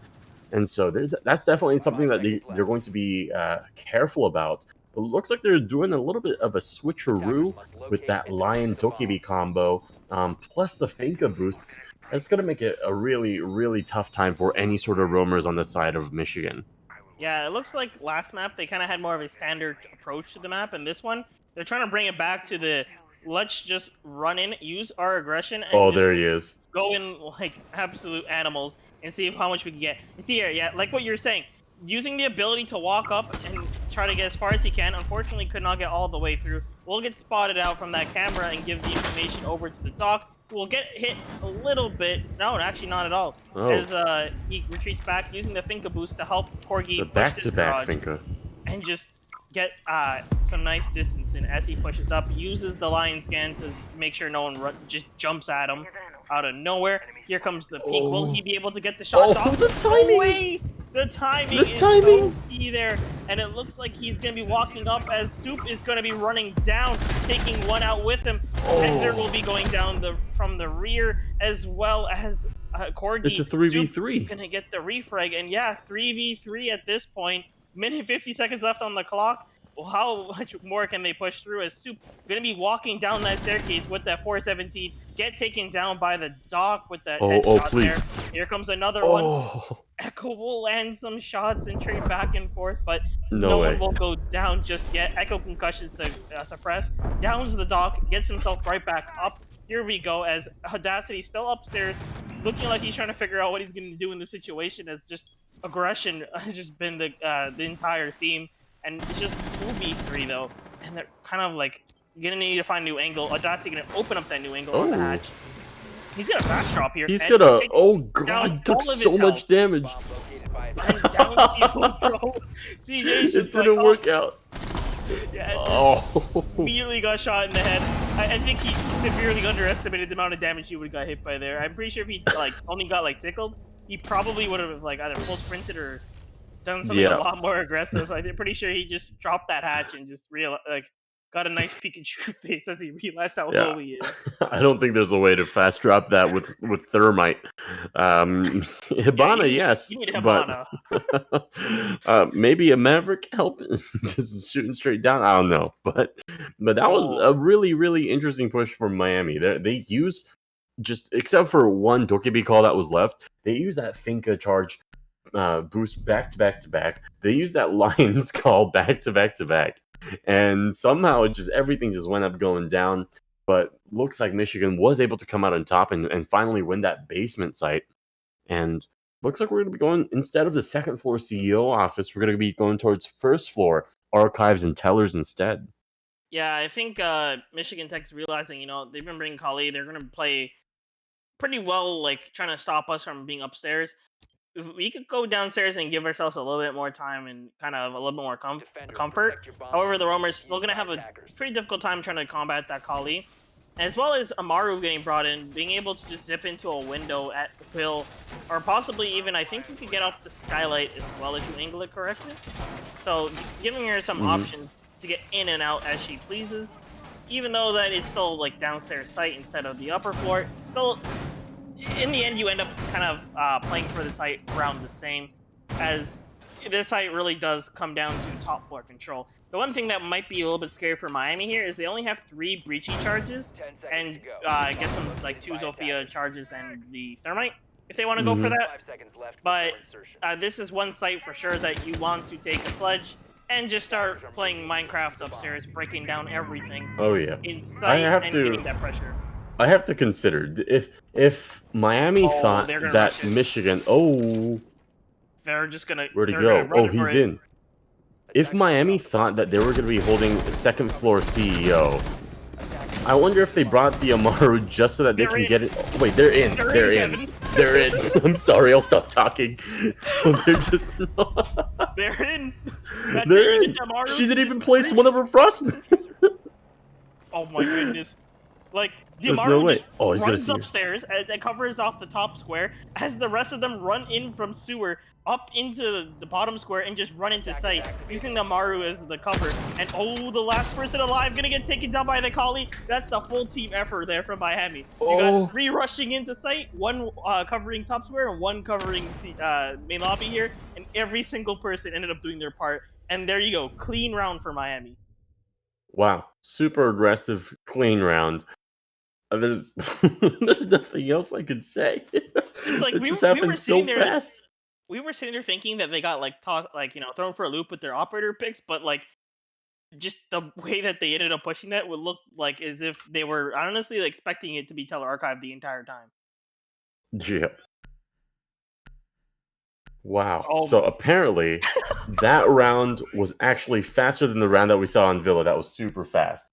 And so that's definitely something 5 that seconds they're left. going to be careful about. But it looks like they're doing a little bit of a switcheroo Attackers must with locate that and Lion defuse the bomb. Tokibi combo, plus the Finka boosts. That's going to make it a really, really tough time for any sort of roamers on the side of Michigan. Yeah, it looks like last map they kind of had more of a standard approach to the map, and this one they're trying to bring it back to the let's just run in, use our aggression, and Oh, just there he is. go in like absolute animals and see how much we can get. And see here, yeah, like what you're saying, using the ability to walk up and try to get as far as he can. Unfortunately, could not get all the way through. We'll get spotted out from that camera and give the information over to the doc. We'll get hit a little bit. No, actually not at all. Oh, As he retreats back using the Finka boost to help Corgi the push this back-to-back garage Finka. and just get some nice distance in as he pushes up. Uses the lion scan to make sure no one just jumps at him out of nowhere. Here comes the peek. Will he be able to get the shot off? the timing! No way! The timing The is timing! so key there, and it looks like he's going to be walking up as Soup is going to be running down, taking one out with him. Hexer will be going down from the rear, as well as Corgi. It's a 3v3. Going to get the refrag, and yeah, 3v3 at this point. Minute 50 seconds left on the clock. Well, how much more can they push through as Soup going to be walking down that staircase with that 417, get taken down by the doc with that headshot please. there. Here comes another one. Oh, Echo will land some shots and trade back and forth, but no no way. one will go down just yet. Echo concussions to suppress. Downs the dock, gets himself right back up. Here we go as Audacity still upstairs, looking like he's trying to figure out what he's going to do in the situation, as just aggression has just been the entire theme. And it's just 2v3 though, and they're kind of like gonna need to find a new angle. Audacity gonna open up that new angle on the hatch. He's gonna fast drop here. He's and gonna. take Oh down god, took all of his so much health. damage. Bomb located by And down the bro. CJ's just It didn't like, work out. Yeah, Oh. immediately got shot in the head. I think he severely underestimated the amount of damage he would have got hit by there. I'm pretty sure if he like only got like tickled, he probably would have like either full sprinted or done something a lot more aggressive. I'm pretty sure he just dropped that hatch and just got a nice Pikachu face as he realized how low he is. I don't think there's a way to fast drop that with thermite. Hibana, yes, you need but maybe a Maverick help just shooting straight down. I don't know, but that was a really, really interesting push from Miami. They use just except for one Dokebi call that was left, they use that Finka charge boost back to back to back. They use that Lions call back to back to back. And somehow everything just went up going down. But looks like Michigan was able to come out on top and finally win that basement site. And looks like we're going to be going, instead of the second floor CEO office, we're going to be going towards first floor archives and tellers instead. Yeah, I think Michigan Tech's realizing, they've been bringing Kali. They're going to play pretty well, like trying to stop us from being upstairs. If we could go downstairs and give ourselves a little bit more time and kind of a little bit more comfort. However, the Roamers still going to have a pretty difficult time trying to combat that Kali. As well as Amaru getting brought in, being able to just zip into a window at will, or possibly even, I think we could get off the skylight as well if you angle it correctly. So, giving her some options to get in and out as she pleases, even though that it's still like downstairs site instead of the upper floor. Still, in the end, you end up kind of playing for the site around the same, as this site really does come down to top floor control. The one thing that might be a little bit scary for Miami here is they only have 3 breachy charges and get some like 2 Zofia charges and the thermite. if they want to go for Mhm. that. 5 seconds left But before insertion. this is one site for sure that you want to take a sledge and just start playing Minecraft upstairs, breaking down everything Oh yeah. in I sight have and to getting that pressure. I have to consider if Miami Oh, thought they're gonna rush that it. Michigan. Oh, where'd he They're gonna go? Oh, rush for he's it. in. If Miami thought that they were going to be holding a second floor CEO, I wonder if they brought the Amaru just so that they They're can in. get it. Oh, wait, they're in. They're They're in, in. Kevin. They're in. I'm sorry, I'll stop talking. They're just. They're in. That's it. They're You get in. the Amaru. She didn't Just even place re- one of her frostmen. Oh my goodness. Like, the There's no Amaru way. just Oh, he's gonna runs see her. upstairs and covers off the top square as the rest of them run in from sewer up into the bottom square and just run into sight using the Amaru as the cover. And oh, the last person alive gonna get taken down by the collie. That's the full team effort there from Miami. You got Oh, 3 rushing into sight, 1 covering top square, and 1 covering main lobby here. And every single person ended up doing their part. And there you go, clean round for Miami. wow. Super aggressive, clean round. There's there's nothing else I could say. It's like It just we were happened so sitting there fast. thinking that they got like tossed, like, thrown for a loop with their operator picks, but like just the way that they ended up pushing that would look like as if they were honestly expecting it to be tele archived the entire time. Yeah. Wow. Oh, So apparently, that round was actually faster than the round that we saw in Villa. That was super fast.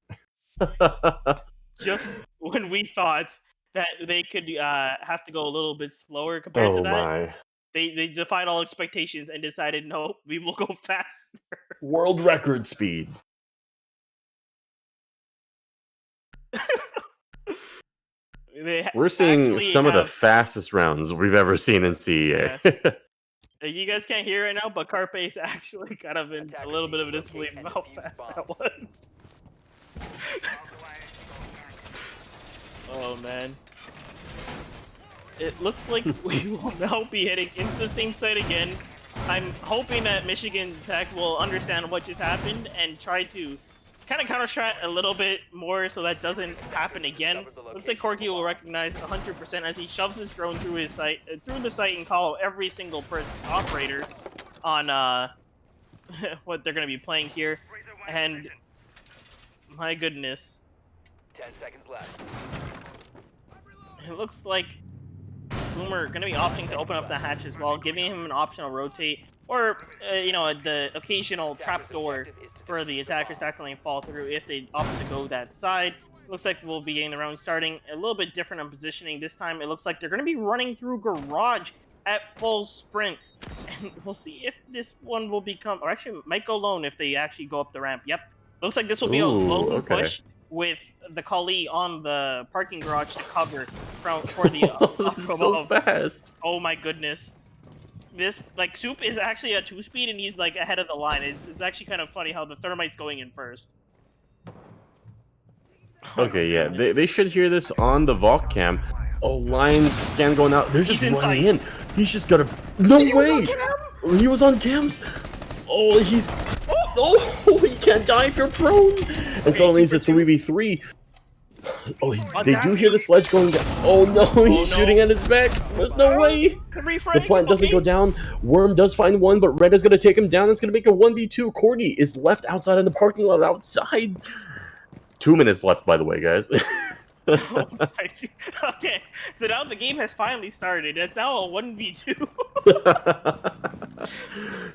just when we thought that they could have to go a little bit slower compared to Oh that, my. they defied all expectations and decided no, we will go fast. World record speed. They We're seeing actually some of the have, fastest rounds we've ever seen in CEA. yeah. You guys can't hear right now, but Carpe's actually kind of in a little bit of a disbelief of how fast that was. Oh man. It looks like we will now be heading into the same site again. I'm hoping that Michigan Tech will understand what just happened and try to kind of counter-strat a little bit more so that doesn't happen again. Looks like Corky will recognize 100% as he shoves his drone through his site, through the site, and call every single person operator on what they're going to be playing here. And my goodness, 10 seconds left. it looks like Boomer going to be opting to open up the hatch as well, giving him an optional rotate or the occasional trapdoor for the attackers to accidentally fall through if they opt to go that side. Looks like we'll be getting the round starting a little bit different on positioning this time. It looks like they're going to be running through garage at full sprint, and we'll see if this one will become, or actually might go lone if they actually go up the ramp. Yep, looks like this will be a Ooh, lone okay. push with the Kali on the parking garage to cover for the This is so above. fast. Oh my goodness. This, like, Soup is actually a 2-speed and he's, like, ahead of the line. It's actually kind of funny how the Thermite's going in first. Oh Okay, my yeah, goodness. they should hear this on the Vault cam. Oh, line scan going out. They're just He's running inside. in. He's just got to. No He was on way! cam? He was on cams. Oh, he's. Oh, he can't die if you're prone. And suddenly it's a 3v3. Oh, they do hear the sledge going down. Oh no, he's no. shooting at his back. There's no way. The Refrag, plant doesn't okay. go down. Worm does find one, but Red is going to take him down. It's going to make a 1v2. Corgi is left outside in the parking lot outside. 2 minutes left, by the way, guys. Oh my. Okay, so now the game has finally started. It's now a 1v2.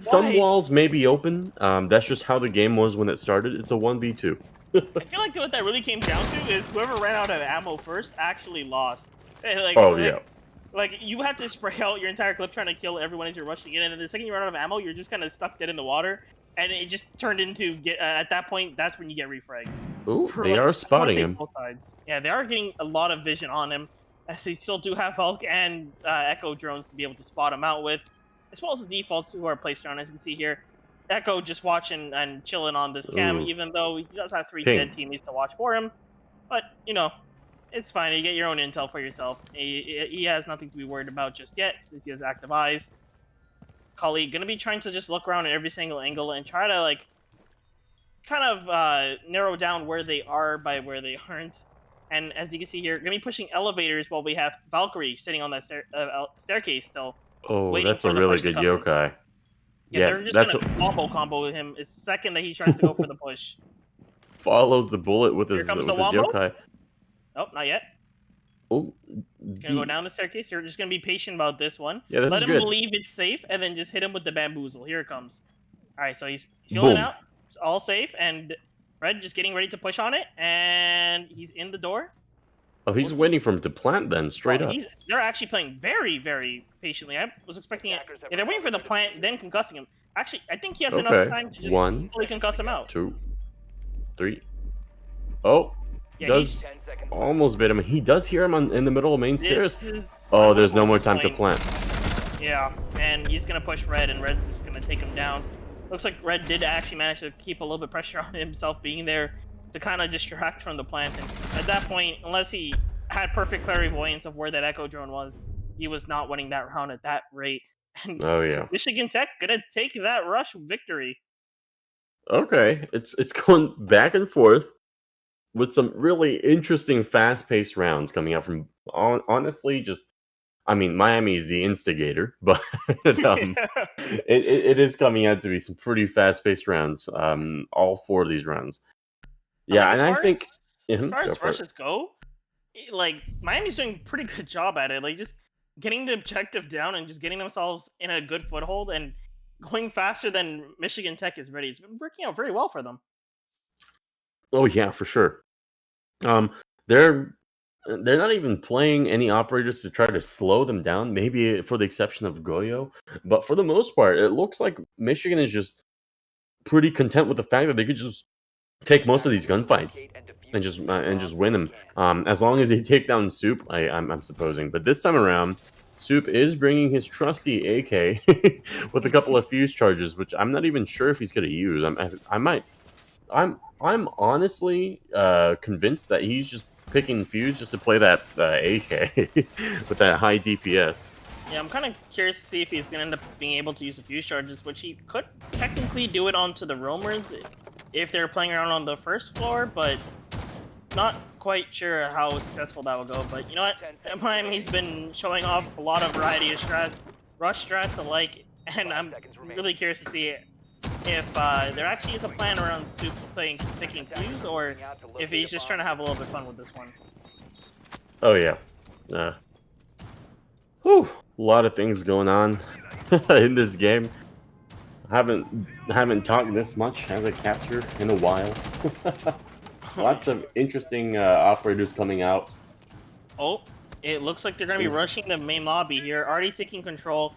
Some Why? walls may be open. That's just how the game was when it started. It's a 1v2. I feel like what that really came down to is whoever ran out of ammo first actually lost. Yeah. Like, you have to spray out your entire clip trying to kill everyone as you're rushing in, and then the second you run out of ammo, you're just kind of stuck dead in the water, and it just turned into, at that point, that's when you get refragged. Ooh, For, they like, I are wanna spotting say him. both sides. Yeah, they are getting a lot of vision on him, as they still do have Hulk and Echo drones to be able to spot him out with, as well as the defaults who are placed around, as you can see here. Echo just watching and chilling on this cam, Ooh. even though he does have 3 Ping. dead teammates to watch for him. But, it's fine. You get your own intel for yourself. He has nothing to be worried about just yet, since he has active eyes. Kali gonna be trying to just look around at every single angle and try to, kind of narrow down where they are by where they aren't. And as you can see here, we're gonna be pushing elevators while we have Valkyrie sitting on that staircase still, Oh, waiting that's a for the really push to good come in. yokai. Yeah, Yeah, they're just that's gonna what combo with him the second that he tries to go for the push. follows the bullet with Here his comes the wombo. yokai. Oh, not yet. Oh, Gonna go down the staircase. You're just gonna be patient about this one. Yeah, this Let is him good. believe it's safe, and then just hit him with the bamboozle. Here it comes. All right, so he's feeling Boom. out. It's all safe, and Red just getting ready to push on it, and he's in the door. Oh, he's waiting for him to plant then, straight up. They're actually playing very, very patiently. I was expecting it. Yeah, they're waiting for the plant, then concussing him. Actually, I think he has enough Okay, time to just 1, fully concuss him out. 2, 3. Oh, Yeah, does 10 seconds left. almost bit him. He does hear him in the middle of main stairs. Is Oh, there's no more time to plant. Yeah, and he's gonna push Red, and Red's just gonna take him down. Looks like Red did actually manage to keep a little bit of pressure on himself being there to kind of distract from the plant. And at that point, unless he had perfect clairvoyance of where that Echo drone was, he was not winning that round at that rate. And Oh yeah. Michigan Tech gonna take that rush victory. Okay, it's going back and forth with some really interesting, fast-paced rounds coming out from honestly just. I mean, Miami is the instigator, but it is coming out to be some pretty fast-paced rounds. All 4 of these rounds. Yeah, and I think as far as rushes go, like Miami's doing a pretty good job at it. Like just getting the objective down and just getting themselves in a good foothold and going faster than Michigan Tech is ready. It's been working out very well for them. Oh yeah, for sure. They're not even playing any operators to try to slow them down. Maybe for the exception of Goyo, but for the most part, it looks like Michigan is just pretty content with the fact that they could just take most of these gunfights and just win them. As long as they take down Soup, I'm supposing. But this time around, Soup is bringing his trusty AK with a couple of fuse charges, which I'm not even sure if he's going to use. I'm honestly convinced that he's just picking fuse just to play that AK with that high DPS. Yeah, I'm kind of curious to see if he's going to end up being able to use the fuse charges, which he could technically do it onto the roamers if they're playing around on the first floor, but not quite sure how successful that will go. But you know what? Miami's been showing off a lot of variety of strats, rush strats alike, and I'm really curious to see if there actually is a plan around Soup picking fuse, or if he's just trying to have a little bit of fun with this one. Oh yeah. Whew, a lot of things going on in this game. Haven't talked this much as a caster in a while. Lots of interesting operators coming out. Oh, it looks like they're going to be rushing the main lobby here. Already taking control.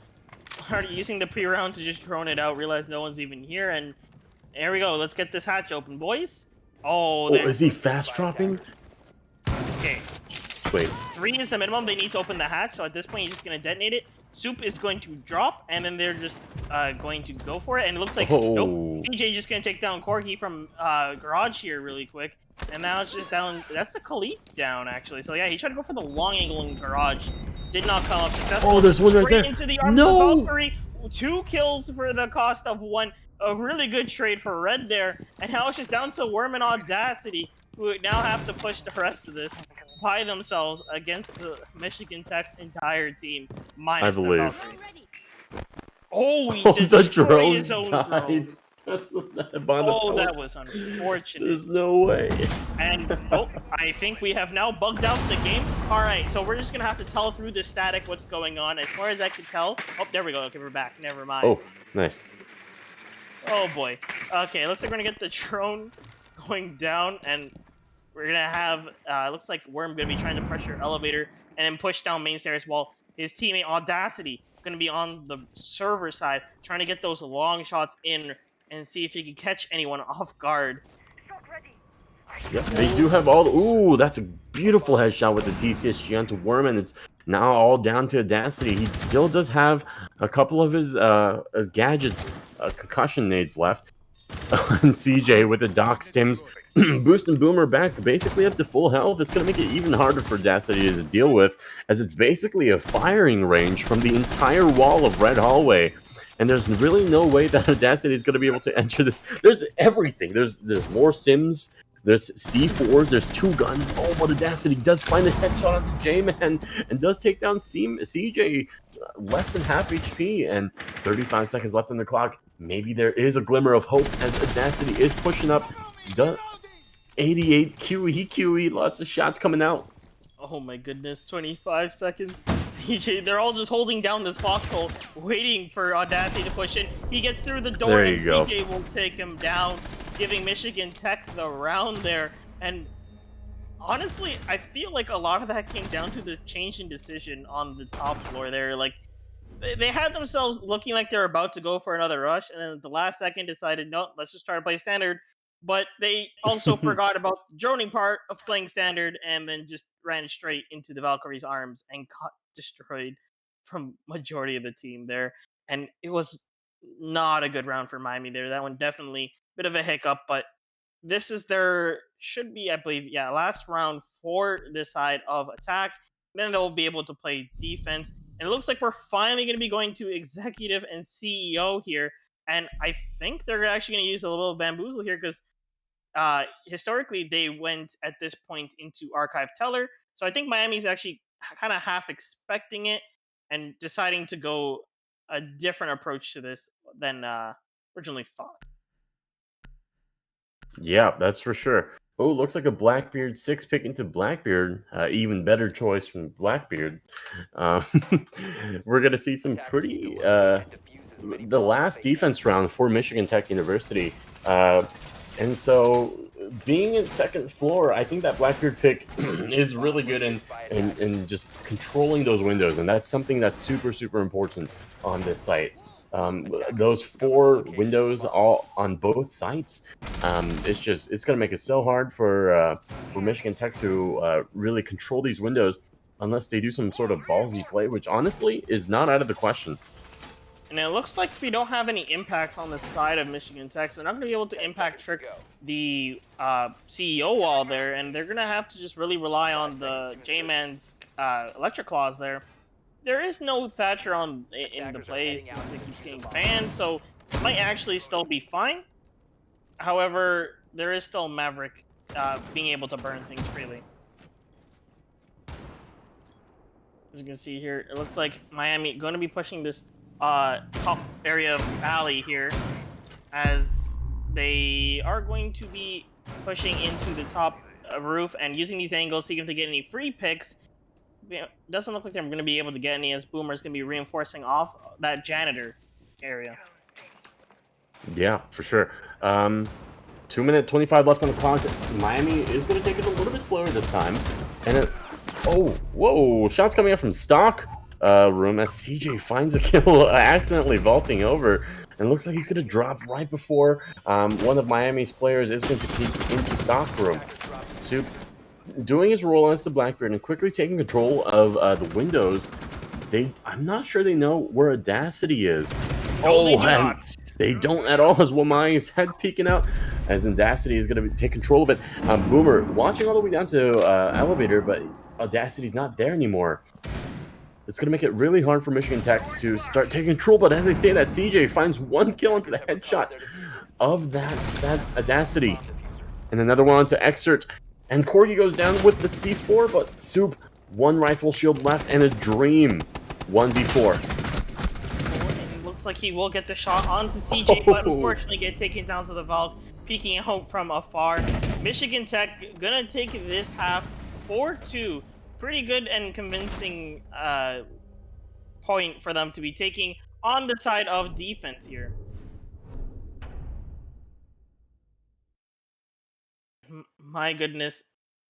Already using the pre-round to just drone it out. Realize no one's even here. And there we go. Let's get this hatch open, boys. Oh, is he fast dropping? Okay. Wait. 3 is the minimum. They need to open the hatch. So at this point, he's just going to detonate it. Soup is going to drop. And then they're just going to go for it. And it looks like nope, CJ just going to take down Corgi from Garage here really quick. And now it's just down. That's the collegiate down, actually. So yeah, he tried to go for the long angle in Garage. Did not come up successful. Oh, there's one right there. Into the arms of Valkyrie. 2 kills for the cost of 1. A really good trade for Red there. And now it's just down to Worm and Audacity, who now have to push the rest of this by themselves against the Michigan Tech's entire team. Minus I believe. Oh, he the destroyed drone his own died. drone. That was unfortunate. There's no way. And I think we have now bugged out the game. All right, so we're just gonna have to tell through the static what's going on. As far as I can tell, oh, there we go. Okay, we're back. Never mind. Oh, nice. Oh boy. Okay, looks like we're gonna get the drone going down, and we're gonna have. Looks like Worm gonna be trying to pressure elevator and then push down main stairs, while his teammate Audacity gonna be on the server side trying to get those long shots in and see if he can catch anyone off guard. Yep, they do have all the... Ooh, that's a beautiful headshot with the TCSG onto Worm, and it's now all down to Audacity. He still does have a couple of his gadgets, concussion nades left. And CJ with the Doc Stims, Boost and Boomer back basically up to full health. It's going to make it even harder for Audacity to deal with, as it's basically a firing range from the entire wall of Red Hallway. And there's really no way that Audacity is going to be able to enter this. There's everything. There's more stims. There's C4s, there's 2 guns. Oh, but Audacity does find a headshot on the J-Man and does take down CJ. Less than half HP and 35 seconds left on the clock. Maybe there is a glimmer of hope as Audacity is pushing up. 88 QE, lots of shots coming out. Oh my goodness, 25 seconds. CJ, they're all just holding down this foxhole, waiting for Audacity to push in. He gets through the door, There you and go. CJ will take him down, giving Michigan Tech the round there. And honestly, I feel like a lot of that came down to the change in decision on the top floor there. Like, they had themselves looking like they were about to go for another rush, and then at the last second decided, no, let's just try to play standard. But they also forgot about the droning part of playing standard, and then just ran straight into the Valkyrie's arms and got destroyed from majority of the team there. And it was not a good round for Miami there. That one definitely a bit of a hiccup, but this is their should be, I believe, yeah, last round for this side of attack. Then they'll be able to play defense. And it looks like we're finally going to be going to executive and CEO here. And I think they're actually going to use a little bamboozle here because historically they went at this point into archive teller. So I think Miami's actually kind of half expecting it and deciding to go a different approach to this than originally thought. Yeah, that's for sure. Oh, looks like a Blackbeard 6 pick into Blackbeard. Even better choice from Blackbeard. Uh, we're going to see some Attackers need to pretty... locate and defuse as many the bombs as last they can. defense round for Michigan Tech University. And so being in second floor, I think that Blackbeard pick is really good in just controlling those windows. And that's something that's super, super important on this site. Those 4 windows all on both sites, it's going to make it so hard for Michigan Tech to really control these windows unless they do some sort of ballsy play, which honestly is not out of the question. And it looks like we don't have any impacts on the side of Michigan Tech, so they're not going to be able to impact trick the CEO wall there, and they're going to have to just really rely on the J-Man's electric claws there. There is no Thatcher in the plays since it keeps getting banned, so it might actually still be fine. However, there is still Maverick being able to burn things freely. As you can see here, it looks like Miami going to be pushing this top area of alley here, as they are going to be pushing into the top roof and using these angles, seeing if they get any free picks. Doesn't look like they're going to be able to get any, as Boomer's going to be reinforcing off that janitor area. Yeah, for sure. 2 minute 25 left on the clock. Miami is going to take it a little bit slower this time. And oh, whoa, shots coming up from stock room as CJ finds a kill, accidentally vaulting over. And looks like he's going to drop right before one of Miami's players is going to peek into stock room. Soup doing his role as the Blackbeard and quickly taking control of the windows. I'm not sure they know where Audacity is. No, they do and not. they don't at all, as Wamai's head peeking out, as Audacity is going to take control of it. Boomer watching all the way down to elevator, but Audacity's not there anymore. It's going to make it really hard for Michigan Tech to start taking control, but as I say that, CJ finds 1 kill into the headshot of that set Audacity. And another one onto Exert. And Corgi goes down with the C4, but Soup, 1 rifle shield left and a Dream 1v4. It looks like he will get the shot onto CJ, but unfortunately get taken down to the Valk, peeking out from afar. Michigan Tech gonna take this half 4-2. Pretty good and convincing point for them to be taking on the side of defense here. My goodness.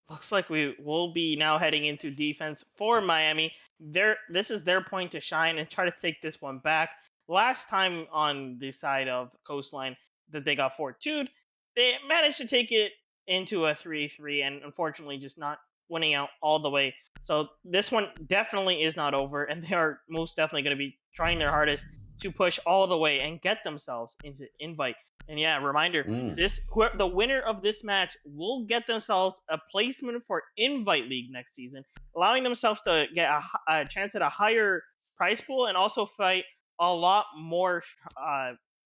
Looks like we will be now heading into defense for Miami. This is their point to shine and try to take this one back. Last time on the side of Coastline that they got 4-2'd, they managed to take it into a 3-3 and unfortunately just not winning out all the way. So this one definitely is not over, and they are most definitely going to be trying their hardest to push all the way and get themselves into invite. And yeah, reminder, the winner of this match will get themselves a placement for Invite League next season, allowing themselves to get a chance at a higher prize pool and also fight a lot more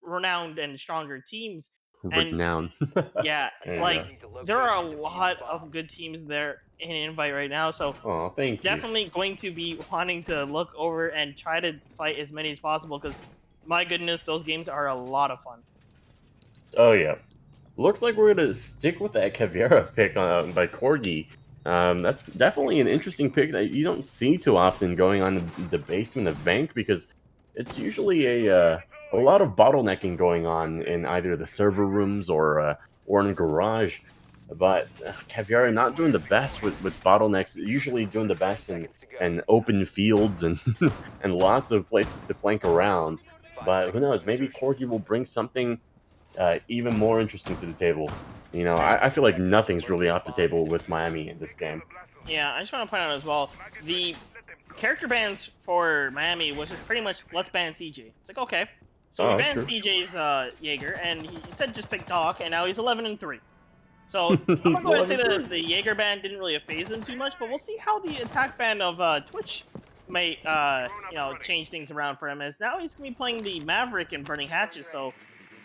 renowned and stronger teams And Renown. yeah, There you like go. there are a lot of good teams there in Invite right now, so Oh, thank you. definitely going to be wanting to look over and try to fight as many as possible because my goodness, those games are a lot of fun. Oh yeah. Looks like we're gonna stick with that Caveira pick by Corgi. That's definitely an interesting pick that you don't see too often going on the basement of Bank because it's usually a lot of bottlenecking going on in either the server rooms or in a garage. But Caveira not doing the best with bottlenecks. Usually doing the 10 best seconds to go. in open fields and and lots of places to flank around. 5 But who seconds to knows? Maybe insertion. Corgi will bring something even more interesting to the table. You know, 10 I feel like seconds. nothing's really Locate off the bomb and table with defuse it. Miami in this game. Yeah, I just want to point out as well the character bans for Miami was just pretty much let's ban CJ. It's like okay, so we Oh, that's banned true. CJ's Jaeger, and he said just pick Doc, and now he's 11-3. So I'm gonna He's go ahead and say 11-3. that the Jaeger ban didn't really phase him too much, but we'll see how the attack ban of Twitch may change things around for him. As now he's gonna be playing the Maverick and Burning Hatches. So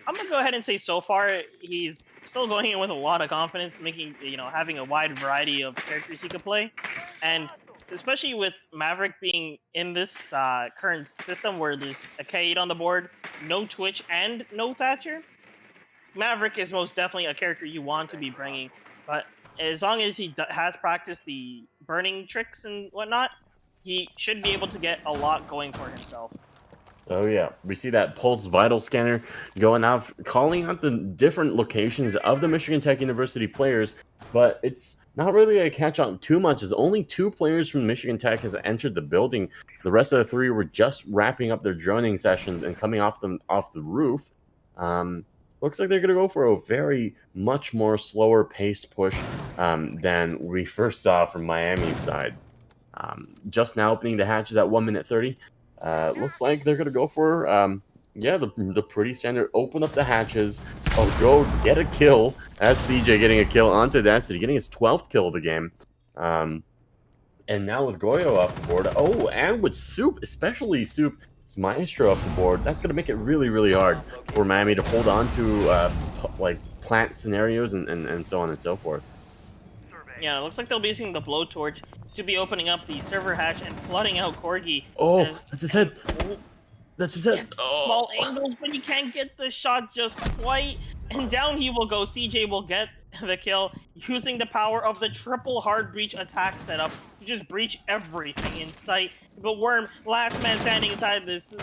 I'm gonna go ahead and say so far he's still going in with a lot of confidence, making having a wide variety of characters he could play, and especially with Maverick being in this current system where there's a K8 on the board, no Twitch and no Thatcher. Maverick is most definitely a character you want to be bringing, but as long as he has practiced the burning tricks and whatnot, he should be able to get a lot going for himself. Oh yeah, we see that Pulse Vital Scanner going out, calling out the different locations of the Michigan Tech University players, but it's not really a catch on too much, as only 2 players from Michigan Tech has entered the building. The rest of the 3 were just wrapping up their droning sessions and coming off the roof. Um, Looks like they're going to go for a very much more slower paced push than we first saw from Miami's side. Just now opening the hatches at 1 minute 30. Looks like they're gonna go for yeah, the pretty standard open up the hatches. Oh, go get a kill. That's CJ getting a kill onto Destiny, getting his 12th kill of the game. Um, and now with Goyo off the board, oh, and with Soup, especially Soup, it's Maestro off the board. That's gonna make it really, really hard for Miami to hold on to like plant scenarios and so on and so forth. Yeah, it looks like they'll be using the blowtorch to be opening up the server hatch and flooding out Corgi Oh, as that's his and head. That's his head. gets the Oh. small angles, but he can't get the shot just quite. And down he will go. CJ will get the kill using the power of the triple hard breach attack setup to just breach everything in sight. But Worm, last man standing inside this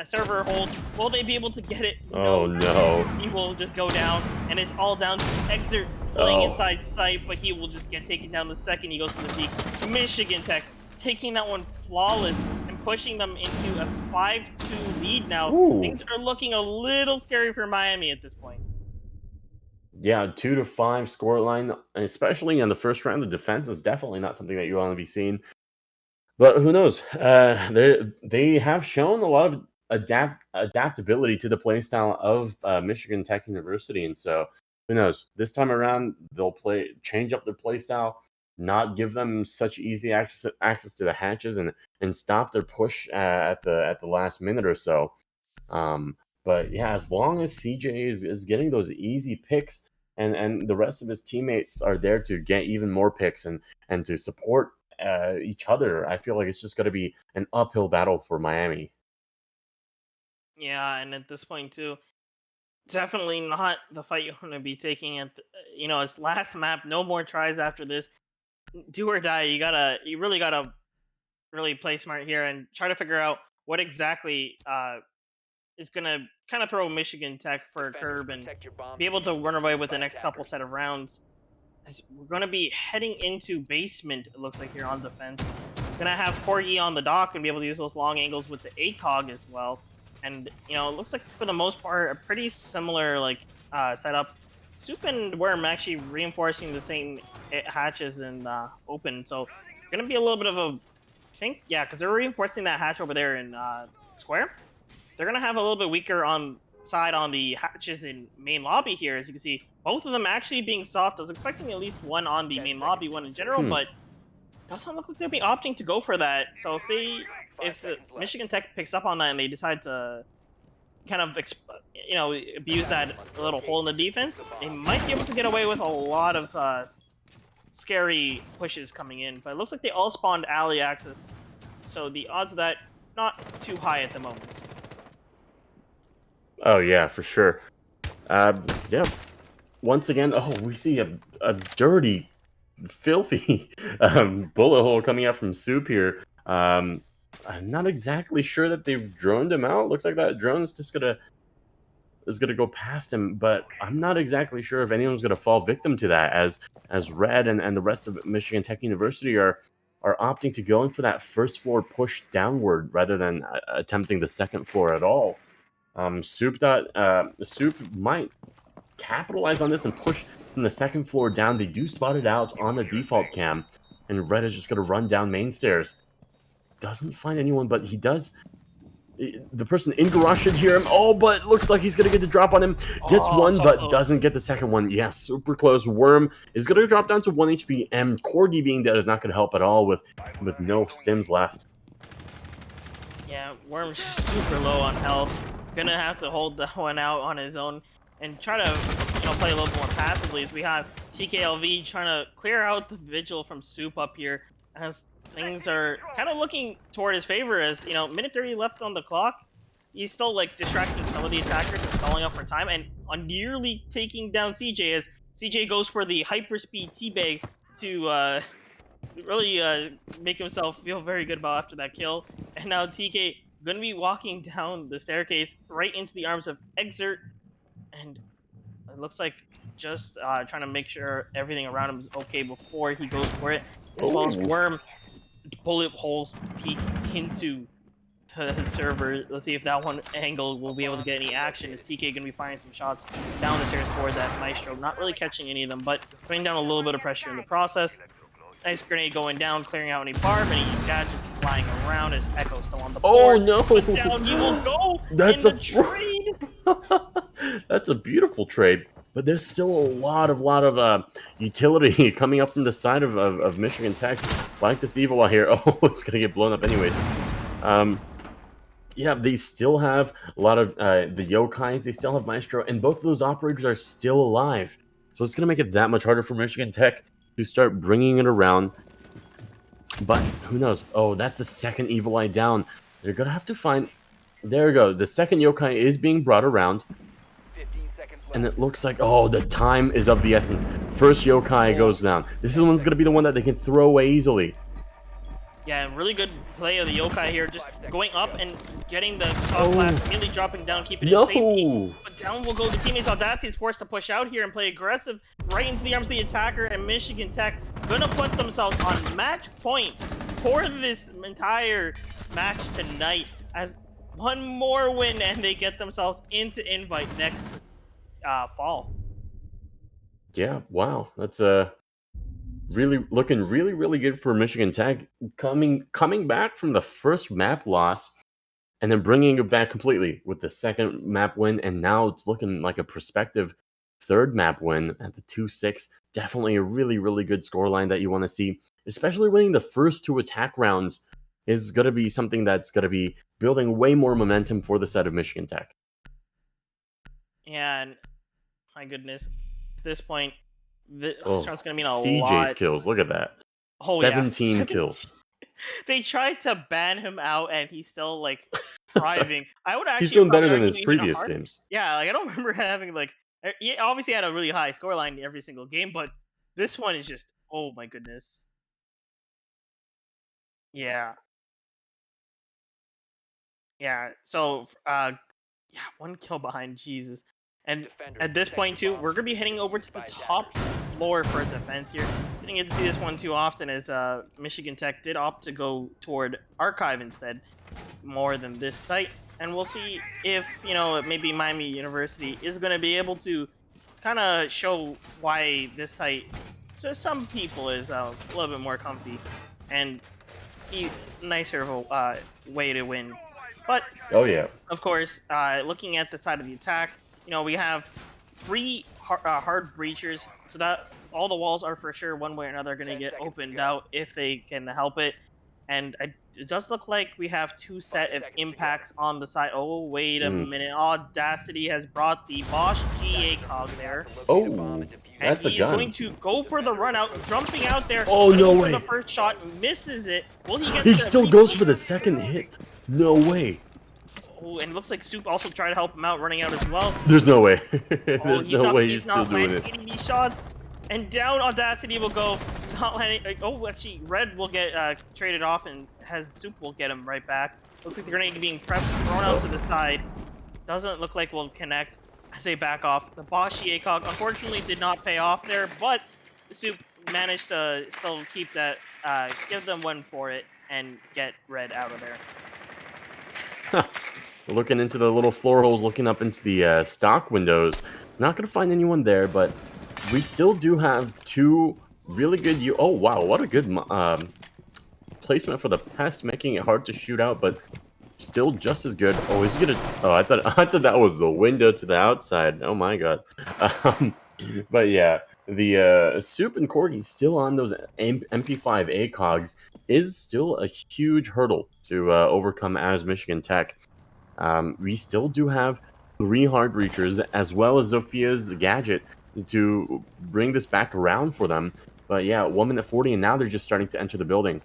server hold, will they be able to get it? Oh No. no. He will just go down, and it's all down to Exert playing Oh. inside sight, but he will just get taken down the second he goes for the peak. Michigan Tech taking that one flawless and pushing them into a 5-2 lead now. Ooh. Things are looking a little scary for Miami at this point. Yeah, 2-5 scoreline, and especially in the first round, the defense is definitely not something that you want to be seeing. But who knows? They have shown a lot of adaptability to the playstyle of Michigan Tech University, and so who knows? This time around, they'll change up their playstyle, not give them such easy access to the hatches, and stop their push at the last minute or so. But yeah, as long as CJ is getting those easy picks, and the rest of his teammates are there to get even more picks and to support each other, I feel like it's just going to be an uphill battle for Miami. Yeah, and at this point too, definitely not the fight you want to be taking at it's last map. No more tries after this. Do or die. You really gotta really play smart here and try to figure out what exactly is gonna kind of throw Michigan Tech for a Defenders, curb and protect your bomb be able to diffusers run away with the by next couple attackers. set of rounds. As we're gonna be heading into basement, it looks like here on defense. Gonna have Corgi on the dock and be able to use those long angles with the ACOG as well. And it looks like for the most part a pretty similar setup. Soup and Worm actually reinforcing the same hatches in open, so gonna be a little bit of a yeah, because they're reinforcing that hatch over there in square. They're gonna have a little bit weaker on side on the hatches in main lobby here. As you can see, both of them actually being soft. I was expecting at least one on the 10 main seconds lobby, to one in general, Hmm. but doesn't look like they'll be opting to go for that. So if 5 the seconds left. Michigan Tech picks up on that and they decide to kind of abuse that little hole in the defense, they might be able to get away with a lot of scary pushes coming in. But it looks like they all spawned alley access, so the odds of that not too high at the moment. Oh yeah, for sure. Yeah. Once again, oh, we see a dirty, filthy bullet hole coming out from Soup here. I'm not exactly sure that they've droned him out. Looks like that drone's just gonna go past him, but I'm not exactly sure if anyone's gonna fall victim to that. As Red and the rest of Michigan Tech University are opting to go in for that first floor push downward rather than attempting the second floor at all. Soup might capitalize on this and push from the second floor down. They do spot it out on the default cam, and Red is just going to run down main stairs. Doesn't find anyone, but he does. The person in garage should hear him. Oh, but looks like he's going to get the drop on him. Gets Oh, one, so but close. doesn't get the second one. Yeah, super close. Worm is going to drop down to 1 HP, and Corgi being dead is not going to help at all with no stims left. Yeah, Worm's just super low on health. Gonna have to hold that one out on his own and try to, play a little bit more passively. As we have TKLV trying to clear out the vigil from Soup up here, as things are kind of looking toward his favor. As minute 30 left on the clock, he's still like distracting some of the attackers and stalling up for time, and on nearly taking down CJ as CJ goes for the hyperspeed teabag to really make himself feel very good about after that kill. And now TK gonna be walking down the staircase right into the arms of Exert, and it looks like just trying to make sure everything around him is okay before he goes for it. As well as Oh. Worm bullet holes peek into the server. Let's see if that one angle will be able to get any action. Is TK gonna be firing some shots down the stairs for that Maestro? Not really catching any of them, but putting down a little bit of pressure in the process. Nice grenade going down, clearing out any barb, and any gadgets flying around as Echo still on the board. Oh no! But down he will go That's in a the trade. That's a beautiful trade, but there's still a lot of utility coming up from the side of Michigan Tech. Like this evil out here. Oh, it's gonna get blown up anyways. Yeah, they still have a lot of the yokais. They still have Maestro, and both of those operators are still alive. So it's gonna make it that much harder for Michigan Tech to start bringing it around. But who knows? Oh, that's the second evil eye down. They're gonna have to find. There we go. The second yokai is being brought around. 15 seconds left. And it looks like, oh, the time is of the essence. First yokai goes down. This one's going to be the one that they can throw away easily. Yeah, really good play of the yokai here, just going up and getting the top blast, immediately dropping down, keeping it safety. No! But down will go the teammates. Audacity is forced to push out here and play aggressive right into the arms of the attacker, and Michigan Tech gonna put themselves on match point for this entire match tonight as one more win, and they get themselves into invite next fall. Yeah, wow. That's really looking really good for Michigan Tech. Coming back from the first map loss and then bringing it back completely with the second map win, and now it's looking like a prospective third map win at the 2-6. Definitely a really good scoreline that you want to see, especially winning the first two attack rounds is going to be something that's going to be building way more momentum for the side of Michigan Tech. And my goodness, at this point, this Oh, round's gonna mean a CJ's lot. kills. Look at that. Oh, yeah, 17 kills. They tried to ban him out, and he's still like thriving. I would actually He's doing better probably than his argue even previous hard- games. Yeah, like I don't remember having like he obviously had a really high scoreline every single game, but this one is just oh my goodness. Yeah, yeah. So yeah, one kill behind Jesus, and at this point too, we're gonna be heading over to the top floor for defense here. Didn't get to see this one too often as Michigan Tech did opt to go toward Archive instead, more than this site. And we'll see if, maybe Miami University is going to be able to kind of show why this site, to some people, is a little bit more comfy and nicer of a way to win. But, Oh yeah. of course, looking at the side of the attack, we have three hard breachers, so that all the walls are for sure one way or another going to get opened out if they can help it. And I it does look like we have two 5 set of seconds to go. impacts on the side. Oh, wait a Mm. minute. Audacity has brought the Bosch GA Attackers are cog moving out there. to locate a bomb Oh, and defuse And it. that's a he is going gun. to go for the Defender run is out, approaching. jumping out there, Oh, no going for the way. first shot, misses it. Will he get He the still goes replay? for the second hit. No way. Oh, and it looks like Soup also tried to help him out, running out as well. There's no way. Oh, There's no way he's he's still not doing landing it. any shots. And down Audacity will go. Not landing. Oh, actually, Red will get traded off, and has Soup will get him right back. Looks like the grenade being prepped, thrown out to the side. Doesn't look like we'll connect as they back off. The Bosch ACOG unfortunately did not pay off there, but Soup managed to still keep that, give them one for it, and get Red out of there. Looking into the little floor holes, looking up into the stock windows. It's not going to find anyone there, but we still do have two really good... Oh, wow. What a good placement for the pest, making it hard to shoot out, but still just as good. Oh, is he going to... Oh, I thought that was the window to the outside. Oh, my God. But yeah, the Soup and Corgi still on those MP5 ACOGs is still a huge hurdle to overcome as Michigan Tech. We still do have 3 hard breachers as well as Zophia's gadget to bring this back around for them. But yeah, 1 minute 40, and now they're just starting to enter the building.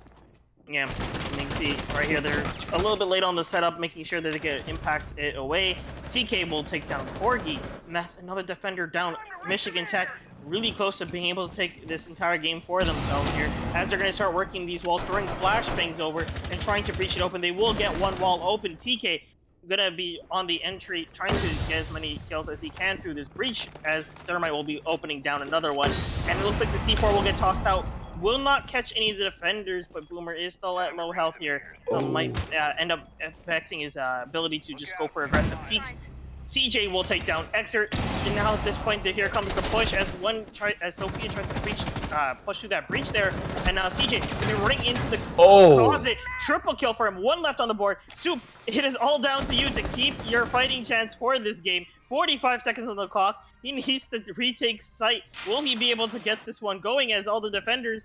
Yeah, you can see right here they're a little bit late on the setup, making sure that they can impact it away. TK will take down Corgi, and that's another defender down. Michigan Tech really close to being able to take this entire game for themselves here, as they're going to start working these walls, throwing flashbangs over and trying to breach it open. They will get one wall open. TK gonna be on the entry, trying to get as many kills as he can through this breach, as Thermite will be opening down another one. And it looks like the C4 will get tossed out. Will not catch any of the defenders, but Boomer is still at low health here, so might end up affecting his ability to just go for aggressive peeks. CJ will take down Exert, and now at this point, here comes the push as Sophia tries to push through that breach there, and now CJ is running into the closet. Triple kill for him. 1 left on the board. Soup, it is all down to you to keep your fighting chance for this game. 45 seconds on the clock. He needs to retake sight. Will he be able to get this one going, as all the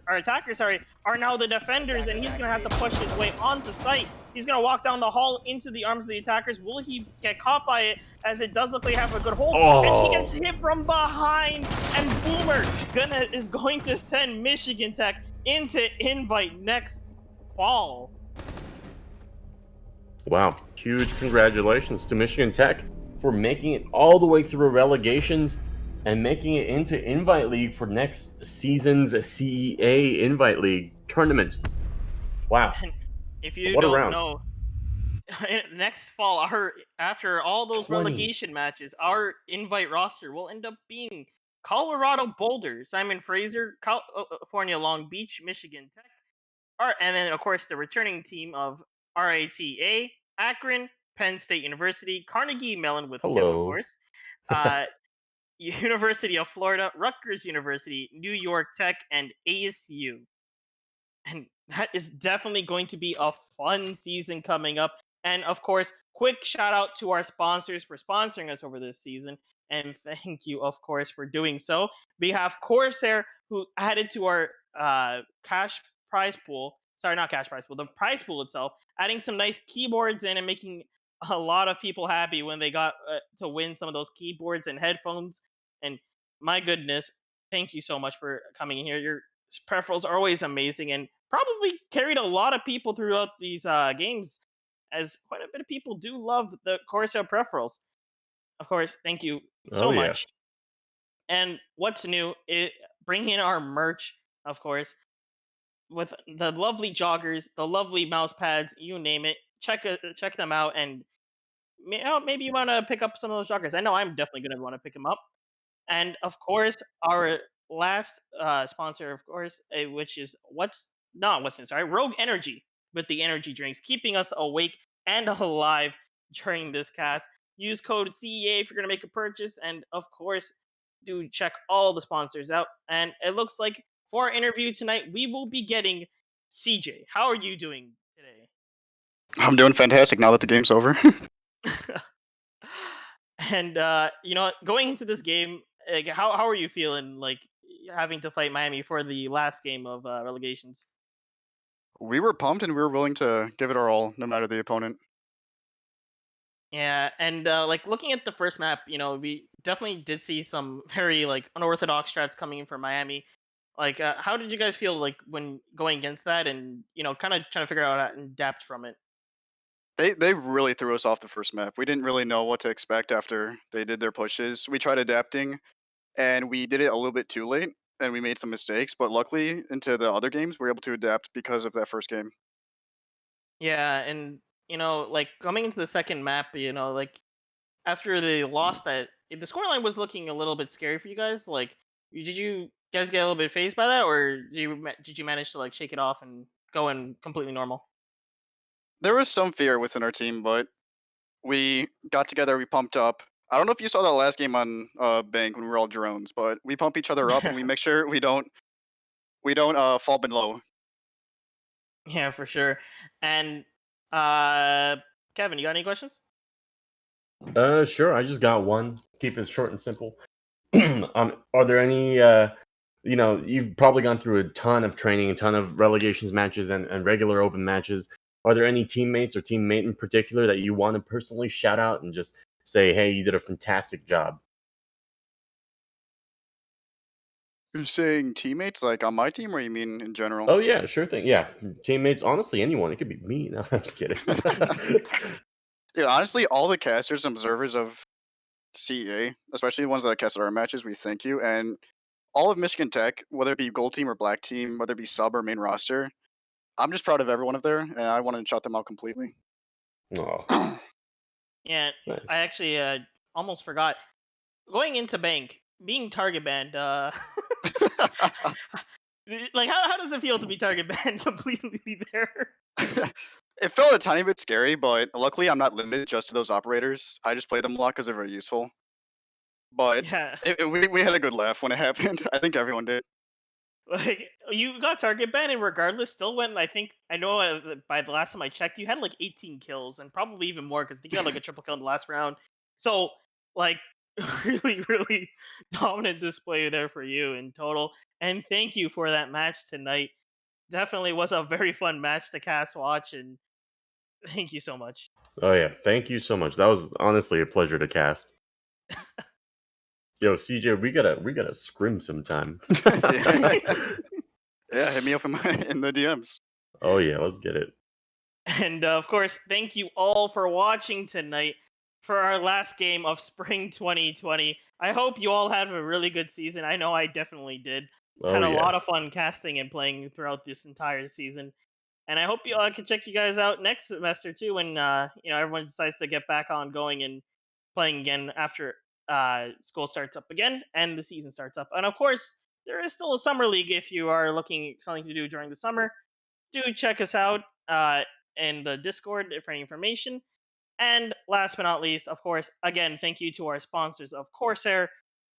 attackers, are now the defenders, and he's going to have to push his way onto sight. He's going to walk down the hall into the arms of the attackers. Will he get caught by it, as it does look like have a good hold? And he gets hit from behind, and Boomer is going to send Michigan Tech into Invite next fall. Wow, huge congratulations to Michigan Tech for making it all the way through Relegations and making it into Invite League for next season's CEA Invite League tournament. Wow. And if you What a don't round. know, next fall, after all those 20. relegation matches, our invite roster will end up being Colorado Boulder, Simon Fraser, California Long Beach, Michigan Tech, and then of course the returning team of RATA, Akron, Penn State University, Carnegie Mellon with Kim, of Hello. course, University of Florida, Rutgers University, New York Tech, and ASU. And that is definitely going to be a fun season coming up. And of course, quick shout out to our sponsors for sponsoring us over this season. And thank you, of course, for doing so. We have CORSAIR, who added to our cash prize pool. Sorry, not cash prize pool, the prize pool itself, adding some nice keyboards in and making a lot of people happy when they got to win some of those keyboards and headphones. And my goodness, thank you so much for coming in here. Your peripherals are always amazing, and probably carried a lot of people throughout these games, as quite a bit of people do love the Corsair peripherals. Of course, thank you so Oh, yeah. much. And what's new? Bring in our merch, of course, with the lovely joggers, the lovely mouse pads, you name it. Check them out, and maybe you want to pick up some of those joggers. I know I'm definitely going to want to pick them up. And of course, our last sponsor, of course, which is Rogue Energy, with the energy drinks, keeping us awake and alive during this cast. Use code CEA if you're going to make a purchase, and of course, do check all the sponsors out. And it looks like for our interview tonight, we will be getting CJ. How are you doing today? I'm doing fantastic now that the game's over. And going into this game, like, how are you feeling, like having to fight Miami for the last game of relegations? we were pumped and we were willing to give it our all, no matter the opponent. Yeah, and like looking at the first map, we definitely did see some very like unorthodox strats coming in from Miami. Like, how did you guys feel like when going against that, and kind of trying to figure out how to adapt from it? They really threw us off the first map. We didn't really know what to expect after they did their pushes. We tried adapting, and we did it a little bit too late, and we made some mistakes. But luckily, into the other games, we were able to adapt because of that first game. Yeah, and like coming into the second map, like after they lost that, the scoreline was looking a little bit scary for you guys. Like, did you guys get a little bit phased by that, or did you manage to like shake it off and go in completely normal? There was some fear within our team, but we got together, we pumped up. I don't know if you saw that last game on Bank when we were all drones, but we pump each other up and we make sure we don't fall below. Yeah, for sure. And uh, Kevin, you got any questions? Sure. I just got one. Keep it short and simple. Are there any? You've probably gone through a ton of training, a ton of relegations matches, and regular open matches. Are there any teammates or teammate in particular that you want to personally shout out and just say, "Hey, you did a fantastic job"? You're saying teammates like on my team, or you mean in general? Oh yeah, sure thing. Yeah, teammates. Honestly, anyone. It could be me. No, I'm just kidding. Yeah, honestly, all the casters and observers of CEA, especially the ones that casted our matches, we thank you. And all of Michigan Tech, whether it be gold team or black team, whether it be sub or main roster, I'm just proud of everyone up there, and I want to shout them out completely. Oh, Yeah, I nice. actually almost forgot. Going into bank, being target banned. Like how does it feel to be target banned completely there? It felt a tiny bit scary, but luckily I'm not limited just to those operators. I just play them a lot because they're very useful. But Yeah, we had a good laugh when it happened. I think everyone did. like you got target banned and regardless still went. I know by the last time I checked, you had like 18 kills and probably even more because you had like a triple kill in the last round. So like really really dominant display there for you in total. And thank you for that match tonight. Definitely was a very fun match to cast watch, and thank you so much. Oh yeah, thank you so much. That was honestly a pleasure to cast. Yo, CJ, we gotta scrim sometime. Yeah, yeah. Hit me up in in the DMs. Oh yeah, let's get it. And of course, thank you all for watching tonight for our last game of spring 2020. I hope you all had a really good season. I know I definitely did. Oh Had a yeah, lot of fun casting and playing throughout this entire season. And I hope you all can check you guys out next semester too when everyone decides to get back on going and playing again after school starts up again and the season starts up. And of course, there is still a summer league if you are looking something to do during the summer. Do check us out in the Discord for any information. And last but not least, of course, again, thank you to our sponsors of Corsair,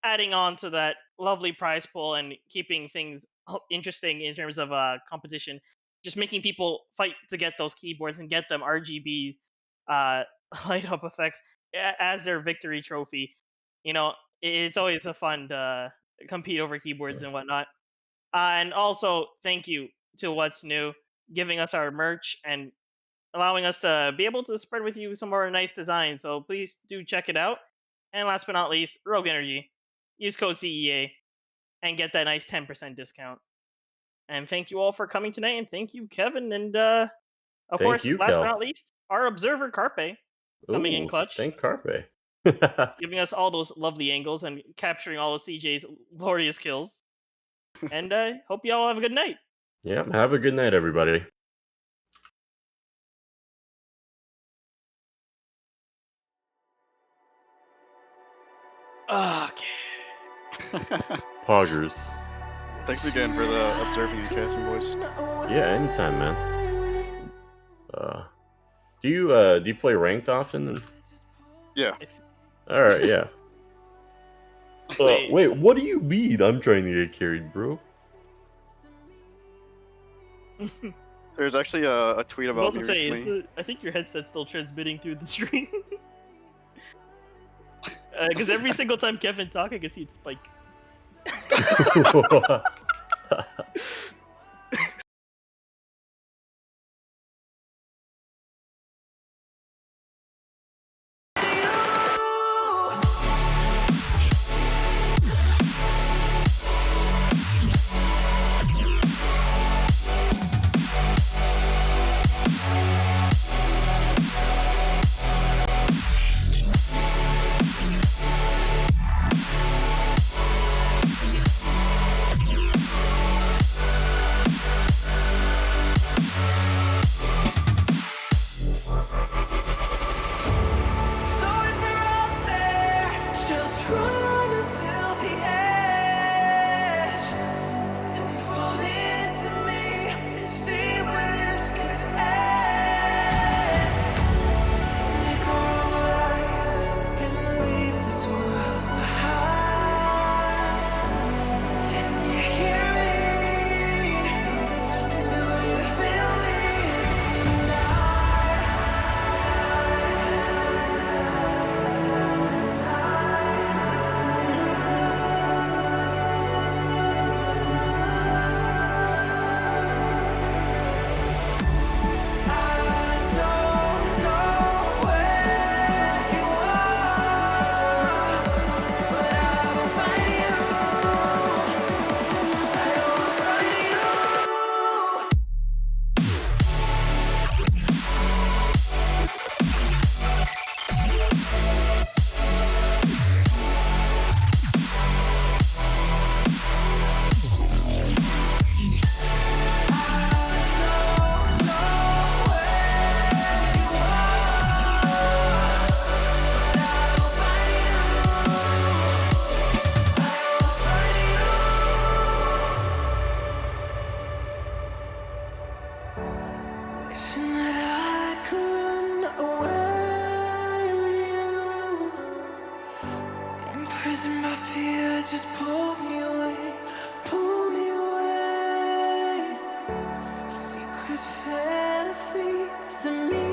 adding on to that lovely prize pool and keeping things interesting in terms of competition. Just making people fight to get those keyboards and get them RGB uh, light up effects as their victory trophy. It's always a fun to compete over keyboards and whatnot. And also, thank you to What's New, giving us our merch and allowing us to be able to spread with you some of our nice designs. So please do check it out. And last but not least, Rogue Energy. Use code CEA and get that nice 10% discount. And thank you all for coming tonight. And thank you, Kevin. And of thank course, you, last but Kel. not least, our observer, Carpe, coming in Ooh, clutch, thank Carpe. giving us all those lovely angles and capturing all of CJ's glorious kills. And hope you all have a good night. Yeah, have a good night, everybody. Okay. Poggers. Thanks again for the observing and casting, boys. Yeah, anytime, man. Uh, do you play ranked often? Yeah. All right, yeah. Wait, Wait, what do you mean? I'm trying to get carried, bro. There's actually a tweet I was about about me to say, recently. I think your headset's still transmitting through the stream. Because every single time Kevin talk, I can see it spike. run until the edge and fall into me and see where this could end. We go alive and leave this world behind. Can you hear me? Do you feel me? Wishing that I could run away with you. Imprisoned by fear, just pull me away, pull me away. Secret fantasies of me